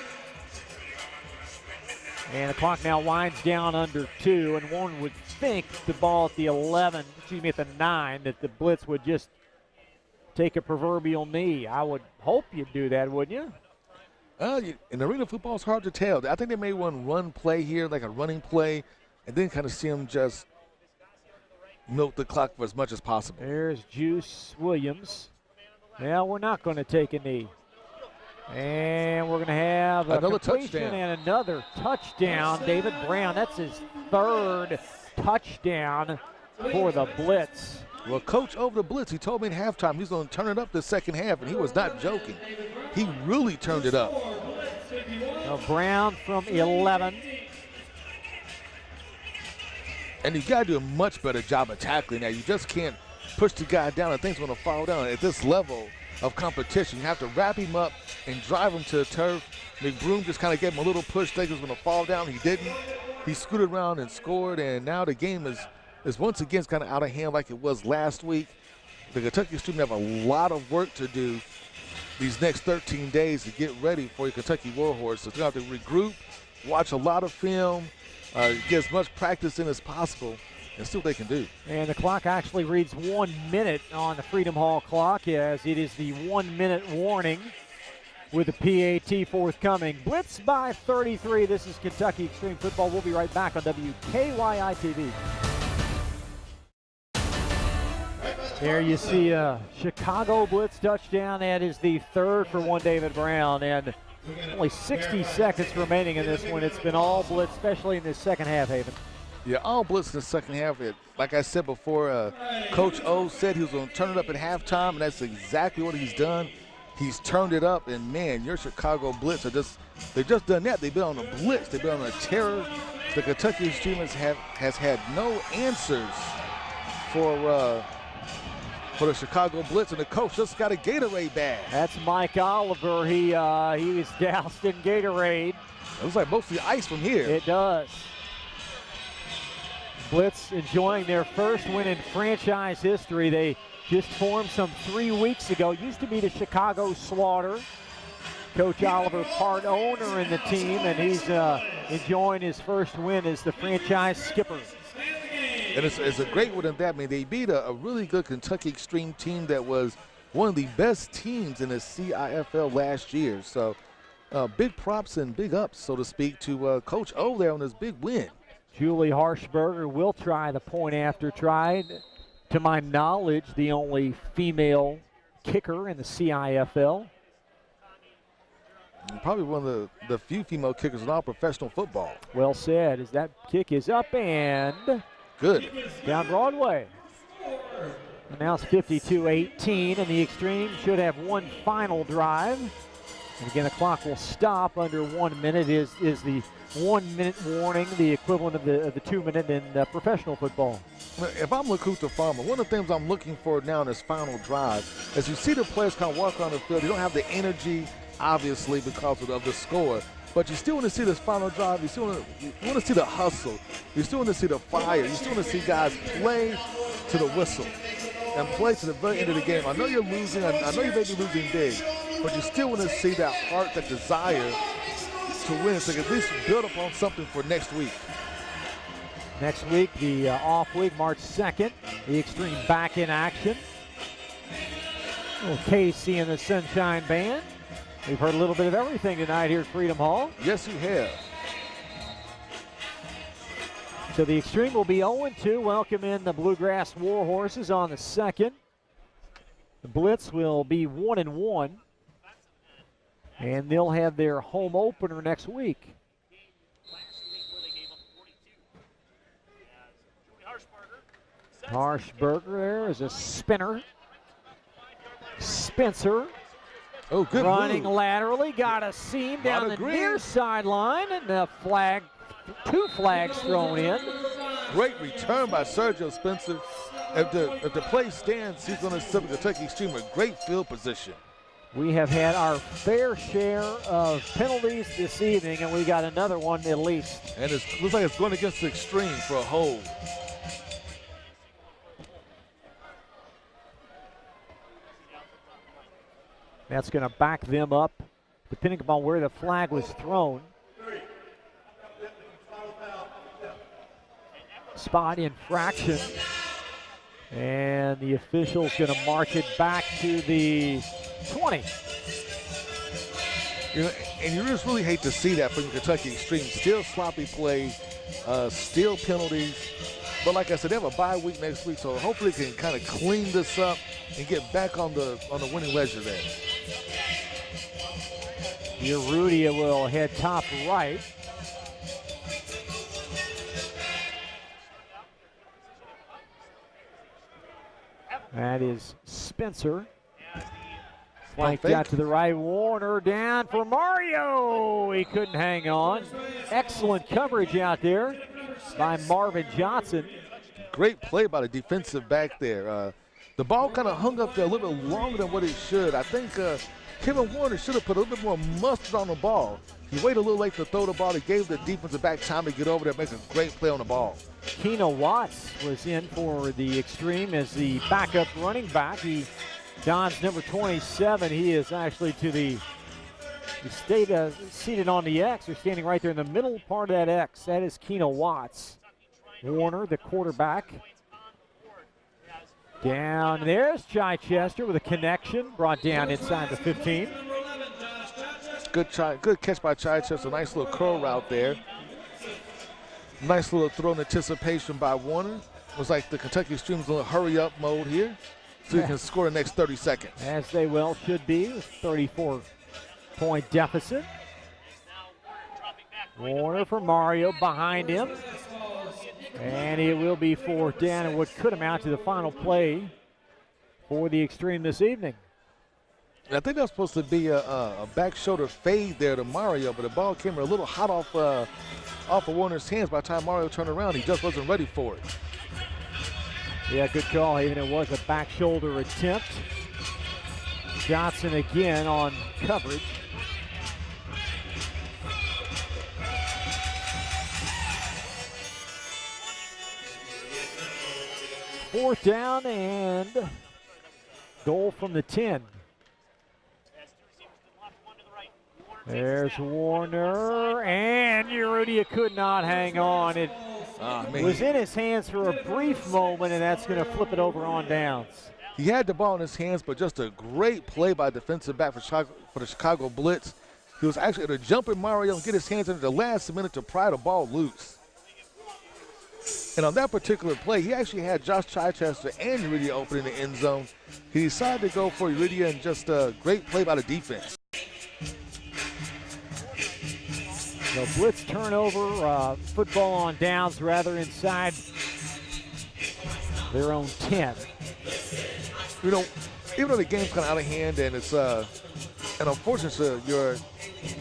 And the clock now winds down under 2, and one would think the ball at the at the 9, that the Blitz would just take a proverbial knee. I would hope you'd do that, wouldn't you? In arena football, it's hard to tell. I think they may run play here, like a running play. and then kind of see them just milk the clock for as much as possible. There's Juice Williams. Now we're not going to take a knee. And we're going to have another completion touchdown. And another touchdown. David Brown, that's his third touchdown for the Blitz. Well, Coach over the Blitz, he told me at halftime he's going to turn it up the second half, and he was not joking. He really turned it up. So Brown from 11. And you got to do a much better job of tackling that. You just can't push the guy down and things are going to fall down. At this level of competition, you have to wrap him up and drive him to the turf. McBroom just kind of gave him a little push, thinking he was going to fall down. He didn't. He scooted around and scored, and now the game is once again kind of out of hand like it was last week. The Kentucky Xtreme have a lot of work to do these next 13 days to get ready for your Kentucky Warhorse. So they're going to have to regroup, watch a lot of film, get as much practice in as possible, and see what they can do. And the clock actually reads 1 minute on the Freedom Hall clock, as it is the 1 minute warning with the PAT forthcoming. Blitz by 33. This is Kentucky Xtreme Football. We'll be right back on WKYI TV. There you see a Chicago Blitz touchdown. That is the third for one David Brown, and only 60 seconds remaining in this one. It's been all Blitz, especially in this second half, Haven. Yeah, all Blitz in the second half. Like I said before, Coach O said he was going to turn it up at halftime, and that's exactly what he's done. He's turned it up, and man, your Chicago Blitz they've just done that. They've been on a blitz. They've been on a terror. The Kentucky Xtreme has had no answers for the Chicago Blitz, and the coach just got a Gatorade bag. That's Mike Oliver. He was doused in Gatorade. It looks like mostly ice from here. It does. Blitz enjoying their first win in franchise history. They just formed some 3 weeks ago. Used to be the Chicago Slaughter. Coach Oliver, part owner in the team, and he's enjoying his first win as the franchise skipper. And it's a great one in that. I mean, they beat a really good Kentucky Xtreme team that was one of the best teams in the CIFL last year. So big props and big ups, so to speak, to Coach O there on his big win. Julie Harshberger will try the point after try. To my knowledge, the only female kicker in the CIFL. And probably one of the few female kickers in all professional football. Well said, as that kick is up and good. Down Broadway. And now it's 52-18, and the Xtreme should have one final drive. And again, the clock will stop under 1 minute. Is the 1 minute warning the equivalent of the 2 minute in professional football? If I'm LaCouta Farmer, one of the things I'm looking for now in this final drive, as you see the players kind of walk around the field, they don't have the energy, obviously, because of the score. But you still want to see this final drive. You want to see the hustle. You still want to see the fire. You still want to see guys play to the whistle and play to the very end of the game. I know you're losing. I know you may be losing big, but you still want to see that heart, that desire to win, so you can at least build upon something for next week. Next week, the off week, March 2nd, the Xtreme back in action. Little Casey and the Sunshine Band. We've heard a little bit of everything tonight here at Freedom Hall. Yes, you have. So the Xtreme will be 0-2. Welcome in the Bluegrass Warhorses on the 2nd. The Blitz will be 1-1. And they'll have their home opener next week. Harshberger there is a spinner. Spencer. Oh, good running move. Laterally, got a seam down the near sideline, and the flag, 2 flags thrown in. Great return by Sergio Spencer. If the play stands, he's going to set the Kentucky Xtreme a great field position. We have had our fair share of penalties this evening, and we got another one at least. And it looks like it's going against the Xtreme for a hold. That's going to back them up, depending upon where the flag was thrown. Spot infraction. And the official's going to march it back to the 20. You know, and you just really hate to see that from Kentucky Xtreme. Still sloppy play. steal penalties. But like I said, they have a bye week next week, so hopefully they can kind of clean this up and get back on the winning ledger there. Urrutia will head top right. That is Spencer. Flanked out to the right. Warner down for Mario. He couldn't hang on. Excellent coverage out there by Marvin Johnson. Great play by the defensive back there. The ball kind of hung up there a little bit longer than what it should. I think Kevin Warner should have put a little bit more mustard on the ball. He waited a little late to throw the ball. He gave the defensive back time to get over there, make a great play on the ball. Keno Watts was in for the Extreme as the backup running back. He dons number 27. He is actually to the stayed seated on the X. They're standing right there in the middle part of that X. That is Keno Watts. Warner, the quarterback. Down there's Chichester with a connection, brought down inside the 15. Good catch by Chichester. Nice little curl route there. Nice little throw in anticipation by Warner. Looks like the Kentucky Xtreme's in a hurry-up mode here, so he can score the next 30 seconds. As they well should be, with 34-point deficit. Warner for Mario behind him. And it will be fourth down and what could amount to the final play for the Extreme this evening. I think that's supposed to be a back shoulder fade there to Mario, but the ball came a little hot off of Warner's hands. By the time Mario turned around, he just wasn't ready for it. Yeah, good call. Even it was a back shoulder attempt. Johnson again on coverage. Fourth down and goal from the 10. There's Warner, and Urrutia could not hang on. It was in his hands for a brief moment, and that's going to flip it over on downs. He had the ball in his hands, but just a great play by defensive back for the Chicago Blitz. He was actually able to jump at Mario and get his hands into the last minute to pry the ball loose. And on that particular play, he actually had Josh Chichester and Urrutia open in the end zone. He decided to go for Urrutia, and just a great play by the defense. So blitz turnover, football on downs rather inside their own 10. You know, even though the game's kind of out of hand and it's an unfortunate your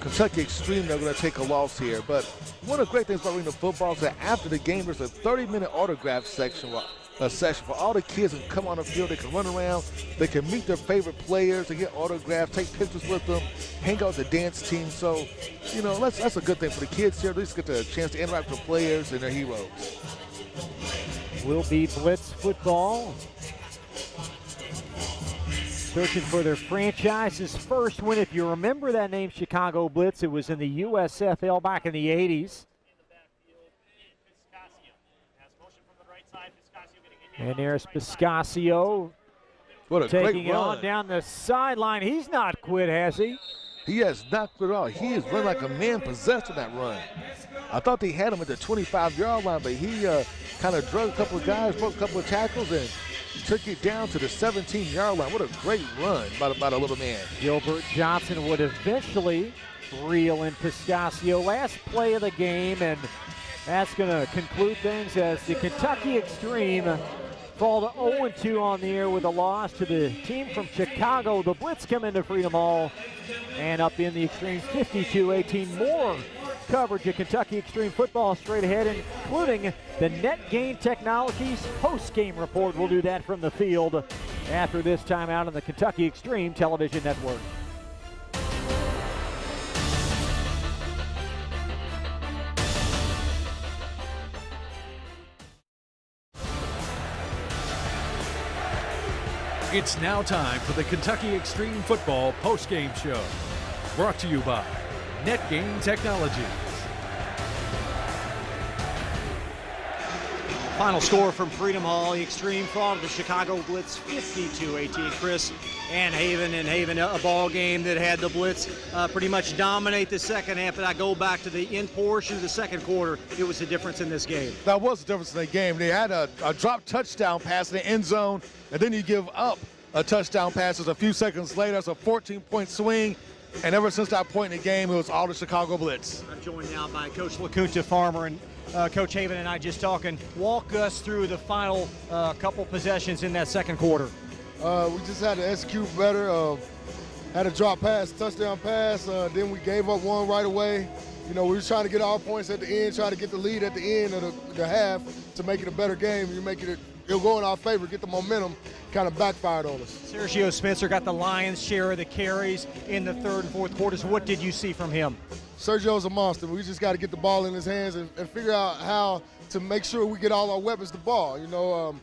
Kentucky Xtreme, they're going to take a loss here. But one of the great things about Arena football is that after the game, there's a 30-minute autograph section for all the kids that come on the field. They can run around, they can meet their favorite players, they get autographs, take pictures with them, hang out with the dance team. So, you know, that's a good thing for the kids here. At least get the chance to interact with players and their heroes. Will be blitz football. Searching for their franchise's first win. If you remember that name, Chicago Blitz, it was in the USFL back in the 80s. And there's Piscasio taking it on down the sideline. He's not quit, has he? He has not quit at all. He has run like a man possessed on that run. I thought they had him at the 25-yard line, but he kind of drug a couple of guys, broke a couple of tackles, and took it down to the 17-yard line. What a great run by the little man. Gilbert Johnson would eventually reel in Piscasio. Last play of the game, and that's going to conclude things as the Kentucky Xtreme fall to 0-2 on the air with a loss to the team from Chicago. The Blitz come into Freedom Hall and up in the Extreme's 52-18. More coverage of Kentucky Xtreme football straight ahead, including the Net Gain Technologies post-game report. We'll do that from the field after this timeout on the Kentucky Xtreme Television Network. It's now time for the Kentucky Xtreme Football post-game show. Brought to you by Net Gain Technologies. Final score from Freedom Hall. The Extreme fall to the Chicago Blitz 52-18. Chris and Haven, a ball game that had the Blitz pretty much dominate the second half. But I go back to the end portion of the second quarter. It was the difference in this game. That was the difference in the game. They had a drop touchdown pass in the end zone, and then you give up a touchdown pass. A few seconds later, it's a 14-point swing. And ever since that point in the game, it was all the Chicago Blitz. I'm joined now by Coach LaCunta Farmer, and Coach Haven and I just talking. Walk us through the final couple possessions in that second quarter. We just had to execute better. Had a drop pass, touchdown pass. Then we gave up one right away. You know, we were trying to get our points at the end, trying to get the lead at the end of the half to make it a better game. It'll go in our favor, get the momentum. Kind of backfired on us. Sergio Spencer got the lion's share of the carries in the third and fourth quarters. What did you see from him? Sergio's a monster. We just got to get the ball in his hands and figure out how to make sure we get all our weapons the ball. You know,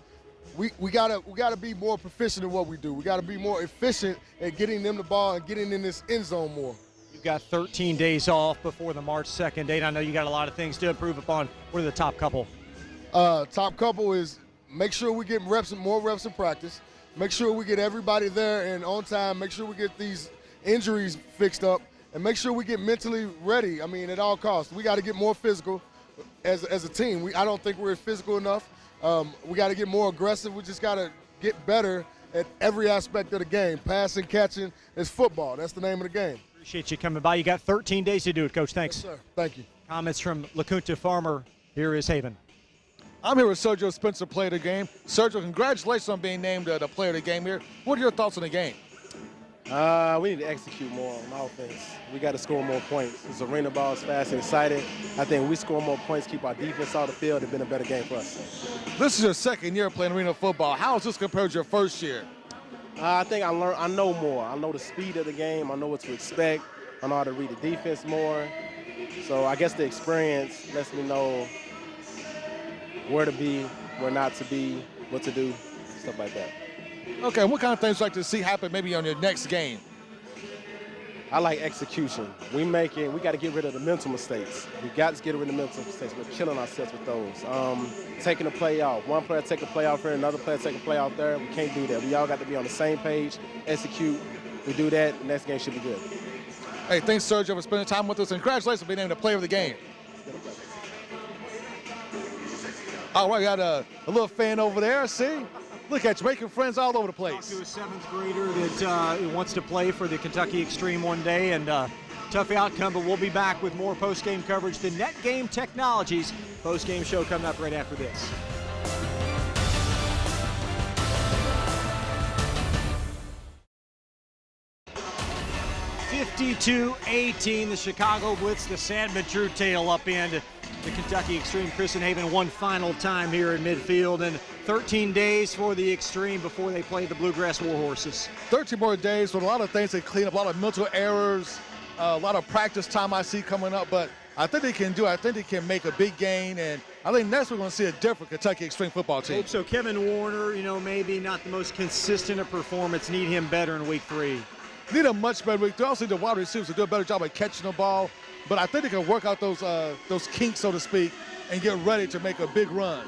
we gotta be more proficient in what we do. We got to be more efficient at getting them the ball and getting in this end zone more. You've got 13 days off before the March 2nd date. I know you got a lot of things to improve upon. What are the top couple? Top couple is make sure we get more reps in practice. Make sure we get everybody there and on time. Make sure we get these injuries fixed up, and make sure we get mentally ready. I mean, at all costs. We got to get more physical as a team. I don't think we're physical enough. We got to get more aggressive. We just got to get better at every aspect of the game. Passing, catching, it's football. That's the name of the game. Appreciate you coming by. You got 13 days to do it, Coach. Thanks. Yes, sir. Thank you. Comments from LaCunta Farmer. Here is Haven. I'm here with Sergio Spencer, player of the game. Sergio, congratulations on being named the player of the game here. What are your thoughts on the game? We need to execute more on offense. We got to score more points. This arena ball is fast and exciting. I think we score more points, keep our defense off the field, it's been a better game for us. This is your second year playing arena football. How is this compared to your first year? I think I know more. I know the speed of the game. I know what to expect. I know how to read the defense more. So I guess the experience lets me know where to be, where not to be, what to do, stuff like that. Okay, what kind of things would you like to see happen maybe on your next game? I like execution. We got to get rid of the mental mistakes. We got to get rid of the mental mistakes. We're killing ourselves with those. Taking a play out. One player take a play out here, another player take a play out there. We can't do that. We all got to be on the same page, execute. We do that, the next game should be good. Hey, thanks, Sergio, for spending time with us. And congratulations on being named the player of the game. All right, we got a little fan over there. See? Look at you, making friends all over the place. Talked to a 7th grader that wants to play for the Kentucky Xtreme one day, and tough outcome, but we'll be back with more post-game coverage. The Net Game Technologies post-game show coming up right after this. (52-18), the Chicago Blitz, the sad but true tale up end. The Kentucky Xtreme. Chris and Haven one final time here in midfield, and 13 days for the Xtreme before they play the Bluegrass Warhorses. 13 more days with a lot of things to clean up, a lot of mental errors, a lot of practice time I see coming up, but I think they can do it. I think they can make a big gain, and I think next we're going to see a different Kentucky Xtreme football team. Hope so. Kevin Warner, maybe not the most consistent of performance. Need him better in week 3. Need a much better week. They also need the wide receivers to do a better job of catching the ball. But I think they can work out those kinks, so to speak, and get ready to make a big run.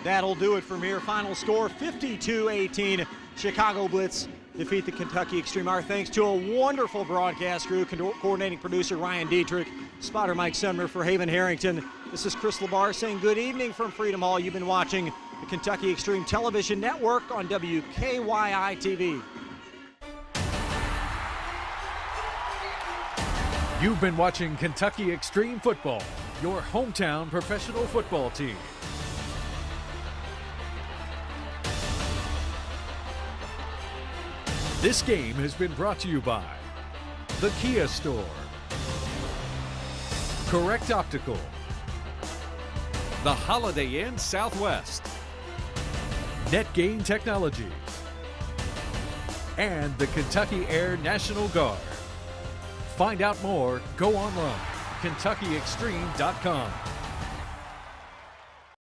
That'll do it from here. Final score, 52-18. Chicago Blitz defeat the Kentucky Xtreme. Our thanks to a wonderful broadcast crew, coordinating producer Ryan Dietrich, spotter Mike Sumner for Haven Harrington. This is Chris LaBar saying good evening from Freedom Hall. You've been watching the Kentucky Xtreme Television Network on WKYI TV. You've been watching Kentucky Xtreme Football, your hometown professional football team. This game has been brought to you by the Kia Store, Correct Optical, the Holiday Inn Southwest, Net Game Technologies, and the Kentucky Air National Guard. Find out more, go online, KentuckyXtreme.com.